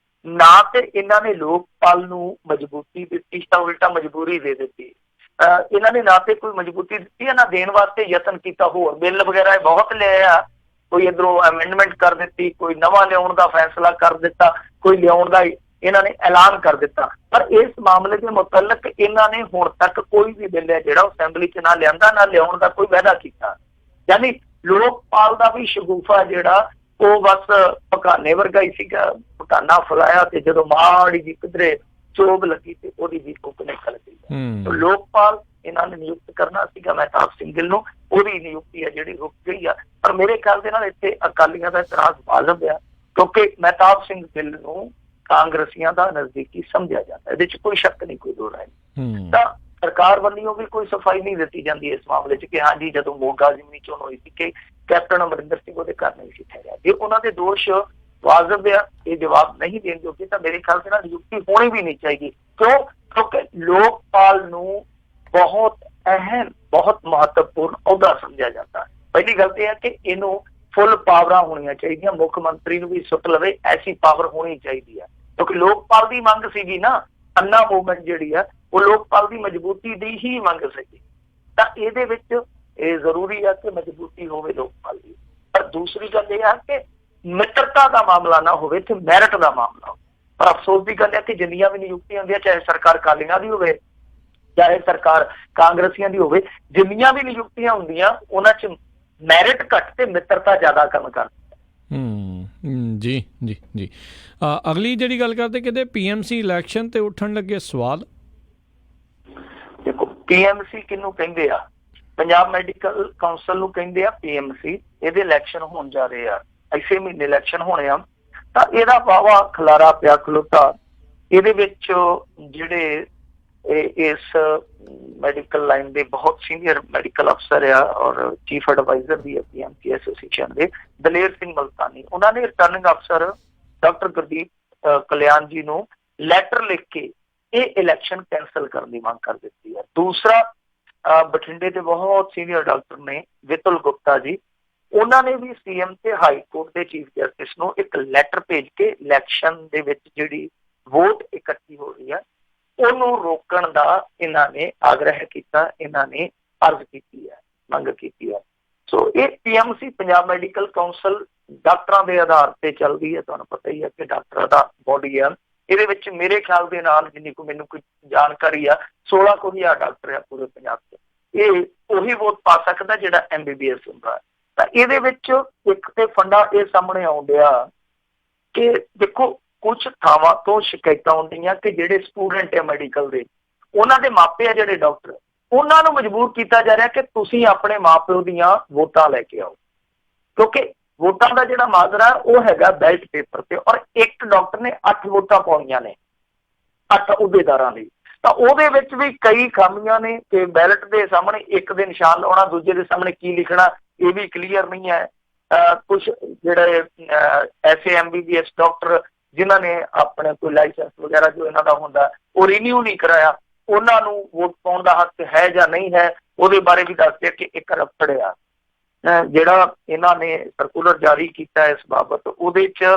ਨਾ ਤੇ ਇਹਨਾਂ ਨੇ ਲੋਕਪਾਲ ਨੂੰ ਮਜ਼ਬੂਤੀ ਦਿੱਤੀ, ਤਾਂ ਉਲਟਾ ਮਜਬੂਰੀ ਦੇ ਦਿੱਤੀ। ਇਹਨਾਂ ਨੇ ਨਾ ਤੇ ਕੋਈ ਮਜ਼ਬੂਤੀ ਦਿੱਤੀ ਹੈ, ਨਾ ਦੇਣ ਵਾਸਤੇ ਯਤਨ ਕੀਤਾ। ਹੋਰ ਬਿੱਲ ਵਗੈਰਾ ਬਹੁਤ ਲਿਆ, ਕੋਈ ਇੱਧਰੋਂ ਅਮੈਂਡਮੈਂਟ ਕਰ ਦਿੱਤੀ, ਕੋਈ ਨਵਾਂ ਲਿਆਉਣ ਦਾ ਫੈਸਲਾ ਕਰ ਦਿੱਤਾ, ਕੋਈ ਲਿਆਉਣ ਦਾ ਇਹਨਾਂ ਨੇ ਐਲਾਨ ਕਰ ਦਿੱਤਾ। ਪਰ ਇਸ ਮਾਮਲੇ ਦੇ ਮੁਤਲਕ ਇਹਨਾਂ ਨੇ ਹੁਣ ਤੱਕ ਕੋਈ ਵੀ ਬਿੱਲ ਹੈ ਜਿਹੜਾ ਅਸੈਂਬਲੀ 'ਚ ਨਾ ਲਿਆਂਦਾ, ਨਾ ਲਿਆਉਣ ਦਾ ਕੋਈ ਵਾਅਦਾ ਕੀਤਾ। ਯਾਨੀ ਲੋਕਪਾਲ ਦਾ ਵੀ ਸ਼ਗੂਫਾ ਜਿਹੜਾ ਉਹ ਬਸ ਪਕਾਨੇ ਵਰਗਾ ਹੀ ਸੀਗਾ, ਪਕਾਨਾ ਫਲਾਇਆ ਤੇ ਜਦੋਂ ਮਾੜੀ ਜੀ ਕਿਧਰੇ ਚੋਬ ਲੱਗੀ ਤੇ ਉਹਦੀ ਵੀ ਕੁੱਕ ਨਿਕਲ ਗਈ। ਲੋਕਪਾਲ ਇਹਨਾਂ ਨੇ ਨਿਯੁਕਤ ਕਰਨਾ ਸੀਗਾ ਮਹਿਤਾਬ ਸਿੰਘ ਗਿੱਲ ਨੂੰ, ਉਹਦੀ ਨਿਯੁਕਤੀ ਹੈ ਜਿਹੜੀ ਰੁਕ ਗਈ ਆ। ਪਰ ਮੇਰੇ ਖਿਆਲ ਦੇ ਨਾਲ ਇੱਥੇ ਅਕਾਲੀਆਂ ਦਾ ਇਤਰਾਜ਼ ਵਾਜਬ ਆ, ਕਿਉਂਕਿ ਮਹਿਤਾਬ ਸਿੰਘ ਗਿੱਲ ਨੂੰ ਕਾਂਗਰਸੀਆਂ ਦਾ ਨਜ਼ਦੀਕੀ ਸਮਝਿਆ ਜਾਂਦਾ, ਇਹਦੇ 'ਚ ਕੋਈ ਸ਼ੱਕ ਨਹੀਂ, ਕੋਈ ਦੋ ਰਾਏ। ਤਾਂ ਸਰਕਾਰ ਵੱਲੋਂ ਵੀ ਕੋਈ ਸਫਾਈ ਨਹੀਂ ਦਿੱਤੀ ਜਾਂਦੀ ਇਸ ਮਾਮਲੇ 'ਚ ਕਿ ਹਾਂਜੀ ਜਦੋਂ ਮੋਗਾ ਜ਼ਿਮਨੀ ਚੋਣ ਹੋਈ ਸੀ ਕਿ ਕੈਪਟਨ ਅਮਰਿੰਦਰ ਸਿੰਘ ਉਹਦੇ ਘਰ ਨਹੀਂ ਸੀ ਠਹਿਰਿਆ। ਜੇ ਉਹਨਾਂ ਦੇ ਦੋਸ਼ ਵਾਜਬ ਆ, ਇਹ ਜਵਾਬ ਨਹੀਂ ਦੇਣ ਜੋਗੇ, ਤਾਂ ਮੇਰੇ ਖਿਆਲ ਦੇ ਨਾਲ ਨਿਯੁਕਤੀ ਹੋਣੀ ਵੀ ਨਹੀਂ ਚਾਹੀਦੀ। ਕਿਉਂ? ਕਿਉਂਕਿ ਲੋਕਪਾਲ ਨੂੰ ਬਹੁਤ ਅਹਿਮ, ਬਹੁਤ ਮਹੱਤਵਪੂਰਨ ਅਹੁਦਾ ਸਮਝਿਆ ਜਾਂਦਾ। ਪਹਿਲੀ ਗੱਲ ਤੇ ਹੈ ਕਿ ਇਹਨੂੰ ਫੁੱਲ ਪਾਵਰਾਂ ਹੋਣੀਆਂ ਚਾਹੀਦੀਆਂ, ਮੁੱਖ ਮੰਤਰੀ ਨੂੰ ਵੀ ਸੁੱਟ ਲਵੇ ਐਸੀ ਪਾਵਰ ਹੋਣੀ ਚਾਹੀਦੀ ਹੈ। ਕਿਉਂਕਿ ਲੋਕਪਾਲ ਦੀ ਮੰਗ ਸੀਗੀ ਨਾ, ਅੰਨਾ ਮੂਵਮੈਂਟ ਜਿਹੜੀ ਆ ਉਹ ਲੋਕਪਾਲ ਦੀ ਮਜ਼ਬੂਤੀ ਦੀ ਹੀ ਮੰਗ ਸੀਗੀ। ਤਾਂ ਇਹਦੇ ਵਿੱਚ ਇਹ ਜ਼ਰੂਰੀ ਆ ਕਿ ਮਜ਼ਬੂਤੀ ਹੋਵੇ ਲੋਕਪਾਲ ਦੀ। ਪਰ ਦੂਸਰੀ ਗੱਲ ਇਹ ਆ ਕਿ ਮਿੱਤਰਤਾ ਦਾ ਮਾਮਲਾ ਨਾ ਹੋਵੇ, ਇੱਥੇ ਮੈਰਿਟ ਦਾ ਮਾਮਲਾ ਹੋਵੇ। ਪਰ ਅਫਸੋਸ ਦੀ ਗੱਲ ਹੈ ਕਿ ਜਿੰਨੀਆਂ ਵੀ ਨਿਯੁਕਤੀਆਂ ਹੁੰਦੀਆਂ, ਚਾਹੇ ਸਰਕਾਰ ਅਕਾਲੀਆਂ ਦੀ ਹੋਵੇ ਚਾਹੇ ਸਰਕਾਰ ਕਾਂਗਰਸੀਆਂ ਦੀ ਹੋਵੇ, ਜਿੰਨੀਆਂ ਵੀ ਨਿਯੁਕਤੀਆਂ ਹੁੰਦੀਆਂ ਉਹਨਾਂ 'ਚ ਮੈਰਿਟ ਘੱਟ ਤੇ ਮਿੱਤਰਤਾ ਜ਼ਿਆਦਾ ਕੰਮ ਕਰਦੀ। ਜੀ ਜੀ ਜੀ। ਅਗਲੀ ਜਿਹੜੀ ਗੱਲ ਕਰਦੇ, ਕਹਿੰਦੇ PMC ਇਲੈਕਸ਼ਨ ਤੇ ਉੱਠਣ ਲੱਗੇ ਸਵਾਲ। ਦੇਖੋ PMC ਕਿਹਨੂੰ ਕਹਿੰਦੇ ਆ? ਪੰਜਾਬ ਮੈਡੀਕਲ ਕਾਉਂਸਲ ਨੂੰ ਕਹਿੰਦੇ ਆ PMC। ਇਹਦੇ ਇਲੈਕਸ਼ਨ ਹੋਣ ਜਾ ਰਹੇ ਆ, ਇਸੇ ਮਹੀਨੇ ਇਲੈਕਸ਼ਨ ਹੋਣੇ ਆ। ਤਾਂ ਇਹਦਾ ਵਾਵਾ ਖਲਾਰਾ ਪਿਆ ਖਲੋਤਾ। ਇਹਦੇ ਵਿੱਚ ਜਿਹੜੇ ਇਸ ਮੈਡੀਕਲ ਲਾਈਨ ਦੇ ਬਹੁਤ ਸੀਨੀਅਰ ਮੈਡੀਕਲ ਅਫਸਰ ਆ ਔਰ ਚੀਫ ਐਡਵਾਈਜ਼ਰ ਵੀ ਹੈ PMC ਐਸੋਸੀਏਸ਼ਨ ਦੇ, ਦਲੇਰ ਸਿੰਘ ਮਲਤਾਨੀ, ਉਹਨਾਂ ਨੇ ਰਿਟਰਨਿੰਗ ਅਫਸਰ ਡਾਕਟਰ ਗੁਰਦੀਪ ਕਲਿਆਣ ਜੀ ਨੂੰ ਲੈਟਰ ਲਿਖ ਕੇ ਇਹ ਇਲੈਕਸ਼ਨ ਕੈਂਸਲ ਕਰਨ ਦੀ ਮੰਗ ਕਰ ਦਿੱਤੀ ਹੈ। ਦੂਸਰਾ, ਬਠਿੰਡੇ ਦੇ ਬਹੁਤ ਸੀਨੀਅਰ ਡਾਕਟਰ ਨੇ ਵਿਤੁਲ ਗੁਪਤਾ ਜੀ, ਉਹਨਾਂ ਨੇ ਵੀ CM ਤੇ ਹਾਈ ਕੋਰਟ ਦੇ ਚੀਫ ਜਸਟਿਸ ਨੂੰ ਇੱਕ ਲੈਟਰ ਭੇਜ ਕੇ ਇਲੈਕਸ਼ਨ ਦੇ ਵਿੱਚ ਜਿਹੜੀ ਵੋਟ ਇਕੱਠੀ ਹੋ ਰਹੀ ਹੈ ਉਹਨੂੰ ਰੋਕਣ ਦਾ ਇਹਨਾਂ ਨੇ ਆਗ੍ਰਹਿ ਕੀਤਾ, ਇਹਨਾਂ ਨੇ ਅਰਜ਼ ਕੀਤੀ ਹੈ, ਮੰਗ ਕੀਤੀ ਹੈ। ਸੋ ਇਹ PMC ਪੰਜਾਬ ਮੈਡੀਕਲ ਕਾਉਂਸਲ ਡਾਕਟਰਾਂ ਦੇ ਆਧਾਰ ਤੇ ਚੱਲਦੀ ਹੈ। ਤੁਹਾਨੂੰ ਪਤਾ ਹੀ ਹੈ ਕਿ ਡਾਕਟਰਾਂ ਦਾ ਬੋਡੀ ਆ। ਇਹਦੇ ਵਿੱਚ ਮੇਰੇ ਖਿਆਲ ਦੇ ਨਾਲ ਜਿੰਨੀ ਕੁ ਮੈਨੂੰ ਕੋਈ ਜਾਣਕਾਰੀ ਆ 16,000 ਡਾਕਟਰ ਆ ਪੂਰੇ ਪੰਜਾਬ 'ਚ। ਇਹ ਉਹੀ ਵੋਟ ਪਾ ਸਕਦਾ ਜਿਹੜਾ MBBS ਹੁੰਦਾ। ਤਾਂ ਇਹਦੇ ਵਿੱਚ ਇੱਕ ਤੇ ਫੰਡਾ ਇਹ ਸਾਹਮਣੇ ਆਉਣ ਡਿਆ ਕਿ ਦੇਖੋ ਕੁਛ ਥਾਵਾਂ ਤੋਂ ਸ਼ਿਕਾਇਤਾਂ ਆਉਂਦੀਆਂ ਕਿ ਜਿਹੜੇ ਸਟੂਡੈਂਟ ਆ ਮੈਡੀਕਲ ਦੇ, ਉਹਨਾਂ ਦੇ ਮਾਪੇ ਆ ਜਿਹੜੇ ਡਾਕਟਰ, ਉਹਨਾਂ ਨੂੰ ਮਜਬੂਰ ਕੀਤਾ ਜਾ ਰਿਹਾ ਕਿ ਤੁਸੀਂ ਆਪਣੇ ਮਾਪਿਓ ਦੀਆਂ ਵੋਟਾਂ ਲੈ ਕੇ ਆਓ, ਕਿਉਂਕਿ ਵੋਟਾਂ ਦਾ ਜਿਹੜਾ ਮਾਜਰਾ ਉਹ ਹੈਗਾ ਬੈਲਟ ਪੇਪਰ ਤੇ, ਔਰ ਇੱਕ ਡਾਕਟਰ ਨੇ 8 ਵੋਟਾਂ ਪਾਉਣੀਆਂ ਨੇ 8 ਅਹੁਦੇਦਾਰਾਂ ਲਈ। ਤਾਂ ਉਹਦੇ ਵਿੱਚ ਵੀ ਕਈ ਖਾਮੀਆਂ ਨੇ ਕਿ ਬੈਲਟ ਦੇ ਸਾਹਮਣੇ ਇੱਕ ਦੇ ਨਿਸ਼ਾਨ ਲਾਉਣਾ, ਦੂਜੇ ਦੇ ਸਾਹਮਣੇ ਕੀ ਲਿਖਣਾ ਇਹ ਵੀ ਕਲੀਅਰ ਨਹੀਂ ਹੈ। ਕੁਛ ਜਿਹੜੇ ਐਸੇ MBBS ਡਾਕਟਰ ਜਿਨ੍ਹਾਂ ਨੇ ਆਪਣੇ ਕੋਈ ਲਾਇਸੈਂਸ ਵਗੈਰਾ ਜੋ ਇਹਨਾਂ ਦਾ ਹੁੰਦਾ ਉਹ ਰੀਨਿਊ ਨਹੀਂ ਕਰਾਇਆ, ਉਹਨਾਂ ਨੂੰ ਵੋਟ ਪਾਉਣ ਦਾ ਹੱਕ ਹੈ ਜਾਂ ਨਹੀਂ ਹੈ, ਉਹਦੇ ਬਾਰੇ ਵੀ ਦੱਸਦੇ ਕਿ ਇੱਕ ਰਫੜ ਆ ਜਿਹੜਾ ਇਹਨਾਂ ਨੇ ਸਰਕੂਲਰ ਜਾਰੀ ਕੀਤਾ ਇਸ ਬਾਬਤ। ਉਹਦੇ 'ਚ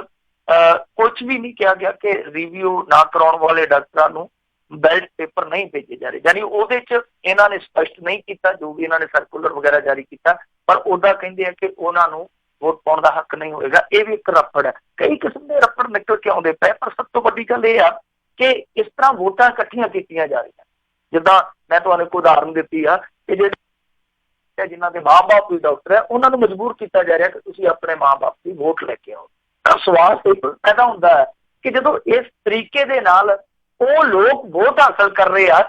ਕੁਛ ਵੀ ਨਹੀਂ ਕਿਹਾ ਗਿਆ ਕਿ ਰਿਵਿਊ ਨਾ ਕਰਾਉਣ ਵਾਲੇ ਡਾਕਟਰਾਂ ਨੂੰ ਬੈਲਟ ਪੇਪਰ ਨਹੀਂ ਭੇਜੇ ਜਾ ਰਹੇ, ਯਾਨੀ ਉਹਦੇ 'ਚ ਇਹਨਾਂ ਨੇ ਸਪਸ਼ਟ ਨਹੀਂ ਕੀਤਾ ਜੋ ਵੀ ਇਹਨਾਂ ਨੇ ਸਰਕੂਲਰ ਵਗੈਰਾ ਜਾਰੀ ਕੀਤਾ, ਪਰ ਉਹਦਾ ਕਹਿੰਦੇ ਆ ਕਿ ਉਹਨਾਂ ਨੂੰ ਵੋਟ ਪਾਉਣ ਦਾ ਹੱਕ ਨਹੀਂ ਹੋਏਗਾ। ਇਹ ਵੀ ਇੱਕ ਰੱਫੜ ਹੈ। ਕਈ ਕਿਸਮ ਦੇ ਰੱਫੜ ਨਿਕਲ ਕੇ ਆਉਂਦੇ ਪਏ, ਪਰ ਸਭ ਤੋਂ ਵੱਡੀ ਗੱਲ ਇਹ ਆ ਕਿ ਇਸ ਤਰ੍ਹਾਂ ਵੋਟਾਂ ਇਕੱਠੀਆਂ ਕੀਤੀਆਂ ਜਾ ਰਹੀਆਂ। ਜਿੱਦਾਂ ਮੈਂ ਤੁਹਾਨੂੰ ਇੱਕ ਉਦਾਹਰਨ ਦਿੱਤੀ ਆ ਕਿ ਜਿਹੜੇ ਜਿਨ੍ਹਾਂ ਦੇ ਮਾਂ-ਬਾਪ ਵੀ ਡਾਕਟਰ ਹੈ ਉਹਨਾਂ ਨੂੰ ਮਜਬੂਰ ਕੀਤਾ ਜਾ ਰਿਹਾ ਕਿ ਤੁਸੀਂ ਆਪਣੇ ਮਾਂ-ਬਾਪ ਦੀ ਵੋਟ ਲੈ ਕੇ ਆਓ। ਤਾਂ ਸਵਾਲ ਪੈਦਾ ਹੁੰਦਾ ਹੈ ਕਿ ਜਦੋਂ ਇਸ ਤਰੀਕੇ ਦੇ ਨਾਲ ਉਹ ਲੋਕ ਵੋਟ ਹਾਸਲ ਕਰ ਰਹੇ ਆ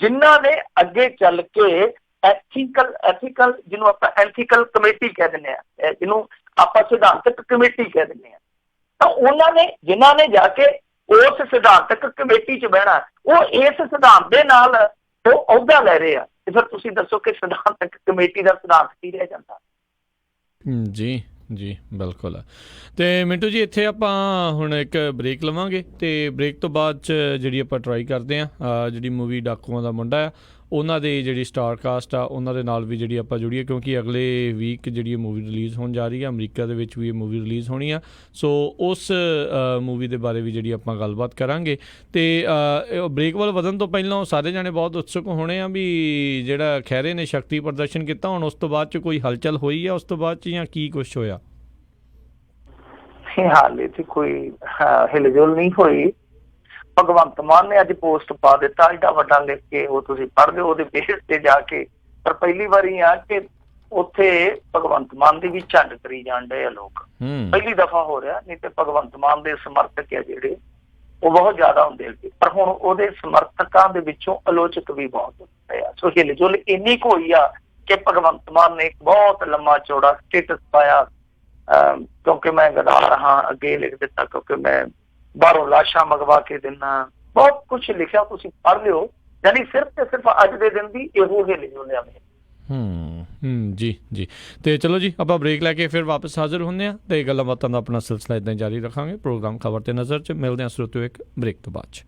ਜਿਨ੍ਹਾਂ ਨੇ ਅੱਗੇ ਚੱਲ ਕੇ ਐਥੀਕਲ ਜਿਹਨੂੰ ਆਪਾਂ ਐਥੀਕਲ ਕਮੇਟੀ ਕਹਿ ਦਿੰਦੇ ਆ, ਜਿਹਨੂੰ ਆਪਾਂ ਸਿਧਾਂਤਕ ਕਮੇਟੀ ਕਹਿ ਦਿੰਦੇ ਆ, ਤਾਂ ਉਹਨਾਂ ਨੇ ਜਿਨ੍ਹਾਂ ਨੇ ਜਾ ਕੇ ਉਸ ਸਿਧਾਂਤਕ ਕਮੇਟੀ 'ਚ ਬਹਿਣਾ, ਉਹ ਇਸ ਸਿਧਾਂਤ ਦੇ ਨਾਲ ਉਹ ਅਹੁਦਾ ਲੈ ਰਹੇ ਆ। ਤੇ ਫਿਰ ਤੁਸੀਂ ਦੱਸੋ ਕਿ ਸਿਧਾਂਤਕ ਕਮੇਟੀ ਦਾ ਸਿਧਾਂਤ ਕੀ ਰਹਿ ਜਾਂਦਾ? ਜੀ ਜੀ ਬਿਲਕੁਲ। ਤੇ ਮਿੰਟੂ ਜੀ ਇੱਥੇ ਆਪਾਂ ਹੁਣ ਇੱਕ ਬ੍ਰੇਕ ਲਵਾਂਗੇ ਤੇ ਬ੍ਰੇਕ ਤੋਂ ਬਾਅਦ 'ਚ ਜਿਹੜੀ ਆਪਾਂ ਟਰਾਈ ਕਰਦੇ ਹਾਂ ਜਿਹੜੀ ਮੂਵੀ ਡਾਕੂਆਂ ਦਾ ਮੁੰਡਾ ਆ ਉਹਨਾਂ ਦੇ ਜਿਹੜੀ ਸਟਾਰ ਕਾਸਟ ਆ ਉਹਨਾਂ ਦੇ ਨਾਲ ਵੀ ਜਿਹੜੀ ਆਪਾਂ ਜੁੜੀਏ, ਕਿਉਂਕਿ ਅਗਲੇ ਵੀਕ ਜਿਹੜੀ ਇਹ ਮੂਵੀ ਰਿਲੀਜ਼ ਹੋਣ ਜਾ ਰਹੀ ਹੈ, ਅਮਰੀਕਾ ਦੇ ਵਿੱਚ ਵੀ ਇਹ ਮੂਵੀ ਰਿਲੀਜ਼ ਹੋਣੀ ਆ। ਸੋ ਉਸ ਮੂਵੀ ਦੇ ਬਾਰੇ ਵੀ ਜਿਹੜੀ ਆਪਾਂ ਗੱਲਬਾਤ ਕਰਾਂਗੇ। ਤੇ ਬ੍ਰੇਕ ਵੱਲ ਵਧਣ ਤੋਂ ਪਹਿਲਾਂ ਸਾਰੇ ਜਾਣੇ ਬਹੁਤ ਉਤਸੁਕ ਹੋਣੇ ਆ ਵੀ ਜਿਹੜਾ ਖਹਿਰੇ ਨੇ ਸ਼ਕਤੀ ਪ੍ਰਦਰਸ਼ਨ ਕੀਤਾ, ਹੁਣ ਉਸ ਤੋਂ ਬਾਅਦ 'ਚ ਕੋਈ ਹਲਚਲ ਹੋਈ ਆ ਉਸ ਤੋਂ ਬਾਅਦ 'ਚ ਜਾਂ ਕੀ ਕੁਛ ਹੋਇਆ? ਹਾਲੇ ਤੇ ਕੋਈ ਹਿਲਜੁਲ ਨਹੀਂ ਹੋਈ। ਭਗਵੰਤ ਮਾਨ ਨੇ ਅੱਜ ਪੋਸਟ ਪਾ ਦਿੱਤਾ ਏਡਾ ਵੱਡਾ ਲਿਖ ਕੇ, ਉਹ ਤੁਸੀਂ ਪੜ੍ਹ ਲਿਓ ਉਹਦੇ ਬੇਸ ਤੇ ਜਾ ਕੇ। ਪਰ ਪਹਿਲੀ ਵਾਰੀ ਆ ਕਿ ਉੱਥੇ ਭਗਵੰਤ ਮਾਨ ਦੀ ਵੀ ਝੰਡ ਕਰੀ ਜਾਣ ਡਏ ਆ ਲੋਕ, ਪਹਿਲੀ ਦਫਾ ਹੋ ਰਿਹਾ। ਨਹੀਂ ਤੇ ਭਗਵੰਤ ਮਾਨ ਦੇ ਸਮਰਥਕ ਆ ਜਿਹੜੇ ਉਹ ਬਹੁਤ ਜ਼ਿਆਦਾ ਹੁੰਦੇ, ਪਰ ਹੁਣ ਉਹਦੇ ਸਮਰਥਕਾਂ ਦੇ ਵਿੱਚੋਂ ਆਲੋਚਕ ਵੀ ਬਹੁਤ ਹੁੰਦੇ ਆ। ਸੋ ਹਿਲਜੁਲ ਇੰਨੀ ਕੁ ਹੋਈ ਆ ਕਿ ਭਗਵੰਤ ਮਾਨ ਨੇ ਇੱਕ ਬਹੁਤ ਲੰਮਾ ਚੌੜਾ ਸਟੇਟਸ ਪਾਇਆ, ਕਿਉਂਕਿ ਮੈਂ ਗਦਾਰ ਹਾਂ, ਅੱਗੇ ਲਿਖ ਦਿੱਤਾ ਕਿਉਂਕਿ ਮੈਂ ਬਾਹਰੋਂ ਲਾਸ਼ਾਂ ਮੰਗਵਾ ਕੇ ਦਿੰਦਾ, ਬਹੁਤ ਕੁਛ ਲਿਖਿਆ, ਤੁਸੀਂ ਪੜ੍ਹ ਲਿਓ। ਯਾਨੀ ਸਿਰਫ ਤੇ ਸਿਰਫ ਅੱਜ ਦੇ ਦਿਨ ਦੀ ਇਹੋ ਹਿਲਜੁਲਿਆ ਮੈਂ। ਜੀ ਜੀ। ਤੇ ਚਲੋ ਜੀ ਆਪਾਂ ਬ੍ਰੇਕ ਲੈ ਕੇ ਫਿਰ ਵਾਪਸ ਹਾਜ਼ਰ ਹੁੰਦੇ ਹਾਂ ਤੇ ਗੱਲਾਂ ਬਾਤਾਂ ਦਾ ਆਪਣਾ ਸਿਲਸਿਲਾ ਇੱਦਾਂ ਜਾਰੀ ਰੱਖਾਂਗੇ। ਪ੍ਰੋਗਰਾਮ ਖਬਰ ਤੇ ਨਜ਼ਰ 'ਚ ਮਿਲਦੇ ਹਾਂ ਸਰੋਤਿਓ ਇੱਕ ਬ੍ਰੇਕ ਤੋਂ ਬਾਅਦ 'ਚ।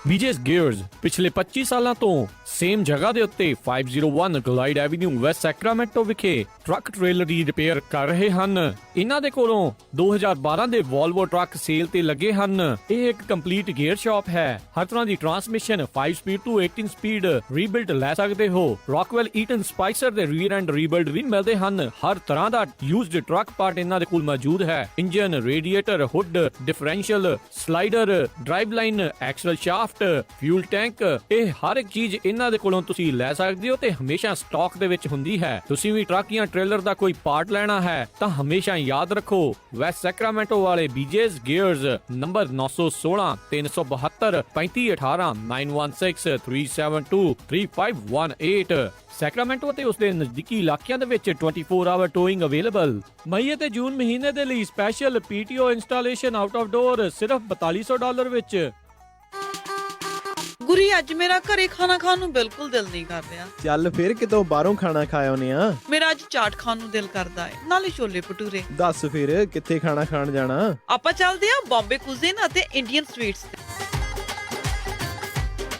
BJ's Gears ਪਿਛਲੇ 25 ਸਾਲਾਂ ਤੋਂ ਸੇਮ ਜਗ੍ਹਾ ਦੇ ਉੱਤੇ 501 ਗਲਾਈਡ ਐਵੀਨਿਊ ਵੈਸਟ ਸੈਕਰਾਮੈਂਟੋ ਵਿਖੇ ਟਰੱਕ ਟ੍ਰੇਲਰ ਦੀ ਰਿਪੇਅਰ ਕਰ ਰਹੇ ਹਨ। ਇਹਨਾਂ ਦੇ ਕੋਲੋਂ 2012 ਦੇ ਵੋਲਵੋ ਟਰੱਕ ਸੇਲ ਤੇ ਲੱਗੇ ਹਨ। ਇਹ ਇੱਕ ਕੰਪਲੀਟ ਗੇਅਰ ਸ਼ਾਪ ਹੈ। ਹਰ ਤਰ੍ਹਾਂ ਦੀ ਟਰਾਂਸਮਿਸ਼ਨ 5 ਸਪੀਡ ਤੋਂ 18 ਸਪੀਡ ਰੀਬਿਲਡ ਲੈ ਸਕਦੇ ਹੋ। ਰੌਕਵੈਲ ਈਟਨ ਸਪਾਈਸਰ ਦੇ ਰੀਅਰ ਐਂਡ ਰੀਬਿਲਡ ਵੀ ਮਿਲਦੇ ਹਨ। ਹਰ ਤਰ੍ਹਾਂ ਦਾ ਯੂਜ਼ਡ ਟਰੱਕ ਪਾਰਟ ਇਹਨਾਂ ਦੇ ਕੋਲ ਮੌਜੂਦ ਹੈ। Engine, radiator, hood, differential, slider, drive line, axle shaft, fuel tank, ਇਹ ਹਰ ਇੱਕ ਚੀਜ਼ ਇਹਨਾਂ ਦੇ ਕੋਲੋਂ ਤੁਸੀਂ ਲੈ ਸਕਦੇ ਹੋ ਤੇ ਹਮੇਸ਼ਾ ਸਟਾਕ ਦੇ ਵਿੱਚ ਹੁੰਦੀ ਹੈ। ਤੁਸੀਂ ਵੀ ਟਰੱਕ ਜਾਂ ਟ੍ਰੇਲਰ ਦਾ ਕੋਈ ਪਾਰਟ ਲੈਣਾ ਹੈ ਤਾਂ ਹਮੇਸ਼ਾ ਯਾਦ ਰੱਖੋ ਵੈਸਟ ਸੈਕਰਾਮੈਂਟੋ ਵਾਲੇ BJ's Gears, ਨੰਬਰ 916 372 3518 916 372 3518। ਸੈਕਰਾਮੈਂਟੋ ਅਤੇ ਉਸਦੇ ਨਜ਼ਦੀਕੀ ਇਲਾਕਿਆਂ ਦੇ ਵਿੱਚ 24 ਆਵਰ ਟੋਇੰਗ ਅਵੇਲੇਬਲ। ਮਈ ਅਤੇ ਜੂਨ ਮਹੀਨੇ ਦੇ ਲਈ special PTO installation out of door ਸਿਰਫ $4200 ਵਿੱਚ। ਗੁਰੀ ਅੱਜ ਮੇਰਾ ਘਰੇ ਖਾਣਾ ਖਾਣ ਨੂੰ ਬਿਲਕੁਲ ਦਿਲ ਨਹੀਂ ਕਰ ਰਿਹਾ। ਚੱਲ ਫਿਰ ਕਿਤੋਂ ਬਾਹਰੋਂ ਖਾਣਾ ਖਾ ਆਉਨੇ ਆ। ਮੇਰਾ ਅੱਜ ਚਾਟ ਖਾਣ ਨੂੰ ਦਿਲ ਕਰਦਾ ਹੈ, ਨਾਲੇ ਛੋਲੇ ਭਟੂਰੇ। ਦੱਸ ਫਿਰ ਕਿੱਥੇ ਖਾਣਾ ਖਾਣ ਜਾਣਾ? ਆਪਾਂ ਚੱਲਦੇ ਆ ਬੰਬੇ ਕੁਜ਼ੀਨ ਅਤੇ ਇੰਡੀਅਨ ਸਵੀਟਸ।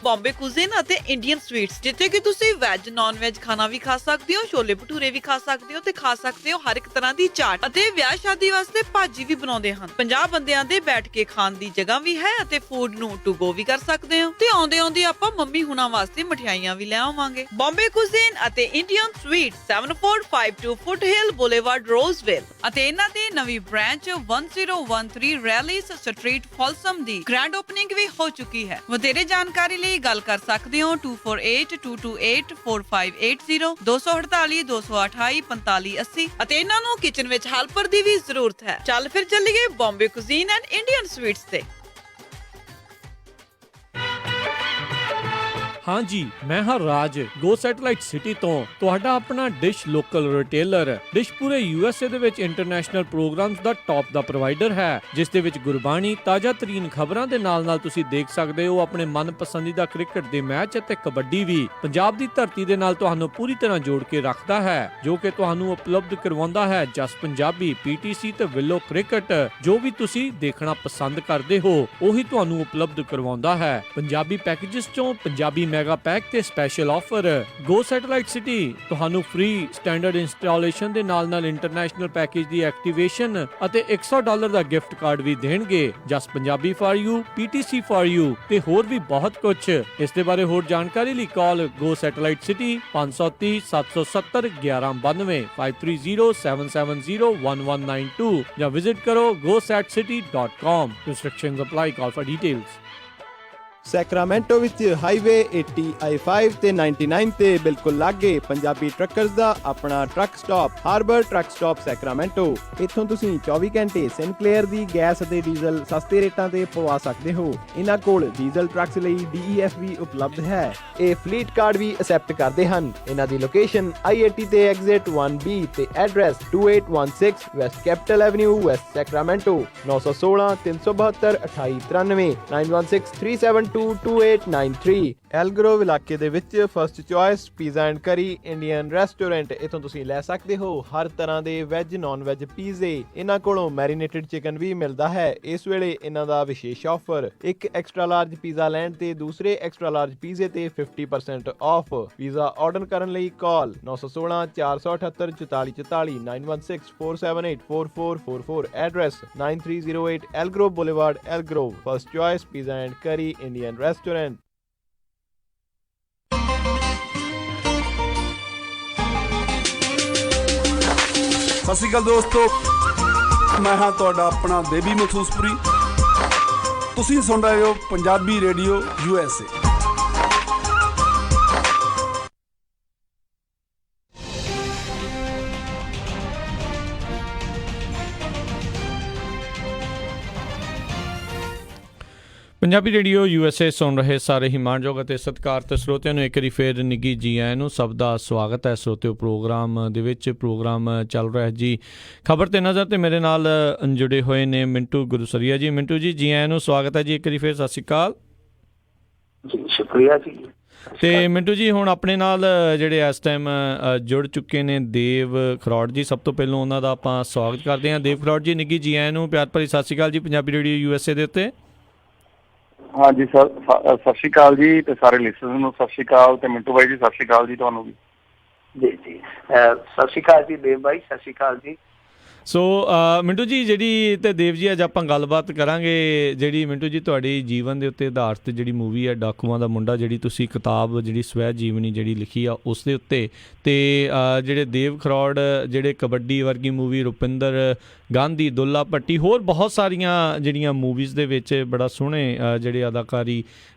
ਬੰਬੇ ਕੁਜ਼ੀਨ ਅਤੇ ਇੰਡੀਅਨ ਸਵੀਟਸ, ਜਿੱਥੇ ਕਿ ਤੁਸੀਂ ਵੈਜ ਨਾਨ ਵੈਜ ਖਾਣਾ ਵੀ ਖਾ ਸਕਦੇ ਹੋ, ਛੋਲੇ ਭਟੂਰੇ ਵੀ ਖਾ ਸਕਦੇ ਹੋ ਤੇ ਖਾ ਸਕਦੇ ਹੋ ਹਰ ਇੱਕ ਤਰ੍ਹਾਂ ਦੀ ਚਾਟ, ਅਤੇ ਵਿਆਹ ਸ਼ਾਦੀ ਵਾਸਤੇ ਭਾਜੀ ਵੀ ਬਣਾਉਂਦੇ ਹਨ। 50 ਬੰਦਿਆਂ ਦੇ ਬੈਠ ਕੇ ਖਾਣ ਦੀ ਜਗ੍ਹਾ ਵੀ ਹੈ ਅਤੇ ਫੂਡ ਨੂੰ ਟੂ ਗੋ ਵੀ ਕਰ ਸਕਦੇ ਹੋ। ਤੇ ਆਉਂਦੇ ਆਪਾਂ ਮੰਮੀ ਹੁਣਾਂ ਵਾਸਤੇ ਮਠਿਆਈਆਂ ਵੀ ਲੈ ਆਵਾਂਗੇ। ਬੰਬੇ ਕੁਜ਼ੀਨ ਅਤੇ ਇੰਡੀਅਨ ਸਵੀਟ 7452 ਫੁੱਟਹਿਲ ਬੁਲੇਵਾਰਡ ਰੋਜ਼ਵਿਲ, ਅਤੇ ਇਹਨਾਂ ਦੀ ਨਵੀਂ ਬ੍ਰਾਂਚ 1013 ਰੈਲੀਸ ਸਟਰੀਟ ਫਾਲਸਮ ਦੀ ਗ੍ਰੈਂਡ ਓਪਨਿੰਗ ਵੀ ਹੋ ਚੁੱਕੀ ਹੈ। ਵਧੇਰੇ ਜਾਣਕਾਰੀ ਲਈ ਗੱਲ ਕਰ ਸਕਦੇ ਹੋ 2482284580 248 228 4580, ਅਤੇ ਇਹਨਾਂ ਨੂੰ ਕਿਚਨ ਵਿੱਚ ਹੈਲਪਰ ਦੀ ਵੀ ਜ਼ਰੂਰਤ ਹੈ। ਚੱਲ ਫਿਰ ਚੱਲੀਏ Bombay cuisine and Indian sweets ਤੇ। हाँ जी, मैं हाँ राज गो सैटेलाइट सिटी तो ਤੁਹਾਡਾ ਆਪਣਾ ਡਿਸ਼ ਲੋਕਲ ਰਿਟੇਲਰ। ਡਿਸ਼ ਪੂਰੇ USA ਦੇ ਵਿੱਚ ਇੰਟਰਨੈਸ਼ਨਲ ਪ੍ਰੋਗਰਾਮਸ ਦਾ ਟੌਪ ਦਾ ਪ੍ਰੋਵਾਈਡਰ ਹੈ, ਜਿਸ ਦੇ ਵਿੱਚ ਗੁਰਬਾਣੀ, ਤਾਜ਼ਾ ਤਰੀਨ ਖਬਰਾਂ ਦੇ ਨਾਲ ਤੁਸੀਂ ਦੇਖ ਸਕਦੇ ਹੋ ਆਪਣੇ ਮਨਪਸੰਦੀਦਾ ਕ੍ਰਿਕਟ ਦੇ ਮੈਚ ਅਤੇ ਕਬੱਡੀ ਵੀ। ਪੰਜਾਬ ਦੀ ਧਰਤੀ ਦੇ ਨਾਲ ਤੁਹਾਨੂੰ ਪੂਰੀ ਤਰ੍ਹਾਂ ਜੋੜ ਕੇ ਰੱਖਦਾ ਹੈ, ਜੋ ਕਿ ਤੁਹਾਨੂੰ ਉਪਲਬਧ ਕਰਵਾਉਂਦਾ ਹੈ ਜਸ ਪੰਜਾਬੀ, PTC ਤੇ ਵਿਲੋ ਕ੍ਰਿਕਟ। ਜੋ ਵੀ ਤੁਸੀਂ ਦੇਖਣਾ ਪਸੰਦ ਕਰਦੇ ਹੋ ਉਹੀ ਤੁਹਾਨੂੰ ਉਪਲਬਧ ਕਰਵਾਉਂਦਾ ਹੈ। ਪੰਜਾਬੀ ਪੈਕੇजेस ਚੋਂ ਪੰਜਾਬੀ ਮੈਗਾ ਪੈਕ ਤੇ ਸਪੈਸ਼ਲ ਆਫਰ। ਗੋ ਸੈਟੇਲਾਈਟ ਸਿਟੀ ਤੁਹਾਨੂੰ ਫ੍ਰੀ ਸਟੈਂਡਰਡ ਇੰਸਟਾਲੇਸ਼ਨ ਦੇ ਨਾਲ ਇੰਟਰਨੈਸ਼ਨਲ ਪੈਕੇਜ ਦੀ ਐਕਟੀਵੇਸ਼ਨ ਅਤੇ $100 ਦਾ ਗਿਫਟ ਕਾਰਡ ਵੀ ਦੇਣਗੇ। Jas Punjabi for you, PTC for you ਤੇ ਹੋਰ ਵੀ ਬਹੁਤ ਕੁਝ। ਇਸ ਦੇ ਬਾਰੇ ਹੋਰ ਜਾਣਕਾਰੀ ਲਈ ਕਾਲ ਗੋ ਸੈਟੇਲਾਈਟ ਸਿਟੀ 530 770 1192 530 770 1192 ਜਾਂ ਵਿਜ਼ਿਟ ਕਰੋ gosatcity.com। Restrictions apply. Call for details. Sacramento ਵਿੱਚ ਹਾਈਵੇ 80 I-5 ਤੇ 99 ਤੇ ਬਿਲਕੁਲ ਲਾਗੇ ਪੰਜਾਬੀ ਟਰੱਕਰਸ ਦਾ ਆਪਣਾ truck stop Harbor truck stop Sacramento. ਇੱਥੋਂ ਤੁਸੀਂ 24 ਘੰਟੇ ਸਿਨਕਲੇਅਰ ਦੀ ਗੈਸ ਅਤੇ ਡੀਜ਼ਲ ਸਸਤੇ ਰੇਟਾਂ ਤੇ ਪਵਾ ਸਕਦੇ ਹੋ। ਇਹਨਾਂ ਕੋਲ ਡੀਜ਼ਲ ਟਰੱਕਸ ਲਈ DEF ਵੀ ਉਪਲਬਧ ਹੈ। ਇਹ ਫਲੀਟ ਕਾਰਡ ਵੀ ਅਸੈਪਟ ਕਰਦੇ ਹਨ। ਇਹਨਾਂ ਦੀ ਲੋਕੇਸ਼ਨ I-80 ਤੇ ਐਗਜ਼ਿਟ 1B ਤੇ address 2816 West capital avenue West Sacramento. 916 372 2893 916 3722893। ਐਲਗਰੋਵ ਇਲਾਕੇ ਦੇ ਵਿੱਚ first Choice Pizza and Curry Indian restaurant. ਇੱਥੋਂ ਤੁਸੀਂ ਲੈ ਸਕਦੇ ਹੋ ਹਰ ਤਰ੍ਹਾਂ ਦੇ ਵੈਜ ਨਾਨ ਵੈਜ ਪੀਜ਼ੇ। ਇਹਨਾਂ ਕੋਲੋਂ ਮੈਰੀਨੇਟਡ ਚਿਕਨ ਵੀ ਮਿਲਦਾ ਹੈ। ਇਸ ਵੇਲੇ ਇਹਨਾਂ ਦਾ ਵਿਸ਼ੇਸ਼ ਆਫਰ, ਇੱਕ ਐਕਸਟਰਾ ਲਾਰਜ ਪੀਜ਼ਾ ਲੈਣ ਤੇ ਦੂਸਰੇ ਐਕਸਟਰਾ ਲਾਰਜ ਪੀਜ਼ੇ ਤੇ 50% ਆਫ। ਪੀਜ਼ਾ ਆਰਡਰ ਕਰਨ ਲਈ call 916 478 4444 916 478 4444। Address 9308 Elk Grove boulevard Elk Grove. First Choice Pizza and Curry Indian Restaurant. ਸਤਿ ਸ਼੍ਰੀ ਅਕਾਲ ਦੋਸਤੋ, ਮੈਂ ਹਾਂ ਤੁਹਾਡਾ ਆਪਣਾ ਬੇਬੀ ਮਥੂਸਪੁਰੀ। ਤੁਸੀਂ ਸੁਣ ਰਹੇ ਹੋ Punjabi radio USA। Punjabi radio USA ਸੁਣ ਰਹੇ ਸਾਰੇ ਹੀ ਮਾਣਯੋਗ ਅਤੇ ਸਤਿਕਾਰਤ ਸਰੋਤਿਆਂ ਨੂੰ ਇੱਕ ਵਾਰੀ ਫੇਰ ਨਿੱਘੀ ਜੀ ਆਇਆਂ ਨੂੰ। ਸਭ ਦਾ ਸਵਾਗਤ ਹੈ ਸਰੋਤਿਓ ਪ੍ਰੋਗਰਾਮ ਦੇ ਵਿੱਚ। ਪ੍ਰੋਗਰਾਮ ਚੱਲ ਰਿਹਾ ਜੀ ਖਬਰ ਤੇ ਨਜ਼ਰ, ਤੇ ਮੇਰੇ ਨਾਲ ਜੁੜੇ ਹੋਏ ਨੇ ਮਿੰਟੂ ਗੁਰਸਰੀਆ ਜੀ। ਮਿੰਟੂ ਜੀ, ਜੀ ਆਇਆਂ ਨੂੰ, ਸਵਾਗਤ ਹੈ ਜੀ ਇੱਕ ਵਾਰੀ ਫੇਰ। ਸਤਿ ਸ਼੍ਰੀ ਅਕਾਲ ਜੀ। ਸ਼ੁਕਰੀਆ ਜੀ। ਤੇ ਮਿੰਟੂ ਜੀ, ਹੁਣ ਆਪਣੇ ਨਾਲ ਜਿਹੜੇ ਇਸ ਟਾਈਮ ਜੁੜ ਚੁੱਕੇ ਨੇ ਦੇਵ ਖਰੋੜ ਜੀ। ਸਭ ਤੋਂ ਪਹਿਲਾਂ ਉਹਨਾਂ ਦਾ ਆਪਾਂ ਸਵਾਗਤ ਕਰਦੇ ਹਾਂ। ਦੇਵ ਖਰੋੜ ਜੀ, ਨਿੱਘੀ ਜੀ ਆਇਆਂ ਨੂੰ, ਪਿਆਰ ਭਰੀ ਸਤਿ ਸ਼੍ਰੀ ਅਕਾਲ ਜੀ ਪੰਜਾਬੀ ਰੇਡੀਓ USA ਦੇ ਉੱਤੇ। ਹਾਂਜੀ ਸਰ, ਸਤਿ ਸ਼੍ਰੀ ਅਕਾਲ ਜੀ, ਤੇ ਸਾਰੇ ਲਿਸਨਰਸ ਨੂੰ ਸਤਿ ਸ਼੍ਰੀ ਅਕਾਲ, ਤੇ ਮਿੰਟੂ ਬਾਈ ਜੀ ਸਤਿ ਸ਼੍ਰੀ ਅਕਾਲ ਜੀ ਤੁਹਾਨੂੰ ਵੀ। ਜੀ ਜੀ, ਸਤਿ ਸ਼੍ਰੀ ਅਕਾਲ ਜੀ ਦੇਵ ਬਾਈ, ਸਤਿ ਸ਼੍ਰੀ ਅਕਾਲ ਜੀ। ਸੋ ਮਿੰਟੂ ਜੀ, ਜਿਹੜੀ ਤੇ ਦੇਵ ਜੀ ਅੱਜ ਆਪਾਂ ਗੱਲਬਾਤ ਕਰਾਂਗੇ, ਜਿਹੜੀ ਮਿੰਟੂ ਜੀ ਤੁਹਾਡੀ ਜੀਵਨ ਦੇ ਉੱਤੇ ਆਧਾਰਿਤ ਜਿਹੜੀ ਮੂਵੀ ਹੈ ਡਾਕੂਆਂ ਦਾ ਮੁੰਡਾ, ਜਿਹੜੀ ਤੁਸੀਂ ਕਿਤਾਬ ਜਿਹੜੀ ਸਵੈ ਜੀਵਨੀ ਜਿਹੜੀ ਲਿਖੀ ਆ ਉਸ ਦੇ ਉੱਤੇ, ਤੇ ਜਿਹੜੇ ਦੇਵ ਖਰੋੜ ਜਿਹੜੇ ਕਬੱਡੀ ਵਰਗੀ ਮੂਵੀ, ਰੁਪਿੰਦਰ ਗਾਂਧੀ, ਦੁੱਲਾ ਭੱਟੀ, ਹੋਰ ਬਹੁਤ ਸਾਰੀਆਂ ਜਿਹੜੀਆਂ ਮੂਵੀਜ਼ ਦੇ ਵਿੱਚ ਬੜਾ ਸੋਹਣੇ ਜਿਹੜੇ ਅਦਾਕਾਰੀ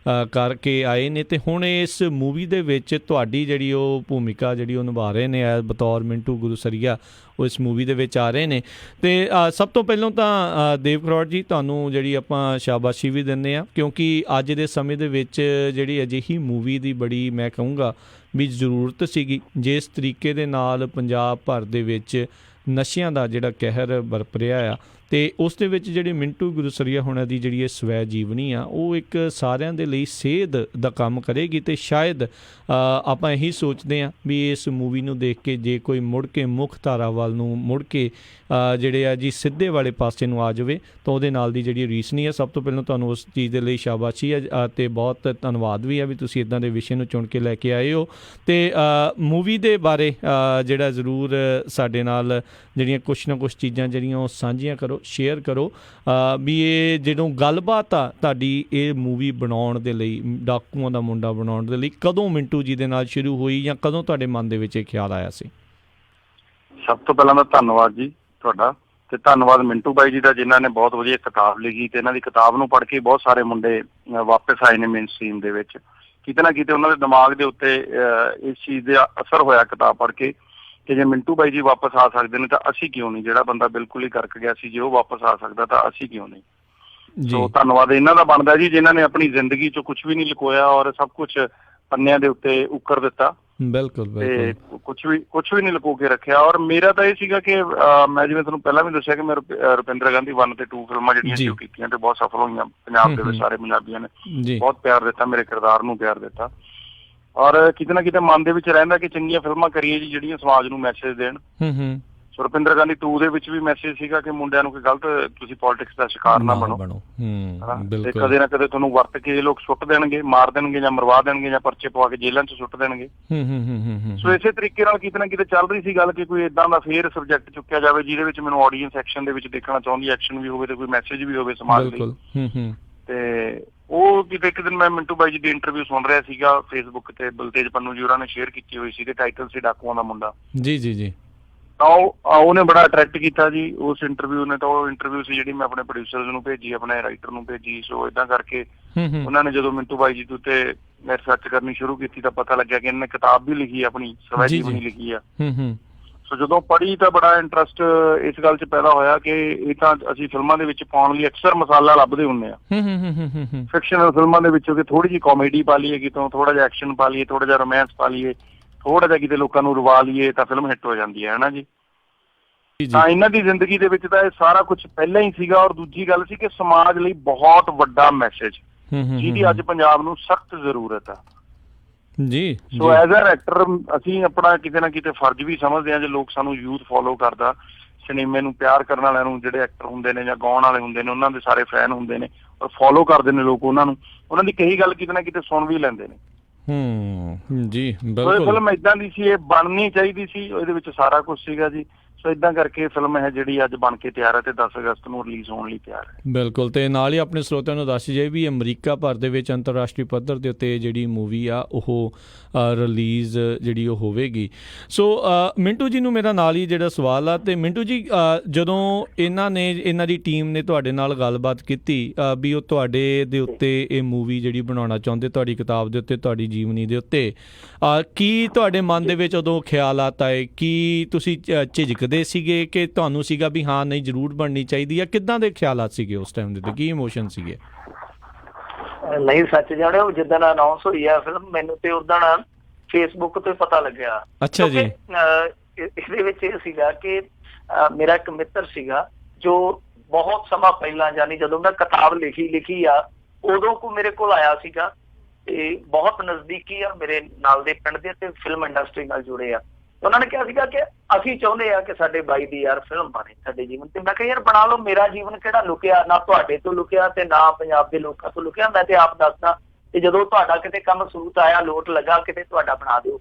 ਕਰਕੇ ਆਏ ਨੇ, ਤੇ ਹੁਣ ਇਸ ਮੂਵੀ ਦੇ ਵਿੱਚ ਤੁਹਾਡੀ ਜਿਹੜੀ ਉਹ ਭੂਮਿਕਾ ਜਿਹੜੀ ਉਹ ਨਿਭਾ ਰਹੇ ਨੇ ਬਤੌਰ ਮਿੰਟੂ ਗੁਰਸਰੀਆ, ਉਹ ਇਸ ਮੂਵੀ ਦੇ ਵਿੱਚ ਆ ਰਹੇ ਨੇ। ਤੇ ਸਭ ਤੋਂ ਪਹਿਲਾਂ ਤਾਂ ਦੇਵ ਖਰੋੜ ਜੀ, ਤੁਹਾਨੂੰ ਜਿਹੜੀ ਆਪਾਂ ਸ਼ਾਬਾਸ਼ੀ ਵੀ ਦਿੰਦੇ ਹਾਂ, ਕਿਉਂਕਿ ਅੱਜ ਦੇ ਸਮੇਂ ਦੇ ਵਿੱਚ ਜਿਹੜੀ ਅਜਿਹੀ ਮੂਵੀ ਦੀ ਬੜੀ, ਮੈਂ ਕਹੂੰਗਾ ਵੀ ਜ਼ਰੂਰਤ ਸੀਗੀ। ਜਿਸ ਤਰੀਕੇ ਦੇ ਨਾਲ ਪੰਜਾਬ ਭਰ ਦੇ ਵਿੱਚ ਨਸ਼ਿਆਂ ਦਾ ਜਿਹੜਾ ਕਹਿਰ ਵਰਪ ਰਿਹਾ ਆ, ਅਤੇ ਉਸ ਦੇ ਵਿੱਚ ਜਿਹੜੇ ਮਿੰਟੂ ਗੁਰਸਰੀਆ ਹੋਣਾ ਦੀ ਜਿਹੜੀ ਇਹ ਸਵੈ ਜੀਵਨੀ ਆ ਉਹ ਇੱਕ ਸਾਰਿਆਂ ਦੇ ਲਈ ਸੇਧ ਦਾ ਕੰਮ ਕਰੇਗੀ। ਅਤੇ ਸ਼ਾਇਦ ਆਪਾਂ ਇਹੀ ਸੋਚਦੇ ਹਾਂ ਵੀ ਇਸ ਮੂਵੀ ਨੂੰ ਦੇਖ ਕੇ ਜੇ ਕੋਈ ਮੁੜ ਕੇ ਮੁੱਖ ਧਾਰਾ ਵੱਲ ਨੂੰ ਮੁੜ ਕੇ ਜਿਹੜੇ ਆ ਜੀ ਸਿੱਧੇ ਵਾਲੇ ਪਾਸੇ ਨੂੰ ਆ ਜਾਵੇ ਤਾਂ ਉਹਦੇ ਨਾਲ ਦੀ ਜਿਹੜੀ ਰੀਸਨੀ ਹੈ। ਸਭ ਤੋਂ ਪਹਿਲਾਂ ਤੁਹਾਨੂੰ ਉਸ ਚੀਜ਼ ਦੇ ਲਈ ਸ਼ਾਬਾਸ਼ੀ ਹੈ ਅਤੇ ਬਹੁਤ ਧੰਨਵਾਦ ਵੀ ਹੈ ਵੀ ਤੁਸੀਂ ਇੱਦਾਂ ਦੇ ਵਿਸ਼ੇ ਨੂੰ ਚੁਣ ਕੇ ਲੈ ਕੇ ਆਏ ਹੋ। ਅਤੇ ਮੂਵੀ ਦੇ ਬਾਰੇ ਜਿਹੜਾ ਜ਼ਰੂਰ ਸਾਡੇ ਨਾਲ ਜਿਹੜੀਆਂ ਕੁਛ ਨਾ ਕੁਛ ਚੀਜ਼ਾਂ ਜਿਹੜੀਆਂ ਉਹ ਸਾਂਝੀਆਂ ਕਰੋ, ਸ਼ੇਅਰ ਕਰੋ ਵੀ ਇਹ ਜਦੋਂ ਗੱਲਬਾਤ ਆ ਤੁਹਾਡੀ ਇਹ ਮੂਵੀ ਬਣਾਉਣ ਦੇ ਲਈ, ਡਾਕੂਆਂ ਦਾ ਮੁੰਡਾ ਬਣਾਉਣ ਦੇ ਲਈ ਕਦੋਂ ਮਿੰਟੂ ਜੀ ਦੇ ਨਾਲ ਸ਼ੁਰੂ ਹੋਈ ਜਾਂ ਕਦੋਂ ਤੁਹਾਡੇ ਮਨ ਦੇ ਵਿੱਚ ਇਹ ਖਿਆਲ ਆਇਆ ਸੀ? ਸਭ ਤੋਂ ਪਹਿਲਾਂ ਤਾਂ ਧੰਨਵਾਦ ਜੀ ਤੁਹਾਡਾ, ਤੇ ਧੰਨਵਾਦ ਮਿੰਟੂ ਬਾਈ ਜੀ ਦਾ ਜਿਨ੍ਹਾਂ ਨੇ ਬਹੁਤ ਵਧੀਆ ਕਿਤਾਬ ਲਿਖੀ ਤੇ ਇਹਨਾਂ ਦੀ ਕਿਤਾਬ ਨੂੰ ਪੜ੍ਹ ਕੇ ਬਹੁਤ ਸਾਰੇ ਮੁੰਡੇ ਵਾਪਸ ਆਏ ਨੇ ਮੇਨ ਸਟ੍ਰੀਮ ਦੇ ਵਿੱਚ। ਕਿਤੇ ਨਾ ਕਿਤੇ ਉਹਨਾਂ ਦੇ ਦਿਮਾਗ ਦੇ ਉੱਤੇ ਇਸ ਚੀਜ਼ ਦਾ ਅਸਰ ਹੋਇਆ ਕਿਤਾਬ ਪੜ੍ਹ ਕੇ ਕਿ ਜੇ ਮਿੰਟੂ ਬਾਈ ਜੀ ਵਾਪਸ ਆ ਸਕਦੇ ਨੇ ਤਾਂ ਅਸੀਂ ਕਿਉਂ ਨਹੀਂ, ਜਿਹੜਾ ਬੰਦਾ ਬਿਲਕੁਲ ਹੀ ਕਰਕ ਗਿਆ ਸੀ ਜੇ ਉਹ ਵਾਪਸ ਆ ਸਕਦਾ ਤਾਂ ਅਸੀਂ ਕਿਉਂ ਨਹੀਂ। ਸੋ ਧੰਨਵਾਦ ਇਹਨਾਂ ਦਾ ਬਣਦਾ ਜੀ ਜਿਨ੍ਹਾਂ ਨੇ ਆਪਣੀ ਜ਼ਿੰਦਗੀ 'ਚੋਂ ਕੁਛ ਵੀ ਨਹੀਂ ਲੁਕੋਇਆ ਔਰ ਸਭ ਕੁਛ ਪੰਨਿਆਂ ਦੇ ਉੱਤੇ ਉੱਕਰ ਦਿੱਤਾ। ਬਿਲਕੁਲ ਤੇ ਕੁਛ ਵੀ ਨਹੀਂ ਲੁਕੋ ਕੇ ਰੱਖਿਆ। ਔਰ ਮੇਰਾ ਤਾਂ ਇਹ ਸੀਗਾ ਕਿ ਮੈਂ ਜਿਵੇਂ ਤੁਹਾਨੂੰ ਪਹਿਲਾਂ ਵੀ ਦੱਸਿਆ ਕਿ ਮੈਂ ਰੁਪਿੰਦਰ ਗਾਂਧੀ 1 ਤੇ 2 ਫਿਲਮਾਂ ਜਿਹੜੀਆਂ ਸ਼ੁਰੂ ਕੀਤੀਆਂ ਤੇ ਬਹੁਤ ਸਫਲ ਹੋਈਆਂ ਪੰਜਾਬ ਦੇ ਵਿੱਚ। ਸਾਰੇ ਪੰਜਾਬੀਆਂ ਨੇ ਬਹੁਤ ਪਿਆਰ ਦਿੱਤਾ, ਮੇਰੇ ਕਿਰਦਾਰ ਨੂੰ ਪਿਆਰ ਦਿੱਤਾ ਔਰ ਕਿਤੇ ਨਾ ਕਿਤੇ ਮਨ ਦੇ ਵਿੱਚ ਰਹਿੰਦਾ ਕਿ ਚੰਗੀਆਂ ਫਿਲਮਾਂ ਕਰੀਏ ਜੀ ਜਿਹੜੀਆਂ ਸਮਾਜ ਨੂੰ ਮੈਸੇਜ ਦੇਣ। ਸੋ ਰੁਪਿੰਦਰ ਗਾਂਧੀ 2 ਦੇ ਵਿੱਚ ਵੀ ਮੈਸੇਜ ਸੀਗਾ ਕਿ ਮੁੰਡਿਆਂ ਨੂੰ ਕੋਈ ਗਲਤ ਤੁਸੀਂ ਪੋਲਿਟਿਕਸ ਦਾ ਸ਼ਿਕਾਰ ਨਾ ਬਣੋ ਤੇ ਕਦੇ ਨਾ ਕਦੇ ਤੁਹਾਨੂੰ ਵਰਤ ਕੇ ਲੋਕ ਸੁੱਟ ਦੇਣਗੇ, ਮਾਰ ਦੇਣਗੇ ਜਾਂ ਮਰਵਾ ਦੇਣਗੇ ਜਾਂ ਪਰਚੇ ਪਵਾ ਕੇ ਜੇਲ੍ਹਾਂ 'ਚ ਸੁੱਟ ਦੇਣਗੇ। ਸੋ ਇਸੇ ਤਰੀਕੇ ਨਾਲ ਕਿਤੇ ਨਾ ਕਿਤੇ ਚੱਲ ਰਹੀ ਸੀ ਗੱਲ ਕਿ ਕੋਈ ਏਦਾਂ ਦਾ ਫੇਰ ਸਬਜੈਕਟ ਚੁੱਕਿਆ ਜਾਵੇ ਜਿਹਦੇ ਵਿੱਚ ਮੈਨੂੰ ਆਡੀਅנס ਐਕਸ਼ਨ ਦੇ ਵਿੱਚ ਦੇਖਣਾ ਚਾਹੁੰਦੀ, ਐਕਸ਼ਨ ਵੀ ਹੋਵੇ ਤੇ ਕੋਈ ਮੈਸੇਜ ਵੀ ਹੋਵੇ ਸਮਾਜ ਲਈ। ਤੇ ਉਹ ਕਿਤੇ ਇੱਕ ਦਿਨ ਮੈਂ ਮਿੰਟੂ ਬਾਈ ਜੀ ਦੀ ਇੰਟਰਵਿਊ ਸੁਣ ਰਿਹਾ ਸੀਗਾ ਫੇਸਬੁੱਕ ਤੇ, ਬਲਤੇਜ ਪੰਨੂ ਜੀ ਹੋਰਾਂ ਨੇ ਸ਼ੇਅਰ ਕੀਤੀ ਹੋਈ ਸੀ ਤੇ ਟਾਈਟਲ ਸੀ ਡਾਕੂਆਂ ਦਾ ਮੁੰਡਾ। ਜੀ ਤਾਂ ਉਹਨੇ ਬੜਾ ਅਟਰੈਕਟ ਕੀਤਾ ਜੀ ਉਸ ਇੰਟਰਵਿਊ ਨੇ। ਤਾਂ ਉਹ ਇੰਟਰਵਿਊ ਸੀ ਜਿਹੜੀ ਮੈਂ ਆਪਣੇ ਪ੍ਰੋਡਿਊਸਰਸ ਨੂੰ ਭੇਜੀ, ਆਪਣੇ ਰਾਈਟਰ ਨੂੰ ਭੇਜੀ। ਸੋ ਏਦਾਂ ਕਰਕੇ ਉਹਨਾਂ ਨੇ ਜਦੋਂ ਮਿੰਟੂ ਬਾਈ ਜੀ ਦੇ ਉੱਤੇ ਮੈਂ ਰਿਸਰਚ ਕਰਨੀ ਸ਼ੁਰੂ ਕੀਤੀ ਤਾਂ ਪਤਾ ਲੱਗਿਆ ਕਿ ਇਹਨਾਂ ਨੇ ਕਿਤਾਬ ਵੀ ਲਿਖੀ, ਆਪਣੀ ਸਵੈ ਜੀਵਨੀ ਲਿਖੀ ਆ। ਸੋ ਜਦੋਂ ਪੜ੍ਹੀ ਤਾਂ ਬੜਾ ਇੰਟਰਸਟ ਇਸ ਗੱਲ 'ਚ ਪੈਦਾ ਹੋਇਆ ਕਿ ਇਹ ਤਾਂ ਅਸੀਂ ਫਿਲਮਾਂ ਦੇ ਵਿੱਚ ਪਾਉਣ ਲਈ ਅਕਸਰ ਮਸਾਲਾ ਲੱਭਦੇ ਹੁੰਦੇ ਆ ਫਿਕਸ਼ਨਲ ਫਿਲਮਾਂ ਦੇ ਵਿੱਚ, ਕਿ ਥੋੜੀ ਜਿਹੀ ਕਾਮੇਡੀ ਪਾ ਲਈਏ, ਕਿਤੋਂ ਥੋੜਾ ਜਿਹਾ ਐਕਸ਼ਨ ਪਾ ਲਈਏ, ਥੋੜਾ ਜਿਹਾ ਰੋਮਾਂਸ ਪਾ ਲਈਏ, ਥੋੜਾ ਜਿਹਾ ਕਿਤੇ ਲੋਕਾਂ ਨੂੰ ਰਵਾ ਲਈਏ ਤਾਂ ਫਿਲਮ ਹਿੱਟ ਹੋ ਜਾਂਦੀ ਹੈ, ਹਨਾ ਜੀ। ਤਾਂ ਇਹਨਾਂ ਦੀ ਜ਼ਿੰਦਗੀ ਦੇ ਵਿੱਚ ਤਾਂ ਇਹ ਸਾਰਾ ਕੁਝ ਪਹਿਲਾਂ ਹੀ ਸੀਗਾ। ਔਰ ਦੂਜੀ ਗੱਲ ਸੀ ਕਿ ਸਮਾਜ ਲਈ ਬਹੁਤ ਵੱਡਾ ਮੈਸੇਜ ਜਿਹਦੀ ਅੱਜ ਪੰਜਾਬ ਨੂੰ ਸਖਤ ਜ਼ਰੂਰਤ ਆ ਜੀ। ਸੋ ਐਜ਼ ਐਨ ਐਕਟਰ ਅਸੀਂ ਆਪਣਾ ਕਿਤੇ ਨਾ ਕਿਤੇ ਫਰਜ਼ ਵੀ ਸਮਝਦੇ ਹਾਂ ਜੇ ਲੋਕ ਸਾਨੂੰ ਯੂਥ ਫੋਲੋ ਕਰਦਾ, ਸਿਨੇਮੇ ਨੂੰ ਪਿਆਰ ਕਰਨ ਵਾਲਿਆਂ ਨੂੰ, ਜਿਹੜੇ ਐਕਟਰ ਹੁੰਦੇ ਨੇ ਜਾਂ ਗਾਉਣ ਵਾਲੇ ਹੁੰਦੇ ਨੇ ਉਹਨਾਂ ਦੇ ਸਾਰੇ ਫੈਨ ਹੁੰਦੇ ਨੇ ਔਰ ਫੋਲੋ ਕਰਦੇ ਨੇ ਲੋਕ ਉਹਨਾਂ ਨੂੰ, ਉਹਨਾਂ ਦੀ ਕਈ ਗੱਲ ਕਿਤੇ ਨਾ ਕਿਤੇ ਸੁਣ ਵੀ ਲੈਂਦੇ ਨੇ। ਜੀ ਬਿਲਕੁਲ ਫਿਲਮ ਏਦਾਂ ਦੀ ਸੀ, ਇਹ ਬਣਨੀ ਚਾਹੀਦੀ ਸੀ, ਇਹਦੇ ਵਿੱਚ ਸਾਰਾ ਕੁਝ ਸੀਗਾ ਜੀ। ਸੋ ਏਦਾਂ ਕਰਕੇ ਫਿਲਮ ਹੈ ਜਿਹੜੀ ਅੱਜ ਬਣ ਕੇ ਤਿਆਰ ਹੈ ਤੇ 10 ਅਗਸਤ ਨੂੰ ਰਿਲੀਜ਼ ਹੋਣ ਲਈ ਤਿਆਰ ਹੈ। ਬਿਲਕੁਲ। ਤੇ ਨਾਲ ਹੀ ਆਪਣੇ ਸਰੋਤਿਆਂ ਨੂੰ ਦੱਸ ਜਾਈਏ ਵੀ ਅਮਰੀਕਾ ਭਰ ਦੇ ਵਿੱਚ ਅੰਤਰਰਾਸ਼ਟਰੀ ਪੱਧਰ ਦੇ ਉੱਤੇ ਜਿਹੜੀ ਮੂਵੀ ਆ ਉਹ ਰਿਲੀਜ਼ ਜਿਹੜੀ ਉਹ ਹੋਵੇਗੀ। ਸੋ ਮਿੰਟੂ ਜੀ ਨੂੰ ਮੇਰਾ ਨਾਲ ਹੀ ਜਿਹੜਾ ਸਵਾਲ ਆ, ਤੇ ਮਿੰਟੂ ਜੀ ਜਦੋਂ ਇਹਨਾਂ ਦੀ ਟੀਮ ਨੇ ਤੁਹਾਡੇ ਨਾਲ ਗੱਲਬਾਤ ਕੀਤੀ ਵੀ ਉਹ ਤੁਹਾਡੇ ਦੇ ਉੱਤੇ ਇਹ ਮੂਵੀ ਜਿਹੜੀ ਬਣਾਉਣਾ ਚਾਹੁੰਦੇ, ਤੁਹਾਡੀ ਕਿਤਾਬ ਦੇ ਉੱਤੇ, ਤੁਹਾਡੀ ਜੀਵਨੀ ਦੇ ਉੱਤੇ, ਕੀ ਤੁਹਾਡੇ ਮਨ ਦੇ ਵਿੱਚ ਉਦੋਂ ਖਿਆਲਾਤ ਆਏ? ਕੀ ਤੁਸੀਂ ਝਿਜਕਦੇ ਸੀਗੇ ਕਿ ਤੁਹਾਨੂੰ ਸੀਗਾ ਵੀ ਹਾਂ ਨਹੀਂ ਜ਼ਰੂਰ ਬਣਨੀ ਚਾਹੀਦੀ ਆ? ਕਿੱਦਾਂ ਦੇ ਖਿਆਲਾਤ ਸੀਗੇ ਉਸ ਟਾਈਮ ਦੇ ਉੱਤੇ, ਕੀ ਇਮੋਸ਼ਨ ਸੀਗੇ? ਨਹੀਂ ਸੱਚ ਜਾਣਿਓ, ਜਿੱਦਣ ਅਨਾਉਂਸ ਹੋਈ ਆ ਫਿਲਮ ਮੈਨੂੰ ਤੇ ਉਦਣ ਫੇਸਬੁੱਕ ਤੇ ਪਤਾ ਲੱਗਿਆ। ਅੱਛਾ ਜੀ। ਇਹਦੇ ਵਿੱਚ ਇਹ ਸੀਗਾ ਕਿ ਮੇਰਾ ਇੱਕ ਮਿੱਤਰ ਸੀਗਾ ਜੋ ਬਹੁਤ ਸਮਾਂ ਪਹਿਲਾਂ, ਯਾਨੀ ਜਦੋਂ ਮੈਂ ਕਿਤਾਬ ਲਿਖੀ ਆ ਉਦੋਂ ਕੋ ਮੇਰੇ ਕੋਲ ਆਇਆ ਸੀਗਾ ਤੇ ਬਹੁਤ ਨਜ਼ਦੀਕੀ ਆ ਮੇਰੇ ਨਾਲ ਦੇ ਪਿੰਡ ਦੇ ਤੇ ਫਿਲਮ ਇੰਡਸਟਰੀ ਨਾਲ ਜੁੜੇ ਆ। ਉਹਨਾਂ ਨੇ ਕਿਹਾ ਸੀਗਾ ਕਿ ਅਸੀਂ ਚਾਹੁੰਦੇ ਆ ਕਿ ਸਾਡੇ ਬਾਈ ਦੀ ਯਾਰ ਫਿਲਮ ਬਣੇ ਸਾਡੇ ਜੀਵਨ ਤੇ। ਮੈਂ ਕਿਹਾ ਯਾਰ ਬਣਾ ਲਓ, ਮੇਰਾ ਜੀਵਨ ਕਿਹੜਾ ਲੁਕਿਆ, ਨਾ ਤੁਹਾਡੇ ਤੋਂ ਲੁਕਿਆ ਤੇ ਨਾ ਪੰਜਾਬ ਦੇ ਲੋਕਾਂ ਤੋਂ ਲੁਕਿਆ। ਮੈਂ ਤੇ ਆਪ ਦੱਸਦਾ ਤੇ ਜਦੋਂ ਤੁਹਾਡਾ ਕਿਤੇ ਕੰਮ ਸੂਤ ਆਇਆ, ਲੋਟ ਲੱਗਾ, ਕਿਤੇ ਤੁਹਾਡਾ ਬਣਾ ਦਿਓ।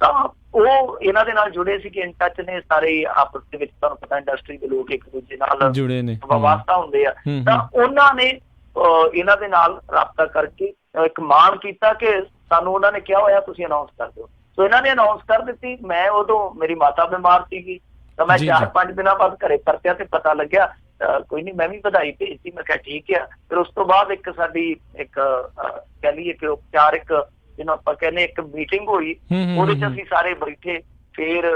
ਤਾਂ ਉਹ ਇਹਨਾਂ ਦੇ ਨਾਲ ਜੁੜੇ ਸੀ ਕਿ ਇਨ ਟੱਚ ਨੇ ਸਾਰੇ ਆਪਸ ਦੇ ਵਿੱਚ, ਤੁਹਾਨੂੰ ਪਤਾ ਇੰਡਸਟਰੀ ਦੇ ਲੋਕ ਇੱਕ ਦੂਜੇ ਨਾਲ ਜੁੜੇ ਨੇ, ਵਾਸਤਾ ਹੁੰਦੇ ਆ। ਤਾਂ ਉਹਨਾਂ ਨੇ ਇਹਨਾਂ ਦੇ ਨਾਲ ਰਾਬਤਾ ਕਰਕੇ ਇੱਕ ਮਾਣ ਕੀਤਾ ਕਿ ਸਾਨੂੰ ਉਹਨਾਂ ਨੇ ਕਿਹਾ ਹੋਇਆ ਤੁਸੀਂ ਅਨਾਉਂਸ ਕਰ ਦਿਓ। ਸੋ ਇਹਨਾਂ ਨੇ ਅਨਾਉਂਸ ਕਰ ਦਿੱਤੀ। ਮੈਂ ਉਦੋਂ ਮੇਰੀ ਮਾਤਾ ਬਿਮਾਰ ਸੀਗੀ ਤਾਂ ਮੈਂ 4-5 ਦਿਨਾਂ ਬਾਅਦ ਘਰੇ ਪਰਤਿਆ ਤੇ ਪਤਾ ਲੱਗਿਆ। ਕੋਈ ਨਹੀਂ, ਮੈਂ ਵੀ ਵਧਾਈ ਭੇਜਤੀ, ਮੈਂ ਕਿਹਾ ਠੀਕ ਆ। ਫਿਰ ਉਸ ਤੋਂ ਬਾਅਦ ਇੱਕ ਸਾਡੀ ਕਹਿ ਲਈਏ ਕਿ ਉਪਚਾਰਿਕ ਜਿਹਨੂੰ ਆਪਾਂ ਕਹਿੰਦੇ ਇੱਕ ਮੀਟਿੰਗ ਹੋਈ, ਉਹਦੇ ਚ ਅਸੀਂ ਸਾਰੇ ਬੈਠੇ। ਫਿਰ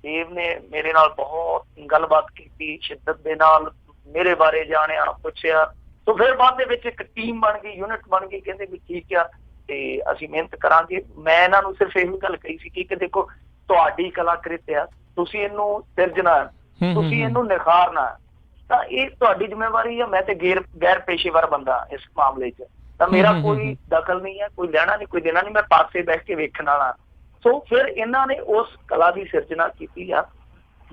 ਦੇਵ ਨੇ ਮੇਰੇ ਨਾਲ ਬਹੁਤ ਗੱਲਬਾਤ ਕੀਤੀ, ਸ਼ਿੱਦਤ ਦੇ ਨਾਲ ਮੇਰੇ ਬਾਰੇ ਜਾਣਿਆ, ਪੁੱਛਿਆ। ਸੋ ਫਿਰ ਬਾਅਦ ਦੇ ਵਿੱਚ ਇੱਕ ਟੀਮ ਬਣ ਗਈ, ਯੂਨਿਟ ਬਣ ਗਈ। ਕਹਿੰਦੇ ਵੀ ਠੀਕ ਆ ਤੇ ਅਸੀਂ ਮਿਹਨਤ ਕਰਾਂਗੇ। ਮੈਂ ਇਹਨਾਂ ਨੂੰ ਸਿਰਫ ਇਹੀ ਗੱਲ ਕਹੀ ਸੀ ਕਿ ਦੇਖੋ ਤੁਹਾਡੀ ਕਲਾਕ੍ਰਿਤ ਆ, ਤੁਸੀਂ ਇਹਨੂੰ ਸਿਰਜਣਾ, ਤੁਸੀਂ ਇਹਨੂੰ ਨਿਖਾਰਨਾ। ਤਾਂ ਇਹ ਤੁਹਾਡੀ ਜ਼ਿੰਮੇਵਾਰੀ ਹੈ। ਮੈਂ ਤੇ ਗੈਰ ਪੇਸ਼ੇਵਰ ਬੰਦਾ ਇਸ ਮਾਮਲੇ 'ਚ, ਤਾਂ ਮੇਰਾ ਕੋਈ ਦਖਲ ਨਹੀਂ ਹੈ, ਕੋਈ ਲੈਣਾ ਨਹੀਂ, ਕੋਈ ਦੇਣਾ ਨਹੀਂ, ਮੈਂ ਪਾਸੇ ਬੈਠ ਕੇ ਵੇਖਣ ਵਾਲਾ। ਸੋ ਫਿਰ ਇਹਨਾਂ ਨੇ ਉਸ ਕਲਾ ਦੀ ਸਿਰਜਣਾ ਕੀਤੀ ਆ,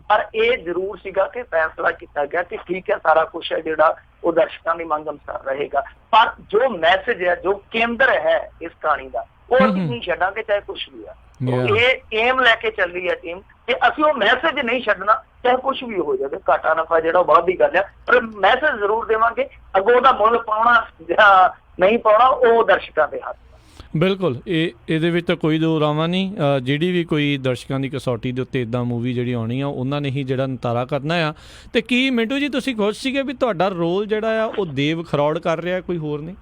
ਪਰ ਇਹ ਜ਼ਰੂਰ ਸੀਗਾ ਕਿ ਫੈਸਲਾ ਕੀਤਾ ਗਿਆ ਕਿ ਠੀਕ ਹੈ, ਸਾਰਾ ਕੁਛ ਹੈ ਜਿਹੜਾ ਉਹ ਦਰਸ਼ਕਾਂ ਦੀ ਮੰਗ ਅਨੁਸਾਰ ਰਹੇਗਾ, ਪਰ ਜੋ ਮੈਸੇਜ ਹੈ, ਜੋ ਕੇਂਦਰ ਹੈ ਇਸ ਕਹਾਣੀ ਦਾ, ਉਹ ਅਸੀਂ ਨਹੀਂ ਛੱਡਾਂਗੇ, ਚਾਹੇ ਕੁਛ ਵੀ ਆ। ਇਹ ਏਮ ਲੈ ਕੇ ਚੱਲ ਰਹੀ ਹੈ ਟੀਮ ਕਿ ਅਸੀਂ ਉਹ ਮੈਸੇਜ ਨਹੀਂ ਛੱਡਣਾ, ਚਾਹੇ ਕੁਛ ਵੀ ਹੋ ਜਾਵੇ। ਘਾਟਾ ਨਫਾ ਜਿਹੜਾ ਬਾਅਦ ਦੀ ਗੱਲ ਹੈ, ਪਰ ਮੈਸੇਜ ਜ਼ਰੂਰ ਦੇਵਾਂਗੇ। ਅੱਗੋਂ ਉਹਦਾ ਮੁੱਲ ਪਾਉਣਾ ਜਾਂ ਨਹੀਂ ਪਾਉਣਾ ਉਹ ਦਰਸ਼ਕਾਂ ਦੇ ਹੱਥ। ਬਿਲਕੁਲ, ਇਹਦੇ ਵਿੱਚ ਤਾਂ ਕੋਈ ਦੋ ਰਾਵਾਂ ਨਹੀਂ। ਜਿਹੜੀ ਵੀ ਕੋਈ ਦਰਸ਼ਕਾਂ ਦੀ ਕਸੌਟੀ ਦੇ ਉੱਤੇ ਇੱਦਾਂ ਮੂਵੀ ਜਿਹੜੀ ਆਉਣੀ ਆ, ਉਹਨਾਂ ਨੇ ਹੀ ਜਿਹੜਾ ਨਿਤਾਰਾ ਕਰਨਾ ਆ। ਤੇ ਕੀ ਮਿੰਟੂ ਜੀ ਤੁਸੀਂ ਖੁਸ਼ ਸੀਗੇ ਵੀ ਤੁਹਾਡਾ ਰੋਲ ਜਿਹੜਾ ਆ ਉਹ ਦੇਵ ਖਰੋੜ ਕਰ ਰਿਹਾ, ਕੋਈ ਹੋਰ ਨਹੀਂ?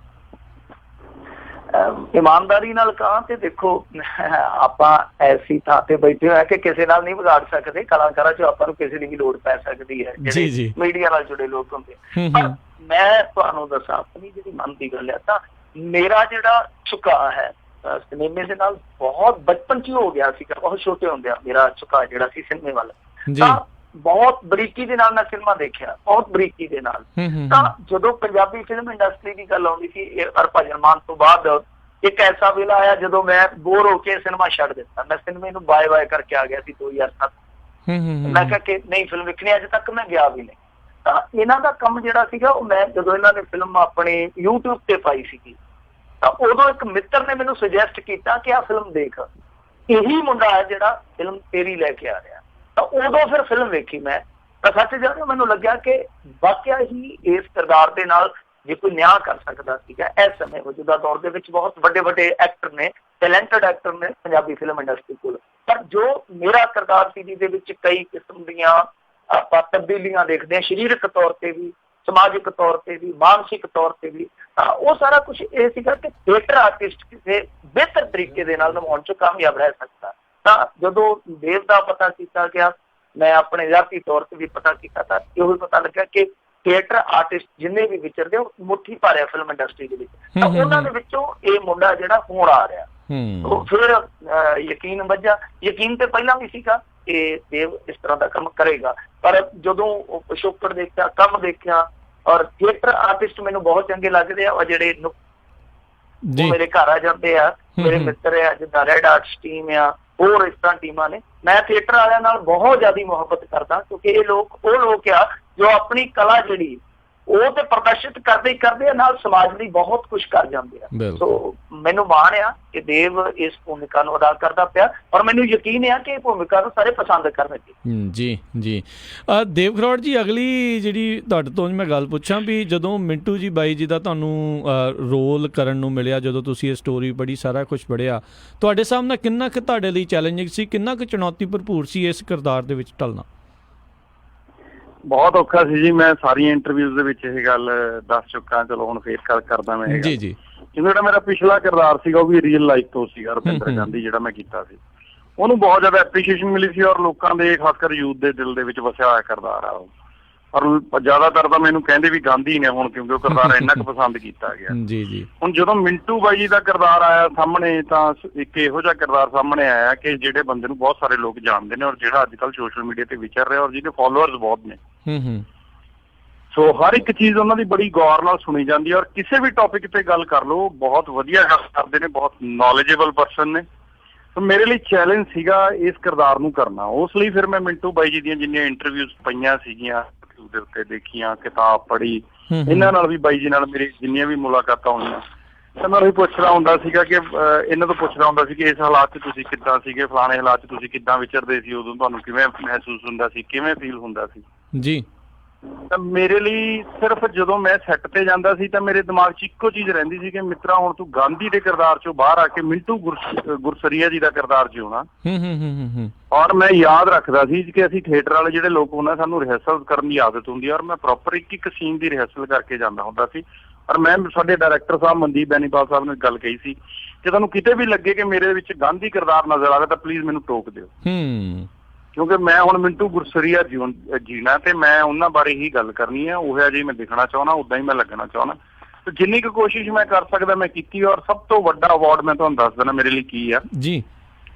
ਇਮਾਨਦਾਰੀ ਨਾਲ ਕਹਾਂ ਤੇ ਦੇਖੋ, ਆਪਾਂ ਐਸੀ ਥਾਂ ਤੇ ਬੈਠੇ ਹੋਏ ਕਿ ਕਿਸੇ ਨਾਲ ਨਹੀਂ ਵਿਗਾੜ ਸਕਦੇ। ਕਲਾਕਾਰਾਂ 'ਚ ਆਪਾਂ ਨੂੰ ਕਿਸੇ ਦੀ ਵੀ ਲੋੜ ਪੈ ਸਕਦੀ ਹੈ, ਜਿਹੜੇ ਮੀਡੀਆ ਨਾਲ ਜੁੜੇ ਲੋਕ ਹੁੰਦੇ। ਪਰ ਮੈਂ ਤੁਹਾਨੂੰ ਦੱਸਾਂ, ਆਪਣੀ ਜਿਹੜੀ ਮਨ ਦੀ ਗੱਲ ਹੈ, ਤਾਂ ਮੇਰਾ ਜਿਹੜਾ ਝੁਕਾਅ ਹੈ ਸਿਨੇਮੇ ਦੇ ਨਾਲ ਬਹੁਤ ਬਚਪਨ 'ਚ ਹੀ ਹੋ ਗਿਆ ਸੀਗਾ। ਬਹੁਤ ਛੋਟੇ ਹੁੰਦਿਆਂ ਮੇਰਾ ਝੁਕਾਅ ਜਿਹੜਾ ਸੀ ਸਿਨੇਮੇ ਵੱਲ, ਤਾਂ ਬਹੁਤ ਬਰੀਕੀ ਦੇ ਨਾਲ ਮੈਂ ਸਿਨੇਮਾ ਦੇਖਿਆ, ਬਹੁਤ ਬਰੀਕੀ ਦੇ ਨਾਲ। ਤਾਂ ਜਦੋਂ ਪੰਜਾਬੀ ਫਿਲਮ ਇੰਡਸਟਰੀ ਦੀ ਗੱਲ ਆਉਂਦੀ ਸੀ, ਹਰਭਜਨ ਮਾਨ ਤੋਂ ਬਾਅਦ ਇੱਕ ਐਸਾ ਵੇਲਾ ਆਇਆ ਜਦੋਂ ਮੈਂ ਬੋਰ ਹੋ ਕੇ ਸਿਨੇਮਾ ਛੱਡ ਦਿੱਤਾ। ਮੈਂ ਸਿਨੇਮੇ ਨੂੰ ਬਾਏ ਕਰਕੇ ਆ ਗਿਆ ਸੀ 2007। ਮੈਂ ਕਿਹਾ ਕਿ ਨਹੀਂ ਫਿਲਮ ਵੇਖਣੀ, ਅੱਜ ਤੱਕ ਮੈਂ ਗਿਆ ਵੀ ਨਹੀਂ। ਤਾਂ ਇਹਨਾਂ ਦਾ ਕੰਮ ਜਿਹੜਾ ਸੀਗਾ, ਉਹ ਮੈਂ ਜਦੋਂ ਇਹਨਾਂ ਨੇ ਫਿਲਮ ਆਪਣੇ YouTube ਤੇ ਪਾਈ ਸੀਗੀ, ਤਾਂ ਉਦੋਂ ਇੱਕ ਮਿੱਤਰ ਨੇ ਮੈਨੂੰ ਸੁਜੈਸਟ ਕੀਤਾ ਕਿ ਆਹ ਫਿਲਮ ਦੇਖ, ਇਹੀ ਮੁੰਡਾ ਹੈ ਜਿਹੜਾ ਫਿਲਮ ਤੇਰੀ ਲੈ ਕੇ ਆ ਰਿਹਾ। ਤਾਂ ਉਦੋਂ ਫਿਰ ਫਿਲਮ ਵੇਖੀ ਮੈਂ, ਤਾਂ ਸੱਚ ਜਦੋਂ ਮੈਨੂੰ ਲੱਗਿਆ ਕਿ ਵਾਕਿਆ ਹੀ ਇਸ ਕਿਰਦਾਰ ਦੇ ਨਾਲ ਜੇ ਕੋਈ ਨਿਆਂ ਕਰ ਸਕਦਾ ਸੀਗਾ। ਇਸ ਸਮੇਂ ਮੌਜੂਦਾ ਦੌਰ ਦੇ ਵਿੱਚ ਬਹੁਤ ਵੱਡੇ ਵੱਡੇ ਐਕਟਰ ਨੇ, ਟੈਲੈਂਟਡ ਐਕਟਰ ਨੇ ਪੰਜਾਬੀ ਫਿਲਮ ਇੰਡਸਟਰੀ ਕੋਲ, ਪਰ ਜੋ ਮੇਰਾ ਕਿਰਦਾਰ ਸੀ ਜਿਹਦੇ ਵਿੱਚ ਕਈ ਕਿਸਮ ਦੀਆਂ ਆਪਾਂ ਤਬਦੀਲੀਆਂ ਦੇਖਦੇ ਹਾਂ, ਸਰੀਰਕ ਤੌਰ ਤੇ ਵੀ, ਸਮਾਜਿਕ ਤੌਰ ਤੇ ਵੀ, ਮਾਨਸਿਕ ਤੌਰ ਤੇ ਵੀ, ਤਾਂ ਉਹ ਸਾਰਾ ਕੁਛ ਇਹ ਸੀਗਾ ਕਿ ਥੀਏਟਰ ਆਰਟਿਸਟ ਕਿਸੇ ਬਿਹਤਰ ਤਰੀਕੇ ਦੇ ਨਾਲ ਨਿਭਾਉਣ 'ਚ ਕਾਮਯਾਬ ਰਹਿ ਸਕਦਾ। ਤਾਂ ਜਦੋਂ ਦੇਵ ਦਾ ਪਤਾ ਕੀਤਾ ਗਿਆ, ਮੈਂ ਆਪਣੇ ਜ਼ਾਤੀ ਤੌਰ ਤੇ ਵੀ ਪਤਾ ਕੀਤਾ, ਤਾਂ ਇਹੋ ਹੀ ਪਤਾ ਲੱਗਿਆ ਕਿ ਥੀਏਟਰ ਆਰਟਿਸਟ ਜਿੰਨੇ ਵੀ ਵਿਚਰਦੇ ਉਹ ਮੁੱਠੀ ਪਾ ਰਿਹਾ ਫਿਲਮ ਇੰਡਸਟਰੀ ਦੇ ਵਿੱਚ, ਤਾਂ ਉਹਨਾਂ ਦੇ ਵਿੱਚੋਂ ਇਹ ਮੁੰਡਾ ਜਿਹੜਾ ਹੁਣ ਆ ਰਿਹਾ। ਫਿਰ ਯਕੀਨ ਵੱਜਾ, ਯਕੀਨ ਤੇ ਪਹਿਲਾਂ ਵੀ ਸੀਗਾ ਕਿ ਦੇਵ ਇਸ ਤਰ੍ਹਾਂ ਦਾ ਕੰਮ ਕਰੇਗਾ, ਪਰ ਜਦੋਂ ਪਿਛੋਕੜ ਦੇਖਿਆ, ਕੰਮ ਦੇਖਿਆ, ਔਰ ਥੀਏਟਰ ਆਰਟਿਸਟ ਮੈਨੂੰ ਬਹੁਤ ਚੰਗੇ ਲੱਗਦੇ ਆ, ਔਰ ਜਿਹੜੇ ਮੇਰੇ ਘਰ ਆ ਜਾਂਦੇ ਆ, ਮੇਰੇ ਮਿੱਤਰ ਆ, ਜਿੱਦਾਂ ਰੈਡ ਆਰਟਸ ਟੀਮ ਆ, ਹੋਰ ਇਸ ਤਰ੍ਹਾਂ ਟੀਮਾਂ ਨੇ। ਮੈਂ ਥੀਏਟਰ ਵਾਲਿਆਂ ਨਾਲ ਬਹੁਤ ਜ਼ਿਆਦਾ ਮੁਹੱਬਤ ਕਰਦਾ, ਕਿਉਂਕਿ ਇਹ ਲੋਕ ਉਹ ਲੋਕ ਆ ਜੋ ਆਪਣੀ ਕਲਾ ਜਿਹੜੀ ਉਹ ਤੇ ਪ੍ਰਦਰਸ਼ਿਤ ਕਰਦੇ ਹੀ ਕਰਦੇ ਆ, ਨਾਲ ਸਮਾਜ ਲਈ ਬਹੁਤ ਕੁਝ ਕਰ ਜਾਂਦੇ ਆ। ਸੋ ਮੈਨੂੰ ਮਾਣ ਆ ਕਿ ਦੇਵ ਇਸ ਭੂਮਿਕਾ ਨੂੰ ਅਦਾ ਕਰਦਾ ਪਿਆ, ਔਰ ਮੈਨੂੰ ਯਕੀਨ ਆ ਕਿ ਇਹ ਭੂਮਿਕਾ ਨੂੰ ਸਾਰੇ ਪਸੰਦ ਕਰਨਗੇ। ਜੀ ਜੀ ਦੇਵ ਖਰੋੜ ਜੀ, ਅਗਲੀ ਜਿਹੜੀ ਤੁਹਾਡੇ ਤੋਂ ਮੈਂ ਗੱਲ ਪੁੱਛਾਂ ਵੀ ਜਦੋਂ ਮਿੰਟੂ ਜੀ ਬਾਈ ਜੀ ਦਾ ਤੁਹਾਨੂੰ ਰੋਲ ਕਰਨ ਨੂੰ ਮਿਲਿਆ, ਜਦੋਂ ਤੁਸੀਂ ਇਹ ਸਟੋਰੀ ਪੜ੍ਹੀ, ਸਾਰਾ ਕੁਝ ਪੜ੍ਹਿਆ, ਤੁਹਾਡੇ ਸਾਹਮਣੇ ਕਿੰਨਾ ਕੁ ਤੁਹਾਡੇ ਲਈ ਚੈਲੰਜਿੰਗ ਸੀ, ਕਿੰਨਾ ਕੁ ਚੁਣੌਤੀ ਭਰਪੂਰ ਸੀ ਇਸ ਕਿਰਦਾਰ ਦੇ ਵਿੱਚ ਢਲਣਾ? ਬਹੁਤ ਔਖਾ ਸੀ ਜੀ। ਮੈਂ ਸਾਰੀਆਂ ਇੰਟਰਵਿਊਜ਼ ਦੇ ਵਿੱਚ ਇਹ ਗੱਲ ਦੱਸ ਚੁੱਕਾ, ਚਲੋ ਹੁਣ ਫੇਰ ਕਰਦਾ ਮੈਂ। ਜੀ ਜੀ, ਜਿਹੜਾ ਮੇਰਾ ਪਿਛਲਾ ਕਿਰਦਾਰ ਸੀਗਾ ਉਹ ਵੀ ਰੀਅਲ ਲਾਈਫ ਤੋਂ ਸੀਗਾ। ਰੁਪਿੰਦਰ ਗਾਂਧੀ ਜਿਹੜਾ ਮੈਂ ਕੀਤਾ ਸੀ, ਉਹਨੂੰ ਬਹੁਤ ਜ਼ਿਆਦਾ ਐਪਰੀਸ਼ੀਏਸ਼ਨ ਮਿਲੀ ਸੀ, ਔਰ ਲੋਕਾਂ ਦੇ ਖਾਸ ਕਰ ਯੂਥ ਦੇ ਦਿਲ ਦੇ ਵਿੱਚ ਵਸਿਆ ਹੋਇਆ ਕਿਰਦਾਰ ਆ ਉਹ। ਔਰ ਜ਼ਿਆਦਾਤਰ ਤਾਂ ਮੈਨੂੰ ਕਹਿੰਦੇ ਵੀ ਗਾਂਧੀ ਨੇ ਹੁਣ, ਕਿਉਂਕਿ ਉਹ ਕਿਰਦਾਰ ਇੰਨਾ ਕੁ ਪਸੰਦ ਕੀਤਾ ਗਿਆ। ਜੀ ਜੀ, ਹੁਣ ਜਦੋਂ ਮਿੰਟੂ ਬਾਈ ਜੀ ਦਾ ਕਿਰਦਾਰ ਆਇਆ ਸਾਹਮਣੇ, ਤਾਂ ਇੱਕ ਇਹੋ ਜਿਹਾ ਕਿਰਦਾਰ ਸਾਹਮਣੇ ਆਇਆ ਕਿ ਜਿਹੜੇ ਬੰਦੇ ਨੂੰ ਬਹੁਤ ਸਾਰੇ ਲੋਕ ਜਾਣਦੇ ਨੇ, ਔਰ ਜਿਹੜਾ ਅੱਜ ਕੱਲ੍ਹ ਸੋਸ਼ਲ ਮੀਡੀਆ ਤੇ ਵਿਚਰ ਰਿਹਾ, ਔਰ ਜਿਹਦੇ ਫੋਲੋਅਰਸ ਬਹੁਤ ਨੇ। ਸੋ ਹਰ ਇੱਕ ਚੀਜ਼ ਉਹਨਾਂ ਦੀ ਬੜੀ ਗੌਰ ਨਾਲ ਸੁਣੀ ਜਾਂਦੀ ਹੈ, ਔਰ ਕਿਸੇ ਵੀ ਟੌਪਿਕ ਤੇ ਗੱਲ ਕਰ ਲਓ, ਬਹੁਤ ਵਧੀਆ ਗੱਲ ਕਰਦੇ ਨੇ, ਬਹੁਤ ਨੌਲੇਜੇਬਲ ਪਰਸਨ ਨੇ। ਸੋ ਮੇਰੇ ਲਈ ਚੈਲੰਜ ਸੀਗਾ ਇਸ ਕਿਰਦਾਰ ਨੂੰ ਕਰਨਾ। ਉਸ ਲਈ ਫਿਰ ਮੈਂ ਮਿੰਟੂ ਬਾਈ ਜੀ ਦੀਆਂ ਜਿੰਨੀਆਂ ਇੰਟਰਵਿਊਜ਼ ਪਈਆਂ ਸੀਗੀਆਂ ਦੇ ਉੱਤੇ ਦੇਖੀਆਂ, ਕਿਤਾਬ ਪੜ੍ਹੀ, ਇਹਨਾਂ ਨਾਲ ਵੀ ਬਾਈ ਜੀ ਨਾਲ ਮੇਰੀ ਜਿੰਨੀਆਂ ਵੀ ਮੁਲਾਕਾਤਾਂ ਹੋਈਆਂ, ਤਾਂ ਮੈਂ ਉਹੀ ਪੁੱਛਦਾ ਹੁੰਦਾ ਸੀਗਾ ਕਿ ਇਹਨਾਂ ਤੋਂ ਪੁੱਛਦਾ ਹੁੰਦਾ ਸੀ ਕਿ ਇਸ ਹਾਲਾਤ 'ਚ ਤੁਸੀਂ ਕਿੱਦਾਂ ਸੀਗੇ, ਫਲਾਣੇ ਹਾਲਾਤ 'ਚ ਤੁਸੀਂ ਕਿੱਦਾਂ ਵਿਚਰਦੇ ਸੀ, ਉਦੋਂ ਤੁਹਾਨੂੰ ਕਿਵੇਂ ਮਹਿਸੂਸ ਹੁੰਦਾ ਸੀ, ਕਿਵੇਂ ਫੀਲ ਹੁੰਦਾ ਸੀ ਜੀ। ਤਾਂ ਮੇਰੇ ਲਈ ਸਿਰਫ ਜਦੋਂ ਮੈਂ ਸੈੱਟ ਤੇ ਜਾਂਦਾ ਸੀ ਤਾਂ ਮੇਰੇ ਦਿਮਾਗ 'ਚ ਇੱਕੋ ਚੀਜ਼ ਰਹਿੰਦੀ ਸੀ ਕਿ ਮਿੱਤਰਾ ਹੁਣ ਤੂੰ ਗਾਂਧੀ ਦੇ ਕਿਰਦਾਰ 'ਚੋਂ ਬਾਹਰ ਆ ਕੇ ਮਿੰਟੂ ਗੁਰਸਰੀਆ ਜੀ ਦਾ ਕਿਰਦਾਰ ਜਿਉਣਾ। ਔਰ ਮੈਂ ਯਾਦ ਰੱਖਦਾ ਸੀ ਕਿ ਅਸੀਂ ਥੀਏਟਰ ਵਾਲੇ ਜਿਹੜੇ ਲੋਕ ਹੁੰਦੇ, ਸਾਨੂੰ ਰਿਹਰਸਲ ਕਰਨ ਦੀ ਆਦਤ ਹੁੰਦੀ ਹੈ, ਔਰ ਮੈਂ ਪ੍ਰੋਪਰ ਇੱਕ ਸੀਨ ਦੀ ਰਿਹਰਸਲ ਕਰਕੇ ਜਾਂਦਾ ਹੁੰਦਾ ਸੀ। ਔਰ ਮੈਂ ਸਾਡੇ ਡਾਇਰੈਕਟਰ ਸਾਹਿਬ ਮਨਦੀਪ ਬੈਨੀਪਾਲ ਸਾਹਿਬ ਨੇ ਇੱਕ ਗੱਲ ਕਹੀ ਸੀ ਕਿ ਤੁਹਾਨੂੰ ਕਿਤੇ ਵੀ ਲੱਗੇ ਕਿ ਮੇਰੇ ਵਿੱਚ ਗਾਂਧੀ ਕਿਰਦਾਰ ਨਜ਼ਰ ਆਵੇ ਤਾਂ ਪਲੀਜ਼ ਮੈਨੂੰ ਟੋਕ ਦਿਓ, ਕਿਉਂਕਿ ਮੈਂ ਹੁਣ ਮਿੰਟੂ ਗੁਰਸਰੀਆ ਜੀਣਾ ਤੇ ਮੈਂ ਉਹਨਾਂ ਬਾਰੇ ਹੀ ਗੱਲ ਕਰਨੀ ਹੈ। ਉਹ ਜਿਹੀ ਮੈਂ ਦਿਖਣਾ ਚਾਹੁੰਦਾ, ਉਦਾਂ ਹੀ ਮੈਂ ਲੱਗਣਾ ਚਾਹੁੰਦਾ। ਤੇ ਜਿੰਨੀ ਕੁ ਕੋਸ਼ਿਸ਼ ਮੈਂ ਕਰ ਸਕਦਾ ਮੈਂ ਕੀਤੀ, ਔਰ ਸਭ ਤੋਂ ਵੱਡਾ ਅਵਾਰਡ ਮੈਂ ਤੁਹਾਨੂੰ ਦੱਸ ਦੇਣਾ ਮੇਰੇ ਲਈ ਕੀ ਆ ਜੀ।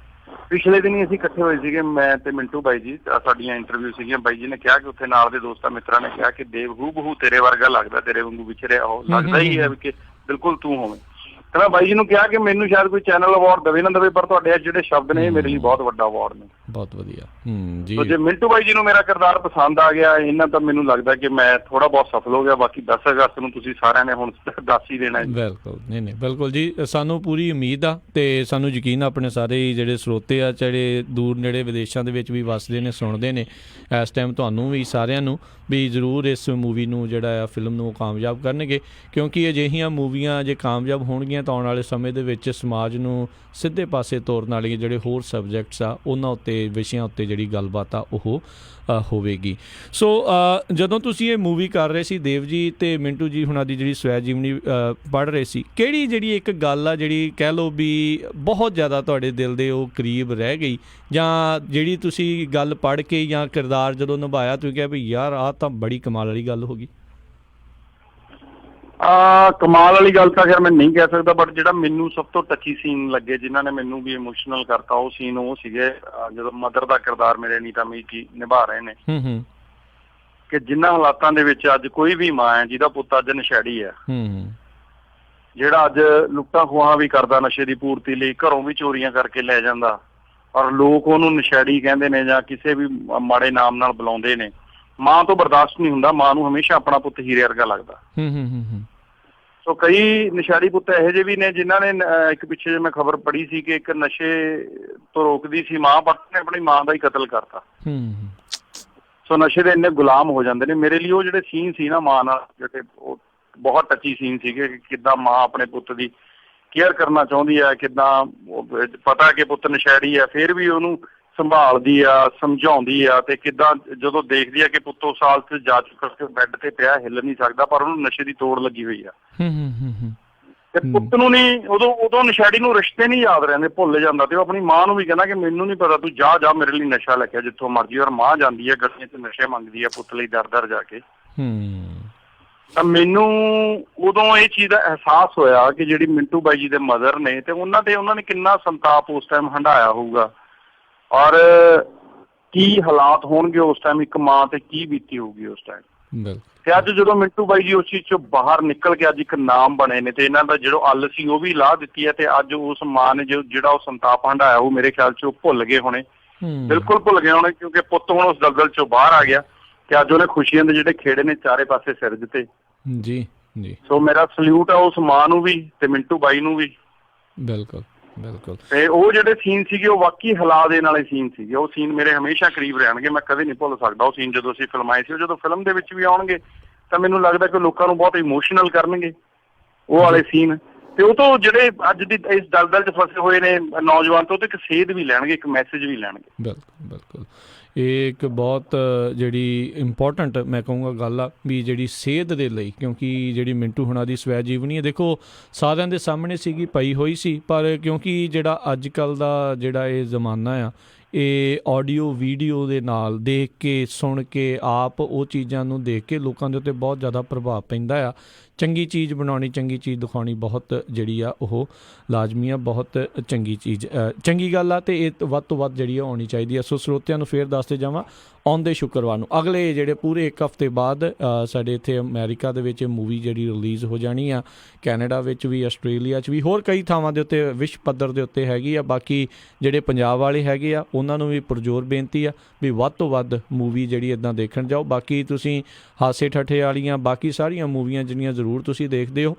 ਪਿਛਲੇ ਦਿਨ ਹੀ ਅਸੀਂ ਇਕੱਠੇ ਹੋਏ ਸੀਗੇ, ਮੈਂ ਤੇ ਮਿੰਟੂ ਬਾਈ ਜੀ, ਸਾਡੀਆਂ ਇੰਟਰਵਿਊ ਸੀਗੀਆਂ। ਬਾਈ ਜੀ ਨੇ ਕਿਹਾ ਕਿ ਉੱਥੇ ਨਾਲ ਦੇ ਦੋਸਤਾਂ ਮਿੱਤਰਾਂ ਨੇ ਕਿਹਾ ਕਿ ਦੇਵ ਹੂ ਤੇਰੇ ਵਰਗਾ ਲੱਗਦਾ, ਤੇਰੇ ਵਾਂਗੂ ਵਿਚਰਿਆ ਉਹ ਲੱਗਦਾ ਹੀ ਹੈ ਕਿ ਬਿਲਕੁਲ ਤੂੰ ਹੋਵੇਂ। ਤੇ ਮੈਂ ਬਾਈ ਜੀ ਨੂੰ ਕਿਹਾ ਕਿ ਮੈਨੂੰ ਸ਼ਾਇਦ ਕੋਈ ਚੈਨਲ ਅਵਾਰਡ ਦੇਵੇ ਨਾ ਦੇਵੇ, ਪਰ ਤੁਹਾਡੇ ਜਿਹੜੇ ਸ਼ਬਦ ਨੇ ਇਹ ਮੇਰੇ ਲਈ ਬਹੁਤ ਵੱਡਾ ਅਵਾਰਡ ਨੇ। ਬਹੁਤ ਵਧੀਆ ਜੀ। ਜੇ ਮਿੰਟੂ ਬਾਈ ਜੀ ਨੂੰ ਮੇਰਾ ਕਿਰਦਾਰ ਪਸੰਦ ਆ ਗਿਆ ਇਹਨਾਂ, ਤਾਂ ਮੈਨੂੰ ਲੱਗਦਾ ਕਿ ਮੈਂ ਥੋੜਾ ਬਹੁਤ ਸਫਲ ਹੋ ਗਿਆ। ਬਾਕੀ 10 ਅਗਸਤ ਨੂੰ ਤੁਸੀਂ ਸਾਰਿਆਂ ਨੇ ਹੁਣ ਦੱਸ ਹੀ ਦੇਣਾ। ਬਿਲਕੁਲ, ਨਹੀਂ ਬਿਲਕੁਲ ਜੀ, ਸਾਨੂੰ ਪੂਰੀ ਉਮੀਦ ਆ ਤੇ ਸਾਨੂੰ ਯਕੀਨ ਆ ਆਪਣੇ ਸਾਰੇ ਜਿਹੜੇ ਸਰੋਤੇ ਆ, ਜਿਹੜੇ ਦੂਰ ਨੇੜੇ ਵਿਦੇਸ਼ਾਂ ਦੇ ਵਿੱਚ ਵੀ ਵੱਸਦੇ ਨੇ, ਸੁਣਦੇ ਨੇ ਇਸ ਟਾਈਮ, ਤੁਹਾਨੂੰ ਵੀ ਸਾਰਿਆਂ ਨੂੰ ਵੀ ਜ਼ਰੂਰ ਇਸ ਮੂਵੀ ਨੂੰ ਜਿਹੜਾ ਆ ਫਿਲਮ ਨੂੰ ਕਾਮਯਾਬ ਕਰਨਗੇ, ਕਿਉਂਕਿ ਅਜਿਹੀਆਂ ਮੂਵੀਆਂ ਜੇ ਕਾਮਯਾਬ ਹੋਣਗੀਆਂ ਤਾਂ ਆਉਣ ਵਾਲੇ ਸਮੇਂ ਦੇ ਵਿੱਚ ਸਮਾਜ ਨੂੰ ਸਿੱਧੇ ਪਾਸੇ ਤੋਰਨ ਵਾਲੀਆਂ ਜਿਹੜੇ ਹੋਰ ਸਬਜੈਕਟਸ ਆ ਉਹਨਾਂ ਉੱਤੇ, ਵਿਸ਼ਿਆਂ ਉੱਤੇ ਜਿਹੜੀ ਗੱਲਬਾਤ ਆ ਉਹ ਹੋਵੇਗੀ। ਸੋ ਜਦੋਂ ਤੁਸੀਂ ਇਹ ਮੂਵੀ ਕਰ ਰਹੇ ਸੀ ਦੇਵ ਜੀ ਤੇ ਮਿੰਟੂ ਜੀ ਹੁਣਾਂ ਦੀ ਜਿਹੜੀ ਸਵੈ ਜੀਵਨੀ ਪੜ੍ਹ ਰਹੇ ਸੀ, ਕਿਹੜੀ ਜਿਹੜੀ ਇੱਕ ਗੱਲ ਆ ਜਿਹੜੀ ਕਹਿ ਲਓ ਵੀ ਬਹੁਤ ਜ਼ਿਆਦਾ ਤੁਹਾਡੇ ਦਿਲ ਦੇ ਉਹ ਕਰੀਬ ਰਹਿ ਗਈ, ਜਾਂ ਜਿਹੜੀ ਤੁਸੀਂ ਗੱਲ ਪੜ੍ਹ ਕੇ ਜਾਂ ਕਿਰਦਾਰ ਜਦੋਂ ਨਿਭਾਇਆ ਤੁਸੀਂ ਕਿਹਾ ਵੀ ਯਾਰ ਆਹ ਤਾਂ ਬੜੀ ਕਮਾਲ ਵਾਲੀ ਗੱਲ ਹੋ ਗਈ? ਕਮਾਲ ਵਾਲੀ ਗੱਲ ਤਾਂ ਖੈਰ ਮੈਂ ਨਹੀਂ ਕਹਿ ਸਕਦਾ, ਬਟ ਜਿਹੜਾ ਮੈਨੂੰ ਸਭ ਤੋਂ ਟੱਚੀ ਸੀਨ ਲੱਗੇ, ਜਿਨ੍ਹਾਂ ਨੇ ਮੈਨੂੰ ਵੀ ਇਮੋਸ਼ਨਲ ਕਰਤਾ, ਉਹ ਸੀਨ ਉਹ ਸੀਗੇ ਜਦੋਂ ਮਦਰ ਦਾ ਕਿਰਦਾਰ ਮੇਰੇ ਨੀਤਾ ਮੀਤ ਜੀ ਨਿਭਾ ਰਹੇ ਨੇ, ਕਿ ਜਿਨ੍ਹਾਂ ਹਾਲਾਤਾਂ ਦੇ ਵਿੱਚ ਅੱਜ ਕੋਈ ਵੀ ਮਾਂ ਹੈ ਜਿਹਦਾ ਪੁੱਤ ਅੱਜ ਨਸ਼ੇੜੀ ਹੈ, ਜਿਹੜਾ ਅੱਜ ਲੁੱਟਾਂ ਖੋਹਾਂ ਵੀ ਕਰਦਾ ਨਸ਼ੇ ਦੀ ਪੂਰਤੀ ਲਈ, ਘਰੋਂ ਵੀ ਚੋਰੀਆਂ ਕਰਕੇ ਲੈ ਜਾਂਦਾ, ਔਰ ਲੋਕ ਉਹਨੂੰ ਨਸ਼ੇੜੀ ਕਹਿੰਦੇ ਨੇ ਜਾਂ ਕਿਸੇ ਵੀ ਮਾੜੇ ਨਾਮ ਨਾਲ ਬੁਲਾਉਂਦੇ ਨੇ। ਮਾਂ ਤੋਂ ਬਰਦਾਸ਼ਤ ਨਹੀਂ ਹੁੰਦਾ, ਮਾਂ ਨੂੰ ਹਮੇਸ਼ਾ ਆਪਣਾ ਪੁੱਤ ਹੀਰੇ ਵਰਗਾ ਲੱਗਦਾ। ਸੋ ਕਈ ਨਸ਼ੇੜੀ ਪੁੱਤ ਇਹੋ ਜਿਹੇ ਵੀ ਨੇ ਜਿਨ੍ਹਾਂ ਨੇ, ਇੱਕ ਪਿੱਛੇ ਜੇ ਮੈਂ ਖਬਰ ਪੜ੍ਹੀ ਸੀ ਕਿ ਇੱਕ ਨਸ਼ੇ ਤੋਂ ਰੋਕਦੀ ਸੀ ਮਾਂ, ਪਰ ਨੇ ਆਪਣੀ ਮਾਂ ਦਾ ਹੀ ਕਤਲ ਕਰਤਾ। ਸੋ ਨਸ਼ੇ ਦੇ ਇੰਨੇ ਗੁਲਾਮ ਹੋ ਜਾਂਦੇ ਨੇ। ਮੇਰੇ ਲਈ ਉਹ ਜਿਹੜੇ ਸੀਨ ਸੀ ਨਾ ਮਾਂ ਨਾਲ, ਜਿਹੜੇ ਉਹ ਬਹੁਤ ਟੱਚੀ ਸੀਨ ਸੀਗੇ, ਕਿ ਕਿੱਦਾਂ ਮਾਂ ਆਪਣੇ ਪੁੱਤ ਦੀ ਕੇਅਰ ਕਰਨਾ ਚਾਹੁੰਦੀ ਹੈ, ਕਿੱਦਾਂ ਪਤਾ ਕਿ ਪੁੱਤ ਨਸ਼ੇੜੀ ਹੈ ਫਿਰ ਵੀ ਉਹਨੂੰ ਸੰਭਾਲਦੀ ਆ, ਸਮਝਾਉਂਦੀ ਆ, ਤੇ ਕਿੱਦਾਂ ਜਦੋਂ ਦੇਖਦੀ ਆ ਕਿ ਪੁੱਤ ਉਸ ਹਾਲਤ 'ਚ ਜਾ ਚੁੱਕਾ, ਬੈੱਡ ਤੇ ਪਿਆ, ਹਿੱਲ ਨਹੀਂ ਸਕਦਾ, ਪਰ ਉਹਨੂੰ ਨਸ਼ੇ ਦੀ ਤੋੜ ਲੱਗੀ ਹੋਈ ਆ। ਤੇ ਪੁੱਤ ਨੂੰ ਨਹੀਂ, ਉਦੋਂ ਨਸ਼ੇੜੀ ਨੂੰ ਰਿਸ਼ਤੇ ਨਹੀਂ ਯਾਦ ਰਹਿੰਦੇ, ਭੁੱਲ ਜਾਂਦਾ, ਤੇ ਉਹ ਆਪਣੀ ਮਾਂ ਨੂੰ ਵੀ ਕਹਿੰਦਾ ਕਿ ਮੈਨੂੰ ਨਹੀਂ ਪਤਾ, ਤੂੰ ਜਾ ਮੇਰੇ ਲਈ ਨਸ਼ਾ ਲੈ ਕੇ ਜਿੱਥੋਂ ਮਰਜ਼ੀ। ਔਰ ਮਾਂ ਜਾਂਦੀ ਹੈ ਗਲੀਆਂ 'ਚ ਨਸ਼ੇ ਮੰਗਦੀ ਆ ਪੁੱਤ ਲਈ ਦਰ ਜਾ ਕੇ। ਤਾਂ ਮੈਨੂੰ ਉਦੋਂ ਇਹ ਚੀਜ਼ ਦਾ ਅਹਿਸਾਸ ਹੋਇਆ ਕਿ ਜਿਹੜੀ ਮਿੰਟੂ ਬਾਈ ਜੀ ਦੇ ਮਦਰ ਨੇ, ਤੇ ਉਹਨਾਂ ਨੇ ਕਿੰਨਾ ਸੰਤਾਪ ਉਸ ਟਾਈਮ ਹੰਢਾਇਆ ਹੋਊਗਾ, ਔਰ ਕੀ ਹਾਲਾਤ ਹੋਣਗੇ ਉਸ ਟਾਈਮ ਇੱਕ ਮਾਂ ਤੇ, ਕੀ ਬੀਤੀ ਹੋਊਗੀ ਉਸ ਟਾਈਮ। ਤੇ ਅੱਜ ਜਦੋਂ ਮਿੰਟੂ ਬਾਈ ਜੀ ਉਸ ਚੀਜ਼ ਚੋਂ ਬਾਹਰ ਨਿਕਲ ਕੇ ਅੱਜ ਇੱਕ ਨਾਮ ਬਣੇ ਨੇ, ਤੇ ਇਹਨਾਂ ਦਾ ਜਿਹੜਾ ਅੱਲ ਸੀ ਉਹ ਵੀ ਲਾਹ ਦਿੱਤੀ ਹੈ, ਤੇ ਅੱਜ ਉਸ ਮਾਂ ਨੇ ਜਿਹੜਾ ਉਹ ਸੰਤਾਪ ਹੰਢਾਇਆ ਉਹ ਮੇਰੇ ਖਿਆਲ 'ਚ ਉਹ ਭੁੱਲ ਗਏ ਹੋਣੇ, ਬਿਲਕੁਲ ਭੁੱਲ ਗਏ ਹੋਣੇ, ਕਿਉਂਕਿ ਪੁੱਤ ਹੁਣ ਉਸ ਦਲਦਲ 'ਚੋਂ ਬਾਹਰ ਆ ਗਿਆ, ਤੇ ਅੱਜ ਉਹਨੇ ਖੁਸ਼ੀਆਂ ਦੇ ਜਿਹੜੇ ਖੇੜੇ ਨੇ ਚਾਰੇ ਪਾਸੇ ਸਿਰ ਦਿੱਤੇ। ਜੀ ਜੀ। ਸੋ ਮੇਰਾ ਸਲੂਟ ਆ ਉਸ ਮਾਂ ਨੂੰ ਵੀ ਤੇ ਮਿੰਟੂ ਬਾਈ ਨੂੰ ਵੀ। ਬਿਲਕੁਲ ਬਿਲਕੁਲ। ਤੇ ਉਹ ਜਿਹੜੇ ਸੀਨ ਸੀਗੇ ਉਹ ਵਾਕਈ ਹਿਲਾ ਦੇਣ ਵਾਲੇ ਸੀਨ ਸੀਗੇ। ਉਹ ਸੀਨ ਮੇਰੇ ਹਮੇਸ਼ਾ ਕਰੀਬ ਰਹਿਣਗੇ, ਮੈਂ ਕਦੇ ਨਹੀਂ ਭੁੱਲ ਸਕਦਾ ਉਹ ਸੀਨ। ਜਦੋਂ ਅਸੀਂ ਫਿਲਮਾਏ ਸੀ, ਉਹ ਜਦੋਂ ਫਿਲਮ ਦੇ ਵਿੱਚ ਵੀ ਆਉਣਗੇ ਤਾਂ ਮੈਨੂੰ ਲੱਗਦਾ ਕਿ ਲੋਕਾਂ ਨੂੰ ਬਹੁਤ ਇਮੋਸ਼ਨਲ ਕਰਨਗੇ ਉਹ ਵਾਲੇ ਸੀਨ। ਤੇ ਉਹ ਤੋਂ ਜਿਹੜੇ ਅੱਜ ਦੀ ਇਸ ਦਲਦਲ 'ਚ ਫਸੇ ਹੋਏ ਨੇ ਨੌਜਵਾਨ, ਤੋਂ ਇੱਕ ਸੇਧ ਵੀ ਲੈਣਗੇ, ਇੱਕ ਮੈਸੇਜ ਵੀ ਲੈਣਗੇ। ਬਿਲਕੁਲ ਬਿਲਕੁਲ। ਇਹ ਇੱਕ ਬਹੁਤ ਜਿਹੜੀ ਇੰਪੋਰਟੈਂਟ ਮੈਂ ਕਹੂੰਗਾ ਗੱਲ ਆ ਵੀ ਜਿਹੜੀ ਸੇਧ ਦੇ ਲਈ, ਕਿਉਂਕਿ ਜਿਹੜੀ ਮਿੰਟੂ ਹੁਣਾਂ ਦੀ ਸਵੈ ਜੀਵਨੀ ਹੈ ਦੇਖੋ ਸਾਰਿਆਂ ਦੇ ਸਾਹਮਣੇ ਸੀਗੀ, ਪਈ ਹੋਈ ਸੀ, ਪਰ ਕਿਉਂਕਿ ਜਿਹੜਾ ਅੱਜ ਕੱਲ੍ਹ ਦਾ ਜਿਹੜਾ ਇਹ ਜ਼ਮਾਨਾ ਆ, ਇਹ ਆਡੀਓ ਵੀਡੀਓ ਦੇ ਨਾਲ ਦੇਖ ਕੇ, ਸੁਣ ਕੇ, ਆਪ ਉਹ ਚੀਜ਼ਾਂ ਨੂੰ ਦੇਖ ਕੇ ਲੋਕਾਂ ਦੇ ਉੱਤੇ ਬਹੁਤ ਜ਼ਿਆਦਾ ਪ੍ਰਭਾਵ ਪੈਂਦਾ ਆ। ਚੰਗੀ ਚੀਜ਼ ਬਣਾਉਣੀ, ਚੰਗੀ ਚੀਜ਼ ਦਿਖਾਉਣੀ ਬਹੁਤ ਜਿਹੜੀ ਆ ਉਹ ਲਾਜ਼ਮੀ ਆ, ਬਹੁਤ ਚੰਗੀ ਗੱਲ ਆ, ਅਤੇ ਇਹ ਵੱਧ ਤੋਂ ਵੱਧ ਜਿਹੜੀ ਆ ਆਉਣੀ ਚਾਹੀਦੀ ਆ। ਸੋ ਸਰੋਤਿਆਂ ਨੂੰ ਫੇਰ ਦੱਸਦੇ ਜਾਵਾਂ, ਆਉਂਦੇ ਸ਼ੁੱਕਰਵਾਰ ਨੂੰ, ਅਗਲੇ ਜਿਹੜੇ ਪੂਰੇ 1 ਹਫ਼ਤੇ ਬਾਅਦ ਸਾਡੇ ਇੱਥੇ ਅਮਰੀਕਾ ਦੇ ਵਿੱਚ ਮੂਵੀ ਜਿਹੜੀ ਰਿਲੀਜ਼ ਹੋ ਜਾਣੀ ਆ, ਕੈਨੇਡਾ ਵਿੱਚ ਵੀ, ਆਸਟ੍ਰੇਲੀਆ 'ਚ ਵੀ, ਹੋਰ ਕਈ ਥਾਵਾਂ ਦੇ ਉੱਤੇ ਵਿਸ਼ਵ ਪੱਧਰ ਦੇ ਉੱਤੇ ਹੈਗੀ ਆ। ਬਾਕੀ ਜਿਹੜੇ ਪੰਜਾਬ ਵਾਲੇ ਹੈਗੇ ਆ ਉਹਨਾਂ ਨੂੰ ਵੀ ਪੁਰਜ਼ੋਰ ਬੇਨਤੀ ਆ ਵੀ ਵੱਧ ਤੋਂ ਵੱਧ ਮੂਵੀ ਜਿਹੜੀ ਇੱਦਾਂ ਦੇਖਣ ਜਾਓ। ਬਾਕੀ ਤੁਸੀਂ ਹਾਸੇ ਠੱਠੇ ਵਾਲੀਆਂ ਬਾਕੀ ਸਾਰੀਆਂ ਮੂਵੀਆਂ ਜਿਹੜੀਆਂ ਜ਼ਰੂਰ ਤੁਸੀਂ ਦੇਖਦੇ ਹੋ,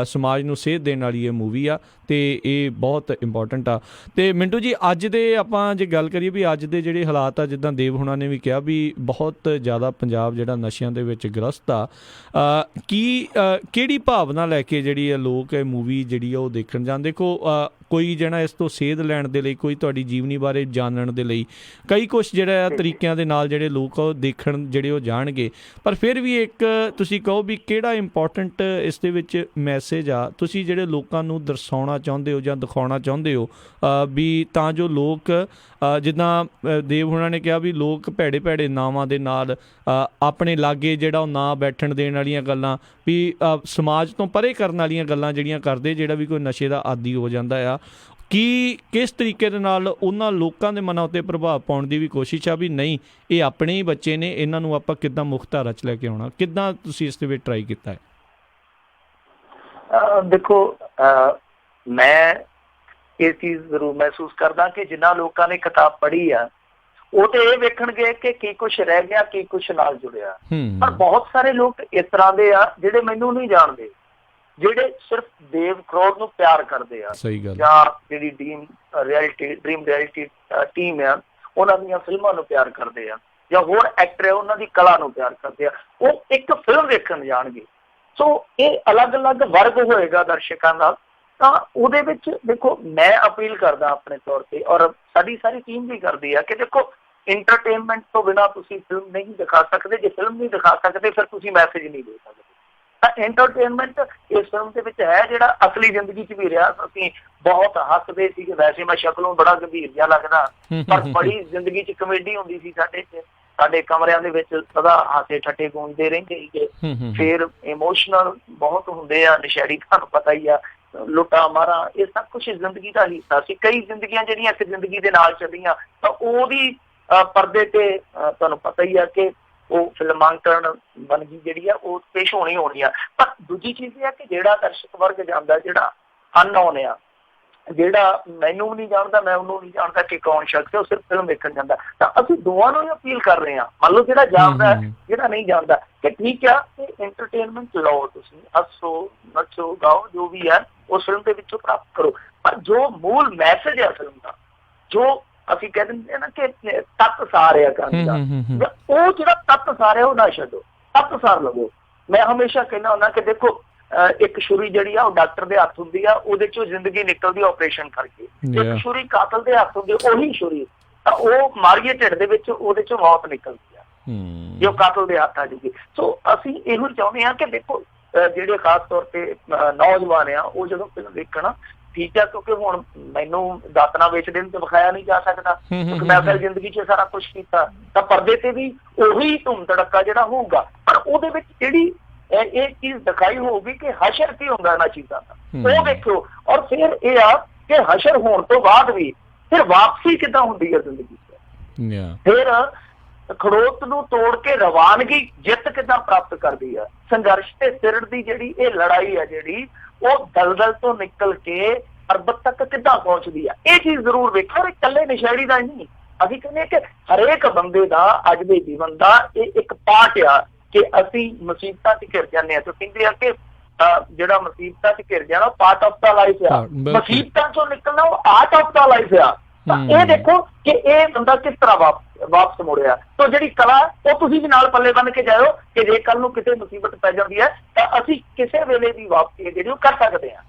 ਸਮਾਜ ਨੂੰ ਸੇਧ ਦੇਣ ਵਾਲੀ ਇਹ ਮੂਵੀ ਆ, ਅਤੇ ਇਹ ਬਹੁਤ ਇੰਪੋਰਟੈਂਟ ਆ। ਅਤੇ ਮਿੰਟੂ ਜੀ, ਅੱਜ ਦੇ ਆਪਾਂ ਜੇ ਗੱਲ ਕਰੀਏ ਵੀ ਅੱਜ ਦੇ ਜਿਹੜੇ ਹਾਲਾਤ ਆ, ਜਿੱਦਾਂ ਦੇਵ ਹੁਣਾਂ ਨੇ ਵੀ ਕਿਹਾ ਵੀ ਬਹੁਤ ਜ਼ਿਆਦਾ ਪੰਜਾਬ ਜਿਹੜਾ ਨਸ਼ਿਆਂ ਦੇ ਵਿੱਚ ਗ੍ਰਸਤ ਆ, ਕਿਹੜੀ ਭਾਵਨਾ ਲੈ ਕੇ ਜਿਹੜੀ ਆ ਲੋਕ ਇਹ ਮੂਵੀ ਜਿਹੜੀ ਆ ਉਹ ਦੇਖਣ ਜਾਂਦੇ? ਦੇਖੋ ਕੋਈ ਜਿਹੜਾ ਇਸ ਤੋਂ ਸੇਧ ਲੈਣ ਦੇ ਲਈ, ਕੋਈ ਤੁਹਾਡੀ ਜੀਵਨੀ ਬਾਰੇ ਜਾਣਨ ਦੇ ਲਈ, ਕਈ ਕੁਛ ਜਿਹੜਾ ਆ ਤਰੀਕਿਆਂ ਦੇ ਨਾਲ ਜਿਹੜੇ ਲੋਕ ਉਹ ਦੇਖਣ ਜਿਹੜੇ ਉਹ ਜਾਣਗੇ, ਪਰ ਫਿਰ ਵੀ ਇੱਕ ਤੁਸੀਂ ਕਹੋ ਵੀ ਕਿਹੜਾ ਇੰਪੋਰਟੈਂਟ ਇਸ ਦੇ ਵਿੱਚ ਮੈਸੇਜ ਆ ਤੁਸੀਂ ਜਿਹੜੇ ਲੋਕਾਂ ਨੂੰ ਦਰਸਾਉਣਾ ਚਾਹੁੰਦੇ ਹੋ ਜਾਂ ਦਿਖਾਉਣਾ ਚਾਹੁੰਦੇ ਹੋ, ਵੀ ਤਾਂ ਜੋ ਲੋਕ, ਜਿੱਦਾਂ ਦੇਵ ਹੁਣਾਂ ਨੇ ਕਿਹਾ ਵੀ ਲੋਕ ਭੈੜੇ ਭੈੜੇ ਨਾਵਾਂ ਦੇ ਨਾਲ ਆਪਣੇ ਲਾਗੇ ਜਿਹੜਾ ਉਹ ਨਾ ਬੈਠਣ ਦੇਣ ਵਾਲੀਆਂ ਗੱਲਾਂ, ਵੀ ਸਮਾਜ ਤੋਂ ਪਰੇ ਕਰਨ ਵਾਲੀਆਂ ਗੱਲਾਂ ਜਿਹੜੀਆਂ ਕਰਦੇ, ਜਿਹੜਾ ਵੀ ਕੋਈ ਨਸ਼ੇ ਦਾ ਆਦੀ ਹੋ ਜਾਂਦਾ ਆ, ਕੀ ਕਿਸ ਤਰੀਕੇ ਦੇ ਨਾਲ ਉਹਨਾਂ ਲੋਕਾਂ ਦੇ ਮਨਾਂ ਉੱਤੇ ਪ੍ਰਭਾਵ ਪਾਉਣ ਦੀ ਵੀ ਕੋਸ਼ਿਸ਼ ਆ ਵੀ ਨਹੀਂ ਇਹ ਆਪਣੇ ਹੀ ਬੱਚੇ ਨੇ, ਇਹਨਾਂ ਨੂੰ ਆਪਾਂ ਕਿੱਦਾਂ ਮੁੱਖ ਧਾਰਾ 'ਚ ਲੈ ਕੇ ਆਉਣਾ? ਕਿੱਦਾਂ ਤੁਸੀਂ ਇਸ ਦੇ ਵਿੱਚ ਟਰਾਈ ਕੀਤਾ ਹੈ? ਦੇਖੋ, ਮੈਂ ਇਹ ਚੀਜ਼ ਜ਼ਰੂਰ ਮਹਿਸੂਸ ਕਰਦਾ ਕਿ ਜਿਨ੍ਹਾਂ ਲੋਕਾਂ ਨੇ ਕਿਤਾਬ ਪੜ੍ਹੀ ਆ ਉਹ ਤੇ ਇਹ ਵੇਖਣਗੇ ਕਿ ਕੀ ਕੁਛ ਰਹਿ ਗਿਆ, ਕੀ ਕੁਛ ਨਾਲ ਜੁੜਿਆ। ਪਰ ਬਹੁਤ ਸਾਰੇ ਲੋਕ ਇਸ ਤਰ੍ਹਾਂ ਦੇ ਆ ਜਿਹੜੇ ਮੈਨੂੰ ਨਹੀਂ ਜਾਣਦੇ, ਜਿਹੜੇ ਸਿਰਫ ਦੇਵ ਕਰੋੜ ਨੂੰ ਪਿਆਰ ਕਰਦੇ ਆ, ਜਾਂ ਜਿਹੜੀ ਡ੍ਰੀਮ ਰਿਐਲਿਟੀ ਟੀਮ ਆ ਉਹਨਾਂ ਦੀਆਂ ਫਿਲਮਾਂ ਨੂੰ ਪਿਆਰ ਕਰਦੇ ਆ, ਜਾਂ ਹੋਰ ਐਕਟਰ ਆ ਉਹਨਾਂ ਦੀ ਕਲਾ ਨੂੰ ਪਿਆਰ ਕਰਦੇ ਆ, ਉਹ ਇੱਕ ਫਿਲਮ ਵੇਖਣ ਜਾਣਗੇ। ਸੋ ਇਹ ਅਲੱਗ-ਅਲੱਗ ਵਰਗ ਹੋਏਗਾ ਦਰਸ਼ਕਾਂ ਦਾ। ਤਾਂ ਉਹਦੇ ਵਿੱਚ ਦੇਖੋ, ਮੈਂ ਅਪੀਲ ਕਰਦਾ ਆਪਣੇ ਤੌਰ ਤੇ, ਔਰ ਸਾਡੀ ਸਾਰੀ ਟੀਮ ਵੀ ਕਰਦੀ ਆ ਕਿ ਦੇਖੋ, ਇੰਟਰਟੇਨਮੈਂਟ ਤੋਂ ਬਿਨਾਂ ਤੁਸੀਂ ਫਿਲਮ ਨਹੀਂ ਦਿਖਾ ਸਕਦੇ। ਜੇ ਫਿਲਮ ਨਹੀਂ ਦਿਖਾ ਸਕਦੇ ਫਿਰ ਤੁਸੀਂ ਮੈਸੇਜ ਨਹੀਂ ਦੇ ਸਕਦੇ। ਤਾਂ ਇੰਟਰਟੇਨਮੈਂਟ ਇਸ ਫਿਲਮ ਦੇ ਵਿੱਚ ਹੈ, ਜਿਹੜਾ ਅਸਲੀ ਜ਼ਿੰਦਗੀ 'ਚ ਵੀ ਰਿਹਾ। ਅਸੀਂ ਬਹੁਤ ਹੱਸਦੇ ਸੀਗੇ, ਵੈਸੇ ਮੈਂ ਸ਼ਕਲੋਂ ਬੜਾ ਗੰਭੀਰ ਜਿਹਾ ਲੱਗਦਾ, ਪਰ ਬੜੀ ਜ਼ਿੰਦਗੀ 'ਚ ਕਮੇਡੀ ਹੁੰਦੀ ਸੀ ਸਾਡੇ ਕਮਰਿਆਂ ਦੇ ਵਿੱਚ ਸਦਾ ਹਾਸੇ ਠੱਠੇ ਗੂੰਜਦੇ ਰਹਿੰਦੇ ਸੀਗੇ। ਫਿਰ ਇਮੋਸ਼ਨਲ ਬਹੁਤ ਹੁੰਦੇ ਆ, ਨਸ਼ੇੜੀ, ਤੁਹਾਨੂੰ ਪਤਾ ਹੀ ਆ, ਲੁੱਟਾਂ ਮਾਰਾਂ, ਇਹ ਸਭ ਕੁਛ ਜ਼ਿੰਦਗੀ ਦਾ ਹਿੱਸਾ ਸੀ। ਕਈ ਜ਼ਿੰਦਗੀਆਂ ਜਿਹੜੀਆਂ ਇੱਕ ਜ਼ਿੰਦਗੀ ਦੇ ਨਾਲ ਚੱਲੀਆਂ, ਤਾਂ ਉਹਦੀ ਪਰਦੇ ਤੇ ਤੁਹਾਨੂੰ ਪਤਾ ਹੀ ਆ ਕਿ ਉਹ ਫਿਲਮਾਂਕਣ ਬਣਗੀ ਜਿਹੜੀ ਆ ਉਹ ਪੇਸ਼ ਹੋਣੀ ਆ। ਪਰ ਦੂਜੀ ਚੀਜ਼ ਇਹ ਆ ਕਿ ਜਿਹੜਾ ਦਰਸ਼ਕ ਵਰਗ ਜਾਂਦਾ, ਜਿਹੜਾ ਅਨਨੋਨ ਆ, ਜਿਹੜਾ ਮੈਨੂੰ ਵੀ ਨਹੀਂ ਜਾਣਦਾ, ਮੈਂ ਉਹਨੂੰ ਨਹੀਂ ਜਾਣਦਾ ਕਿ ਕੌਣ ਸ਼ਖਸ ਹੈ, ਉਹ ਸਿਰਫ ਫਿਲਮ ਵੇਖਣ ਜਾਂਦਾ। ਤਾਂ ਅਸੀਂ ਦੋਵਾਂ ਨੂੰ ਹੀ ਅਪੀਲ ਕਰ ਰਹੇ ਹਾਂ, ਮੰਨ ਲਓ ਜਿਹੜਾ ਜਾਣਦਾ, ਜਿਹੜਾ ਨਹੀਂ ਜਾਣਦਾ, ਕਿ ਠੀਕ ਆ ਕਿ ਇੰਟਰਟੇਨਮੈਂਟ ਲਓ, ਤੁਸੀਂ ਹੱਸੋ, ਨੱਚੋ, ਗਾਓ, ਜੋ ਵੀ ਹੈ ਉਸ ਫਿਲਮ ਦੇ ਵਿੱਚੋਂ ਪ੍ਰਾਪਤ ਕਰੋ। ਪਰ ਜੋ ਮੂਲ ਮੈਸੇਜ ਹੈ ਫਿਲਮ ਦਾ, ਜੋ ਅਸੀਂ ਕਹਿ ਦਿੰਦੇ ਨਾ ਕਿ ਤੱਤ ਸਾਰ ਆ ਕਰਨ ਦਾ, ਉਹ ਜਿਹੜਾ ਤੱਤ ਸਾਰ ਹੈ ਉਹ ਨਾ ਛੱਡੋ, ਤੱਤ ਸਾਰ ਲਵੋ। ਮੈਂ ਹਮੇਸ਼ਾ ਕਹਿੰਦਾ ਹੁੰਦਾ ਕਿ ਦੇਖੋ, ਇੱਕ ਛੁਰੀ ਜਿਹੜੀ ਆ ਉਹ ਡਾਕਟਰ ਦੇ ਹੱਥ ਹੁੰਦੀ ਆ, ਉਹਦੇ ਚੋਂ ਜ਼ਿੰਦਗੀ ਨਿਕਲਦੀ ਆਪਰੇਸ਼ਨ ਕਰਕੇ। ਇੱਕ ਛੁਰੀ ਕਾਤਲ ਦੇ ਹੱਥ ਹੁੰਦੀ, ਉਹੀ ਛੁਰੀ ਤਾਂ ਉਹ ਮਾਰੀਏ ਢਿੱਡ ਦੇ ਵਿੱਚ, ਉਹਦੇ ਚੋਂ ਮੌਤ ਨਿਕਲਦੀ ਆ ਜੇ ਉਹ ਕਾਤਲ ਦੇ ਹੱਥ ਆ ਜੂਗੀ। ਸੋ ਅਸੀਂ ਇਹੋ ਚਾਹੁੰਦੇ ਹਾਂ ਕਿ ਦੇਖੋ, ਜਿਹੜੇ ਖਾਸ ਤੌਰ ਤੇ ਨੌਜਵਾਨ ਆ ਉਹ ਜਦੋਂ ਫਿਲਮ ਦੇਖਣ, ਠੀਕ ਆ, ਕਿਉਂਕਿ ਹੁਣ ਮੈਨੂੰ ਦਾਤਨਾ ਵੇਚਦੇ ਨੂੰ ਤਾਂ ਵਿਖਾਇਆ ਨਹੀਂ ਜਾ ਸਕਦਾ, ਕਿਉਂਕਿ ਮੈਂ ਫਿਰ ਜ਼ਿੰਦਗੀ 'ਚ ਸਾਰਾ ਕੁਛ ਕੀਤਾ। ਤਾਂ ਪਰਦੇ ਤੇ ਵੀ ਉਹੀ ਧੂਮ ਧੜੱਕਾ ਜਿਹੜਾ ਹੋਊਗਾ, ਪਰ ਉਹਦੇ ਵਿੱਚ ਜਿਹੜੀ ਇਹ ਚੀਜ਼ ਦਿਖਾਈ ਹੋਊਗੀ ਕਿ ਹਸ਼ਰ ਕੀ ਹੁੰਦਾ ਇਹਨਾਂ ਚੀਜ਼ਾਂ ਦਾ, ਉਹ ਦੇਖੋ। ਔਰ ਫਿਰ ਇਹ ਆ ਕਿ ਹਸ਼ਰ ਹੋਣ ਤੋਂ ਬਾਅਦ ਵੀ ਫਿਰ ਵਾਪਸੀ ਕਿੱਦਾਂ ਹੁੰਦੀ ਹੈ ਜ਼ਿੰਦਗੀ 'ਚ, ਫਿਰ ਖੜੋਤ ਨੂੰ ਤੋੜ ਕੇ ਰਵਾਨਗੀ, ਜਿੱਤ ਕਿੱਦਾਂ ਪ੍ਰਾਪਤ ਕਰਦੀ ਆ। ਸੰਘਰਸ਼ ਤੇ ਸਿਰੜ ਦੀ ਜਿਹੜੀ ਇਹ ਲੜਾਈ ਆ, ਜਿਹੜੀ ਉਹ ਦਲਦਲ ਤੋਂ ਨਿਕਲ ਕੇ ਅਰਬਤ ਤੱਕ ਕਿੱਦਾਂ ਪਹੁੰਚਦੀ ਆ, ਇਹ ਚੀਜ਼ ਜ਼ਰੂਰ ਵੇਖੋ। ਇਕੱਲੇ ਨਸ਼ੇੜੀ ਦਾ ਨਹੀਂ, ਅਸੀਂ ਕਹਿੰਦੇ ਕਿ ਹਰੇਕ ਬੰਦੇ ਦਾ ਅੱਜ ਦੇ ਜੀਵਨ ਦਾ ਇਹ ਇੱਕ ਪਾਰਟ ਆ ਕਿ ਅਸੀਂ ਮੁਸੀਬਤਾਂ 'ਚ ਘਿਰ ਜਾਂਦੇ ਹਾਂ। ਤੇ ਕਹਿੰਦੇ ਆ ਕਿ ਜਿਹੜਾ ਮੁਸੀਬਤਾਂ 'ਚ ਘਿਰ ਜਾਣਾ ਪਾਰਟ ਆਫ ਦਾ ਲਾਈਫ ਆ, ਮੁਸੀਬਤਾਂ 'ਚੋਂ ਨਿਕਲਣਾ ਉਹ ਆਰਟ ਆਫ ਦਾ ਲਾਈਫ ਆ। ਤਾਂ ਇਹ ਦੇਖੋ ਕਿ ਇਹ ਬੰਦਾ ਕਿਸ ਤਰ੍ਹਾਂ ਵਾਪਸ ਮੁੜਿਆ। ਤਾਂ ਜਿਹੜੀ ਕਲਾ ਉਹ ਤੁਸੀਂ ਵੀ ਨਾਲ ਪੱਲੇ ਬੰਨ ਕੇ ਜਾਇਓ ਕਿ ਜੇ ਕੱਲ ਨੂੰ ਕਿਸੇ ਮੁਸੀਬਤ ਪੈ ਜਾਂਦੀ ਹੈ ਤਾਂ ਅਸੀਂ ਕਿਸੇ ਵੇਲੇ ਦੀ ਵਾਪਸੀ ਜਿਹੜੀ ਉਹ ਕਰ ਸਕਦੇ ਹਾਂ।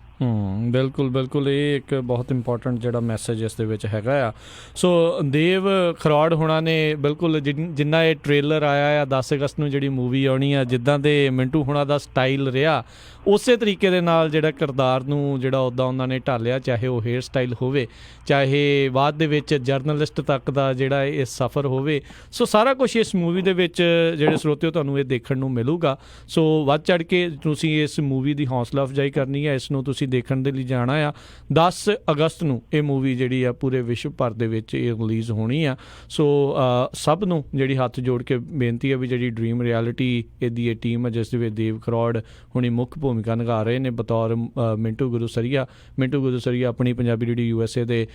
ਬਿਲਕੁਲ ਇਹ ਇੱਕ ਬਹੁਤ ਇੰਪੋਰਟੈਂਟ ਜਿਹੜਾ ਮੈਸੇਜ ਇਸ ਦੇ ਵਿੱਚ ਹੈਗਾ ਆ। ਸੋ ਦੇਵ ਖਰੋੜ ਹੋਣਾ ਨੇ ਬਿਲਕੁਲ ਜਿੰਨਾ ਇਹ ਟ੍ਰੇਲਰ ਆਇਆ ਆ 10 ਅਗਸਤ ਨੂੰ ਜਿਹੜੀ ਮੂਵੀ ਆਉਣੀ ਆ, ਜਿੱਦਾਂ ਦੇ ਮਿੰਟੂ ਹੋਣਾ ਦਾ ਸਟਾਈਲ ਰਿਹਾ ਉਸੇ ਤਰੀਕੇ ਦੇ ਨਾਲ ਜਿਹੜਾ ਕਿਰਦਾਰ ਨੂੰ ਜਿਹੜਾ ਉੱਦਾਂ ਉਹਨਾਂ ਨੇ ਢਾਲਿਆ, ਚਾਹੇ ਉਹ ਹੇਅਰ ਸਟਾਈਲ ਹੋਵੇ, ਚਾਹੇ ਬਾਅਦ ਦੇ ਵਿੱਚ ਜਰਨਲਿਸਟ ਤੱਕ ਦਾ ਜਿਹੜਾ ਇਹ ਸਫ਼ਰ ਹੋਵੇ। ਸੋ ਸਾਰਾ ਕੁਝ ਇਸ ਮੂਵੀ ਦੇ ਵਿੱਚ ਜਿਹੜੇ ਸਰੋਤਿਓ ਤੁਹਾਨੂੰ ਇਹ ਦੇਖਣ ਨੂੰ ਮਿਲੂਗਾ। ਸੋ ਵੱਧ ਚੜ੍ਹ ਕੇ ਤੁਸੀਂ ਇਸ ਮੂਵੀ ਦੀ ਹੌਸਲਾ ਅਫਜ਼ਾਈ ਕਰਨੀ ਹੈ, ਇਸ ਨੂੰ ਤੁਸੀਂ ਦੇਖਣ ਦੇ ਲਈ ਜਾਣਾ ਆ। 10 ਅਗਸਤ ਨੂੰ ਇਹ ਮੂਵੀ ਜਿਹੜੀ ਆ ਪੂਰੇ ਵਿਸ਼ਵ ਭਰ ਦੇ ਵਿੱਚ ਇਹ ਰਿਲੀਜ਼ ਹੋਣੀ ਆ। ਸੋ ਸਭ ਨੂੰ ਜਿਹੜੀ ਹੱਥ ਜੋੜ ਕੇ ਬੇਨਤੀ ਹੈ ਵੀ ਜਿਹੜੀ ਡ੍ਰੀਮ ਰਿਐਲਿਟੀ ਇਹਦੀ ਇਹ ਟੀਮ ਹੈ, ਜਿਸ ਦੇ ਵਿੱਚ ਦੇਵ ਖਰੋੜ ਹੁਣੀ ਮੁੱਖ ਭੂਮਿਕਾ ਨਿਭਾ ਰਹੇ ਨੇ ਬਤੌਰ ਮਿੰਟੂ ਗੁਰੂਸਰੀਆ ਆਪਣੀ ਪੰਜਾਬੀ ਰੇਡੀਓ USA ਦੇ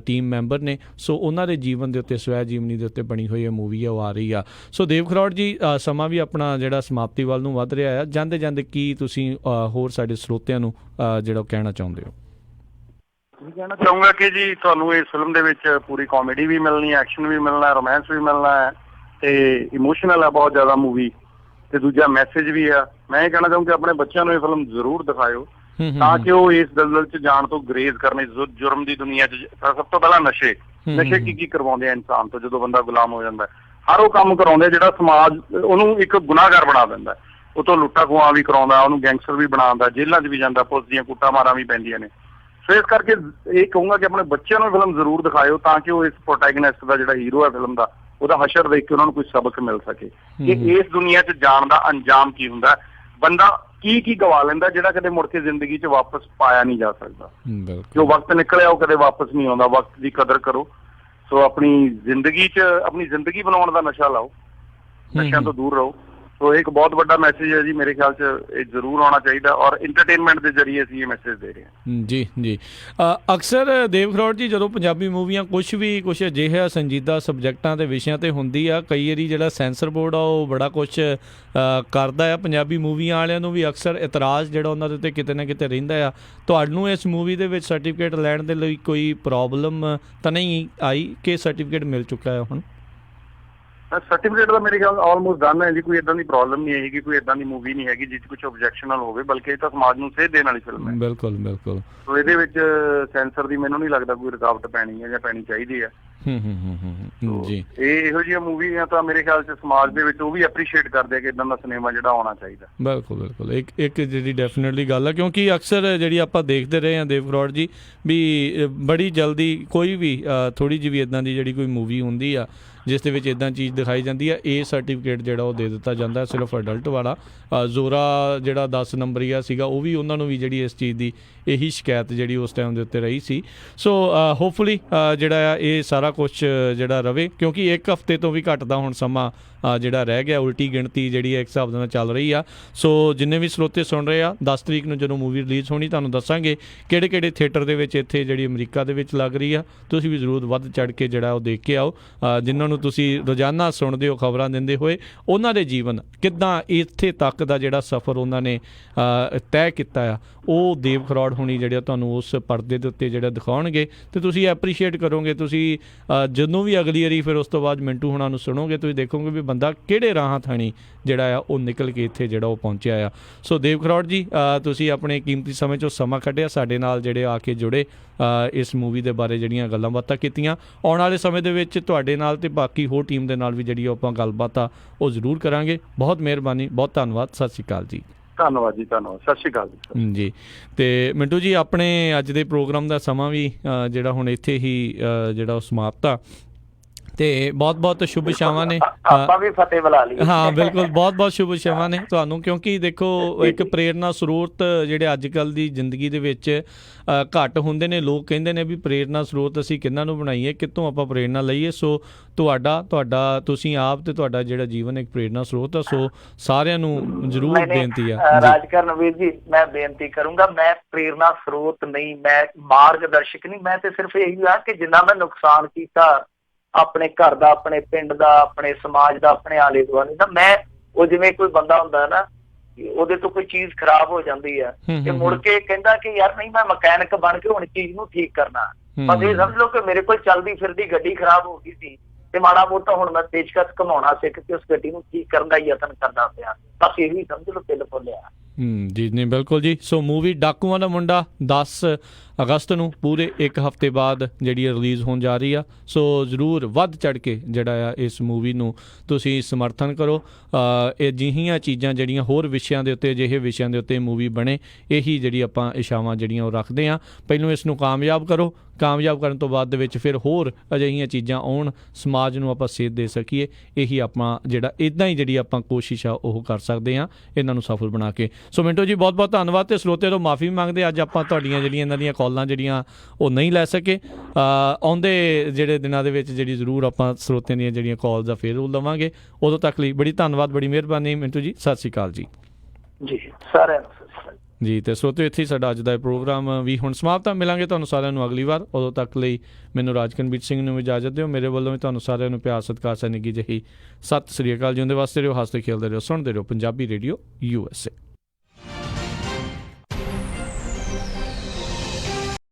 ਟੀਮ ਮੈਂਬਰ ਨੇ। ਸੋ ਉਹਨਾਂ ਦੇ ਜੀਵਨ ਦੇ ਉੱਤੇ, ਸਵੈ ਜੀਵਨੀ ਦੇ ਉੱਤੇ ਬਣੀ ਹੋਈ ਇਹ ਮੂਵੀ ਆ ਰਹੀ ਆ। ਸੋ ਦੇਵ ਖਰੋੜ ਜੀ, ਸਮਾਂ ਵੀ ਆਪਣਾ ਜਿਹੜਾ ਸਮਾਪਤੀ ਵੱਲ ਨੂੰ ਵੱਧ ਰਿਹਾ ਆ, ਜਾਂਦੇ ਕੀ ਤੁਸੀਂ ਹੋਰ ਸਾਡੇ ਸਰੋਤਿਆਂ ਨੂੰ ਜਿਹੜਾ ਕਹਿਣਾ ਚਾਹੁੰਦੇ ਹੋ? ਕਹਿਣਾ ਚਾਹੂੰਗਾ ਕਿ ਜੀ ਤੁਹਾਨੂੰ ਇਸ ਫਿਲਮ ਦੇ ਵਿੱਚ ਪੂਰੀ ਕਾਮੇਡੀ ਵੀ ਮਿਲਣੀ ਹੈ, ਐਕਸ਼ਨ ਵੀ ਮਿਲਣਾ ਹੈ, ਰੋਮਾਂਸ ਵੀ ਮਿਲਣਾ ਹੈ, ਤੇ ਇਮੋਸ਼ਨਲ ਹੈ ਬਹੁਤ ਜ਼ਿਆਦਾ ਮੂਵੀ, ਤੇ ਦੂਜਾ ਮੈਸੇਜ ਵੀ ਆ। ਮੈਂ ਇਹ ਕਹਿਣਾ ਚਾਹੂੰ ਕਿ ਆਪਣੇ ਬੱਚਿਆਂ ਨੂੰ ਇਹ ਫਿਲਮ ਜ਼ਰੂਰ ਦਿਖਾਇਓ ਤਾਂ ਕਿ ਉਹ ਇਸ ਦਲਦਲ 'ਚ ਜਾਣ ਤੋਂ ਗਰੇਜ਼ ਕਰਨ। ਜੁਰਮ ਦੀ ਦੁਨੀਆ 'ਚ ਸਭ ਤੋਂ ਪਹਿਲਾਂ ਨਸ਼ੇ ਕੀ ਕਰਵਾਉਂਦੇ ਆ ਇਨਸਾਨ ਤੋਂ ਜਦੋਂ ਬੰਦਾ ਗੁਲਾਮ ਹੋ ਜਾਂਦਾ। ਹਰ ਉਹ ਕੰਮ ਕਰਾਉਂਦੇ ਜਿਹੜਾ ਸਮਾਜ ਉਹਨੂੰ ਇੱਕ ਗੁਨਾਹਗਾਰ ਬਣਾ ਦਿੰਦਾ। ਉਹ ਤੋਂ ਲੁੱਟਾ ਖੋਹਾਂ ਵੀ ਕਰਾਉਂਦਾ, ਉਹਨੂੰ ਗੈਂਗਸਟਰ ਵੀ ਬਣਾਉਂਦਾ, ਜੇਲ੍ਹਾਂ 'ਚ ਵੀ ਜਾਂਦਾ, ਪੁਲਿਸ ਦੀਆਂ ਕੁੱਟਾਂ ਮਾਰਾਂ ਵੀ ਪੈਂਦੀਆਂ ਨੇ। ਸੋ ਇਸ ਕਰਕੇ ਇਹ ਕਹੂੰਗਾ ਕਿ ਆਪਣੇ ਬੱਚਿਆਂ ਨੂੰ ਫਿਲਮ ਜ਼ਰੂਰ ਦਿਖਾਇਓ ਤਾਂ ਕਿ ਉਹ ਇਸ ਪ੍ਰੋਟੈਗਨਿਸਟ ਦਾ ਜਿਹੜਾ ਹੀਰੋ ਹੈ ਫਿਲਮ ਦਾ, ਉਹਦਾ ਹਸ਼ਰ ਦੇਖ ਕੇ ਉਹਨਾਂ ਨੂੰ ਕੋਈ ਸਬਕ ਮਿਲ ਸਕੇ ਕਿ ਇਸ ਦੁਨੀਆ 'ਚ ਜਾਣ ਦਾ ਅੰਜਾਮ ਕੀ ਹੁੰਦਾ। ਬੰਦਾ ਕੀ ਗਵਾ ਲੈਂਦਾ ਜਿਹੜਾ ਕਦੇ ਮੁੜ ਕੇ ਜ਼ਿੰਦਗੀ 'ਚ ਵਾਪਸ ਪਾਇਆ ਨਹੀਂ ਜਾ ਸਕਦਾ। ਜੋ ਵਕਤ ਨਿਕਲਿਆ ਉਹ ਕਦੇ ਵਾਪਸ ਨਹੀਂ ਆਉਂਦਾ। ਵਕਤ ਦੀ ਕਦਰ ਕਰੋ। ਸੋ ਆਪਣੀ ਜ਼ਿੰਦਗੀ ਬਣਾਉਣ ਦਾ ਨਸ਼ਾ ਲਾਓ, ਨਸ਼ਿਆਂ ਤੋਂ ਦੂਰ ਰਹੋ। ਸੋ ਇਹ ਇੱਕ ਬਹੁਤ ਵੱਡਾ ਮੈਸੇਜ ਹੈ ਜੀ, ਮੇਰੇ ਖਿਆਲ 'ਚ ਇਹ ਜ਼ਰੂਰ ਆਉਣਾ ਚਾਹੀਦਾ ਔਰ ਇੰਟਰਟੇਨਮੈਂਟ ਦੇ ਜ਼ਰੀਏ ਅਸੀਂ ਇਹ ਮੈਸੇਜ ਦੇ ਰਹੇ ਹਾਂ। ਜੀ ਜੀ। ਅਕਸਰ ਦੇਵ ਖਰੋੜ ਜੀ ਜਦੋਂ ਪੰਜਾਬੀ ਮੂਵੀਆਂ ਕੁਛ ਅਜਿਹਾ ਸੰਜੀਦਾ ਸਬਜੈਕਟਾਂ ਦੇ ਵਿਸ਼ਿਆਂ 'ਤੇ ਹੁੰਦੀ ਆ, ਕਈ ਵਾਰੀ ਜਿਹੜਾ ਸੈਂਸਰ ਬੋਰਡ ਆ ਉਹ ਬੜਾ ਕੁਛ ਕਰਦਾ ਆ ਪੰਜਾਬੀ ਮੂਵੀਆਂ ਵਾਲਿਆਂ ਨੂੰ ਵੀ ਅਕਸਰ ਇਤਰਾਜ਼ ਜਿਹੜਾ ਉਹਨਾਂ ਦੇ ਉੱਤੇ ਕਿਤੇ ਨਾ ਕਿਤੇ ਰਹਿੰਦਾ ਆ। ਤੁਹਾਨੂੰ ਇਸ ਮੂਵੀ ਦੇ ਵਿੱਚ ਸਰਟੀਫਿਕੇਟ ਲੈਣ ਦੇ ਲਈ ਕੋਈ ਪ੍ਰੋਬਲਮ ਤਾਂ ਨਹੀਂ ਆਈ ਕਿ ਸਰਟੀਫਿਕੇਟ ਮਿਲ ਚੁੱਕਾ ਹੈ ਹੁਣ? ਸਰਟੀਫਿਕੇਟ ਦਾ ਮੇਰੇ ਖਿਆਲ ਆਲਮੋਸਟ ਡਨ ਹੈ ਜੀ। ਕੋਈ ਇਦਾਂ ਦੀ ਪ੍ਰੋਬਲਮ ਨਹੀਂ ਹੈਗੀ, ਕੋਈ ਇਦਾਂ ਦੀ ਮੂਵੀ ਨਹੀਂ ਹੈਗੀ ਜਿਸ 'ਚ ਕੁਛ ਓਬਜੈਕਸ਼ਨਲ ਹੋਵੇ, ਬਲਕਿ ਇਹ ਤਾਂ ਸਮਾਜ ਨੂੰ ਸੇਧ ਦੇਣ ਵਾਲੀ ਫਿਲਮ ਹੈ। ਬਿਲਕੁਲ ਬਿਲਕੁਲ। ਸੋ ਇਹਦੇ ਵਿੱਚ ਸੈਂਸਰ ਦੀ ਮੈਨੂੰ ਨਹੀਂ ਲੱਗਦਾ ਕੋਈ ਰੁਕਾਵਟ ਪੈਣੀ ਹੈ ਜਾਂ ਪੈਣੀ ਚਾਹੀਦੀ ਹੈ। ਜੀ। ਇਹ ਇਹੋ ਜਿਹੀਆਂ ਮੂਵੀਆਂ ਤਾਂ ਮੇਰੇ ਖਿਆਲ 'ਚ ਸਮਾਜ ਦੇ ਵਿੱਚ ਉਹ ਵੀ ਐਪਰੀਸ਼ੀਏਟ ਕਰਦੇ ਆ ਕਿ ਇਦਾਂ ਦਾ ਸਿਨੇਮਾ ਜਿਹੜਾ ਆਉਣਾ ਚਾਹੀਦਾ। ਬਿਲਕੁਲ ਬਿਲਕੁਲ। ਇੱਕ ਜਿਹੜੀ ਡੈਫੀਨੇਟਲੀ ਗੱਲ ਆ, ਕਿਉਂਕਿ ਅਕਸਰ ਜਿਹੜੀ ਆਪਾਂ ਦੇਖਦੇ ਰਹੇ ਹਾਂ ਦੇਵ ਖਰੋੜ ਜੀ ਵੀ ਬੜੀ ਜਲਦੀ ਕੋਈ ਵੀ ਥੋੜ੍ਹੀ ਜਿਹੀ ਵੀ ਇੱਦਾਂ ਦੀ ਜਿਹੜੀ ਕੋਈ ਮੂਵੀ ਹੁੰਦੀ ਆ ਜਿਸ ਦੇ ਵਿੱਚ ਇੱਦਾਂ ਚੀਜ਼ ਦਿਖਾਈ ਜਾਂਦੀ ਆ, ਇਹ ਸਰਟੀਫਿਕੇਟ ਜਿਹੜਾ ਉਹ ਦੇ ਦਿੱਤਾ ਜਾਂਦਾ ਸਿਰਫ ਅਡਲਟ ਵਾਲਾ। ਜ਼ੋਰਾ ਜਿਹੜਾ 10 ਨੰਬਰੀਆ ਸੀਗਾ ਉਹ ਵੀ ਉਹਨਾਂ ਨੂੰ ਵੀ ਜਿਹੜੀ ਇਸ ਚੀਜ਼ ਦੀ ਇਹੀ ਸ਼ਿਕਾਇਤ ਜਿਹੜੀ ਉਸ ਟਾਈਮ ਦੇ ਉੱਤੇ ਰਹੀ ਸੀ। ਸੋ ਹੋਪਫੁਲੀ ਜਿਹੜਾ ਆ ਇਹ ਸਾਰਾ ਕੁਛ ਜਿਹੜਾ ਰਵੇ, ਕਿਉਂਕਿ ਇੱਕ ਹਫ਼ਤੇ ਤੋਂ ਵੀ ਘੱਟ ਦਾ ਹੁਣ ਸਮਾਂ ਜਿਹੜਾ ਰਹਿ ਗਿਆ। ਉਲਟੀ ਗਿਣਤੀ ਜਿਹੜੀ ਇੱਕ ਹਿਸਾਬ ਦੇ ਨਾਲ ਚੱਲ ਰਹੀ ਆ। ਸੋ ਜਿੰਨੇ ਵੀ ਸਰੋਤੇ ਸੁਣ ਰਹੇ ਆ, 10 ਤਰੀਕ ਨੂੰ ਜਦੋਂ ਮੂਵੀ ਰਿਲੀਜ਼ ਹੋਣੀ ਤੁਹਾਨੂੰ ਦੱਸਾਂਗੇ ਕਿਹੜੇ ਥੀਏਟਰ ਦੇ ਵਿੱਚ ਇੱਥੇ ਜਿਹੜੀ ਅਮਰੀਕਾ ਦੇ ਵਿੱਚ ਲੱਗ ਰਹੀ ਆ। ਤੁਸੀਂ ਵੀ ਜ਼ਰੂਰ ਵੱਧ ਚੜ੍ਹ ਕੇ ਜਿਹੜਾ ਉਹ ਦੇਖ ਕੇ ਆਓ। ਜਿਨ੍ਹਾਂ ਨੂੰ ਤੁਸੀਂ ਰੋਜ਼ਾਨਾ ਸੁਣਦੇ ਹੋ ਖਬਰਾਂ ਦਿੰਦੇ ਹੋਏ, ਉਹਨਾਂ ਦੇ ਜੀਵਨ ਕਿੱਦਾਂ ਇੱਥੇ ਤੱਕ ਦਾ ਜਿਹੜਾ ਸਫ਼ਰ ਉਹਨਾਂ ਨੇ ਤੈਅ ਕੀਤਾ ਆ, ਉਹ ਦੇਵ ਖਰੋੜ ਹੋਣੀ ਜਿਹੜਾ ਤੁਹਾਨੂੰ ਉਸ ਪਰਦੇ ਦੇ ਉੱਤੇ ਜਿਹੜਾ ਦਿਖਾਉਣਗੇ ਅਤੇ ਤੁਸੀਂ ਐਪਰੀਸ਼ੀਏਟ ਕਰੋਗੇ। ਤੁਸੀਂ ਜਦੋਂ ਵੀ ਅਗਲੀ ਵਾਰੀ ਫਿਰ ਉਸ ਤੋਂ ਬਾਅਦ ਮਿੰਟੂ ਹੋਣਾ ਨੂੰ ਸੁਣੋਗੇ, ਤੁਸੀਂ ਦੇਖੋਗੇ ਵੀ ਬੰਦਾ ਕਿਹੜੇ ਰਾਹਾਂ ਥਾਣੀ ਜਿਹੜਾ ਆ ਉਹ ਨਿਕਲ ਕੇ ਇੱਥੇ ਜਿਹੜਾ ਉਹ ਪਹੁੰਚਿਆ ਆ। ਸੋ ਦੇਵ ਖਰੋੜ ਜੀ, ਤੁਸੀਂ ਆਪਣੇ ਕੀਮਤੀ ਸਮੇਂ 'ਚੋਂ ਸਮਾਂ ਕੱਢਿਆ, ਸਾਡੇ ਨਾਲ ਜਿਹੜੇ ਆ ਕੇ ਜੁੜੇ, ਇਸ ਮੂਵੀ ਦੇ ਬਾਰੇ ਜਿਹੜੀਆਂ ਗੱਲਾਂ ਬਾਤਾਂ ਕੀਤੀਆਂ। ਆਉਣ ਵਾਲੇ ਸਮੇਂ ਦੇ ਵਿੱਚ ਤੁਹਾਡੇ ਨਾਲ ਅਤੇ ਬਾਕੀ ਹੋਰ ਟੀਮ ਦੇ ਨਾਲ ਵੀ ਜਿਹੜੀ ਆਪਾਂ ਗੱਲਬਾਤ ਆ ਉਹ ਜ਼ਰੂਰ ਕਰਾਂਗੇ। ਬਹੁਤ ਮਿਹਰਬਾਨੀ, ਬਹੁਤ ਧੰਨਵਾਦ। ਸਤਿ ਸ਼੍ਰੀ ਅਕਾਲ ਜੀ। ਧੰਨਵਾਦ ਜੀ, ਧੰਨਵਾਦ। ਸਤਿ ਸ਼੍ਰੀ ਅਕਾਲ ਜੀ। ਜੀ। ਅਤੇ ਮਿੰਟੂ ਜੀ, ਆਪਣੇ ਅੱਜ ਦੇ ਪ੍ਰੋਗਰਾਮ ਦਾ ਸਮਾਂ ਵੀ ਜਿਹੜਾ ਹੁਣ ਇੱਥੇ ਹੀ ਜਿਹੜਾ ਉਹ ਸਮਾਪਤ ਆ, ਤੇ ਬਹੁਤ ਸ਼ੁਭ ਇਛਾਵਾਂ ਨੇ। ਆਪਾਂ ਵੀ ਫਤਿਹ ਬੁਲਾ ਲਈ। ਹਾਂ ਬਿਲਕੁਲ, ਬਹੁਤ ਸ਼ੁਭ ਇਛਾਵਾਂ ਨੇ ਤੁਹਾਨੂੰ, ਕਿਉਂਕਿ ਦੇਖੋ ਇੱਕ ਪ੍ਰੇਰਨਾ ਸਰੋਤ ਜਿਹੜੇ ਅੱਜ ਕੱਲ੍ਹ ਦੀ ਜ਼ਿੰਦਗੀ ਦੇ ਵਿੱਚ ਘੱਟ ਹੁੰਦੇ ਨੇ। ਲੋਕ ਕਹਿੰਦੇ ਨੇ ਵੀ ਪ੍ਰੇਰਨਾ ਸਰੋਤ ਅਸੀਂ ਕਿਹਨਾਂ ਨੂੰ ਬਣਾਈਏ, ਕਿੱਥੋਂ ਆਪਾਂ ਪ੍ਰੇਰਨਾ ਲਈਏ। ਸੋ ਤੁਹਾਡਾ ਤੁਸੀਂ ਆਪ ਤੇ ਤੁਹਾਡਾ ਜਿਹੜਾ ਜੀਵਨ ਇੱਕ ਪ੍ਰੇਰਨਾ ਸਰੋਤ ਆ। ਸੋ ਸਾਰਿਆਂ ਨੂੰ ਜ਼ਰੂਰ ਬੇਨਤੀ ਆ। ਰਾਜਕਰਨ ਵੀਰ ਜੀ, ਮੈਂ ਬੇਨਤੀ ਕਰੂੰਗਾ, ਮੈਂ ਪ੍ਰੇਰਨਾ ਸਰੋਤ ਨਹੀਂ, ਮੈਂ ਮਾਰਗਦਰਸ਼ਕ ਨਹੀਂ। ਮੈਂ ਤੇ ਸਿਰਫ ਇਹੀ ਆ ਕਿ ਜਿੰਨਾ ਮੈਂ ਨੁਕਸਾਨ ਕੀਤਾ ਆਪਣੇ ਘਰ ਦਾ, ਆਪਣੇ ਪਿੰਡ ਦਾ, ਆਪਣੇ ਸਮਾਜ ਦਾ, ਆਪਣੇ ਆਲੇ ਦੁਆਲੇ ਦਾ, ਮੈਂ ਉਹ ਜਿਵੇਂ ਕੋਈ ਬੰਦਾ ਹੁੰਦਾ ਨਾ, ਉਹਦੇ ਤੋਂ ਕੋਈ ਚੀਜ਼ ਖਰਾਬ ਹੋ ਜਾਂਦੀ ਆ ਤੇ ਮੁੜ ਕੇ ਕਹਿੰਦਾ ਕਿ ਯਾਰ ਨਹੀਂ, ਮੈਂ ਮਕੈਨਿਕ ਬਣ ਕੇ ਹੁਣ ਚੀਜ਼ ਨੂੰ ਠੀਕ ਕਰਨਾ। ਬਸ ਇਹ ਸਮਝ ਲਓ ਕਿ ਮੇਰੇ ਕੋਲ ਚੱਲਦੀ ਫਿਰਦੀ ਗੱਡੀ ਖਰਾਬ ਹੋ ਗਈ ਸੀ ਤੇ ਮਾੜਾ ਮੋਟਾ ਹੁਣ ਮੈਂ ਪੇਚਕਸ ਘਮਾਉਣਾ ਸਿੱਖ ਕੇ ਉਸ ਗੱਡੀ ਨੂੰ ਠੀਕ ਕਰਨ ਦਾ ਯਤਨ ਕਰਦਾ ਪਿਆ। ਬਸ ਇਹੀ ਸਮਝ ਲਓ ਦਿਲ ਖੋਲਿਆ। ਜੀ ਨਹੀਂ, ਬਿਲਕੁਲ ਜੀ। ਸੋ ਮੂਵੀ ਡਾਕੂਆਂ ਦਾ ਮੁੰਡਾ 10 ਅਗਸਤ ਨੂੰ ਪੂਰੇ ਇੱਕ ਹਫ਼ਤੇ ਬਾਅਦ ਜਿਹੜੀ ਰਿਲੀਜ਼ ਹੋਣ ਜਾ ਰਹੀ ਆ। ਸੋ ਜ਼ਰੂਰ ਵੱਧ ਚੜ੍ਹ ਕੇ ਜਿਹੜਾ ਆ ਇਸ ਮੂਵੀ ਨੂੰ ਤੁਸੀਂ ਸਮਰਥਨ ਕਰੋ। ਅਜਿਹੀਆਂ ਚੀਜ਼ਾਂ ਜਿਹੜੀਆਂ ਹੋਰ ਵਿਸ਼ਿਆਂ ਦੇ ਉੱਤੇ, ਅਜਿਹੇ ਵਿਸ਼ਿਆਂ ਦੇ ਉੱਤੇ ਮੂਵੀ ਬਣੇ, ਇਹੀ ਜਿਹੜੀ ਆਪਾਂ ਇਛਾਵਾਂ ਜਿਹੜੀਆਂ ਉਹ ਰੱਖਦੇ ਹਾਂ। ਪਹਿਲੋਂ ਇਸ ਨੂੰ ਕਾਮਯਾਬ ਕਰੋ, ਕਾਮਯਾਬ ਕਰਨ ਤੋਂ ਬਾਅਦ ਦੇ ਵਿੱਚ ਫਿਰ ਹੋਰ ਅਜਿਹੀਆਂ ਚੀਜ਼ਾਂ ਆਉਣ, ਸਮਾਜ ਨੂੰ ਆਪਾਂ ਸੇਧ ਦੇ ਸਕੀਏ। ਇਹੀ ਆਪਾਂ ਜਿਹੜਾ ਇੱਦਾਂ ਹੀ ਜਿਹੜੀ ਆਪਾਂ ਕੋਸ਼ਿਸ਼ ਆ ਉਹ ਕਰ ਸਕਦੇ ਹਾਂ ਇਹਨਾਂ ਨੂੰ ਸਫਲ ਬਣਾ ਕੇ। ਸੋ ਮਿੰਟੂ ਜੀ, ਬਹੁਤ ਧੰਨਵਾਦ। ਤੇ ਸਰੋਤੇ ਤੋਂ ਮਾਫੀ ਮੰਗਦੇ, ਅੱਜ ਆਪਾਂ ਤੁਹਾਡੀਆਂ ਜਿਹੜੀਆਂ ਇਹਨਾਂ ਦੀਆਂ ਕਾਲਾਂ ਜਿਹੜੀਆਂ ਉਹ ਨਹੀਂ ਲੈ ਸਕੇ। ਆਉਂਦੇ ਜਿਹੜੇ ਦਿਨਾਂ ਦੇ ਵਿੱਚ ਜਿਹੜੀ ਜ਼ਰੂਰ ਆਪਾਂ ਸਰੋਤਿਆਂ ਦੀਆਂ ਜਿਹੜੀਆਂ ਕਾਲਸ ਦਾ ਫੇਰ ਲਵਾਂਗੇ। ਉਦੋਂ ਤੱਕ ਲਈ ਬੜੀ ਧੰਨਵਾਦ, ਬੜੀ ਮਿਹਰਬਾਨੀ ਮਿੰਟੂ ਜੀ। ਸਤਿ ਸ਼੍ਰੀ ਅਕਾਲ ਜੀ। ਜੀ ਸਾਰਿਆਂ ਨੂੰ ਜੀ। ਤੇ ਸਰੋਤੇ, ਇੱਥੇ ਸਾਡਾ ਅੱਜ ਦਾ ਪ੍ਰੋਗਰਾਮ ਵੀ ਹੁਣ ਸਮਾਪਤ ਆ। ਮਿਲਾਂਗੇ ਤੁਹਾਨੂੰ ਸਾਰਿਆਂ ਨੂੰ ਅਗਲੀ ਵਾਰ। ਉਦੋਂ ਤੱਕ ਲਈ ਮੈਨੂੰ ਰਾਜਕਨਵੀਰ ਸਿੰਘ ਨੂੰ ਇਜਾਜ਼ਤ ਦਿਓ। ਮੇਰੇ ਵੱਲੋਂ ਵੀ ਤੁਹਾਨੂੰ ਸਾਰਿਆਂ ਨੂੰ ਪਿਆਰ ਸਤਿਕਾਰ ਸਨੇਹੀ ਜਿਹੀ ਸਤਿ ਸ਼੍ਰੀ ਅਕਾਲ। ਜਿਉਂਦੇ ਵਾਸਤੇ ਰਹੋ, ਹੱਸਦੇ ਖੇਲਦੇ ਰਹੋ, ਸੁਣਦੇ ਰਹੋ ਪੰਜਾਬੀ ਰੇਡੀਓ USA।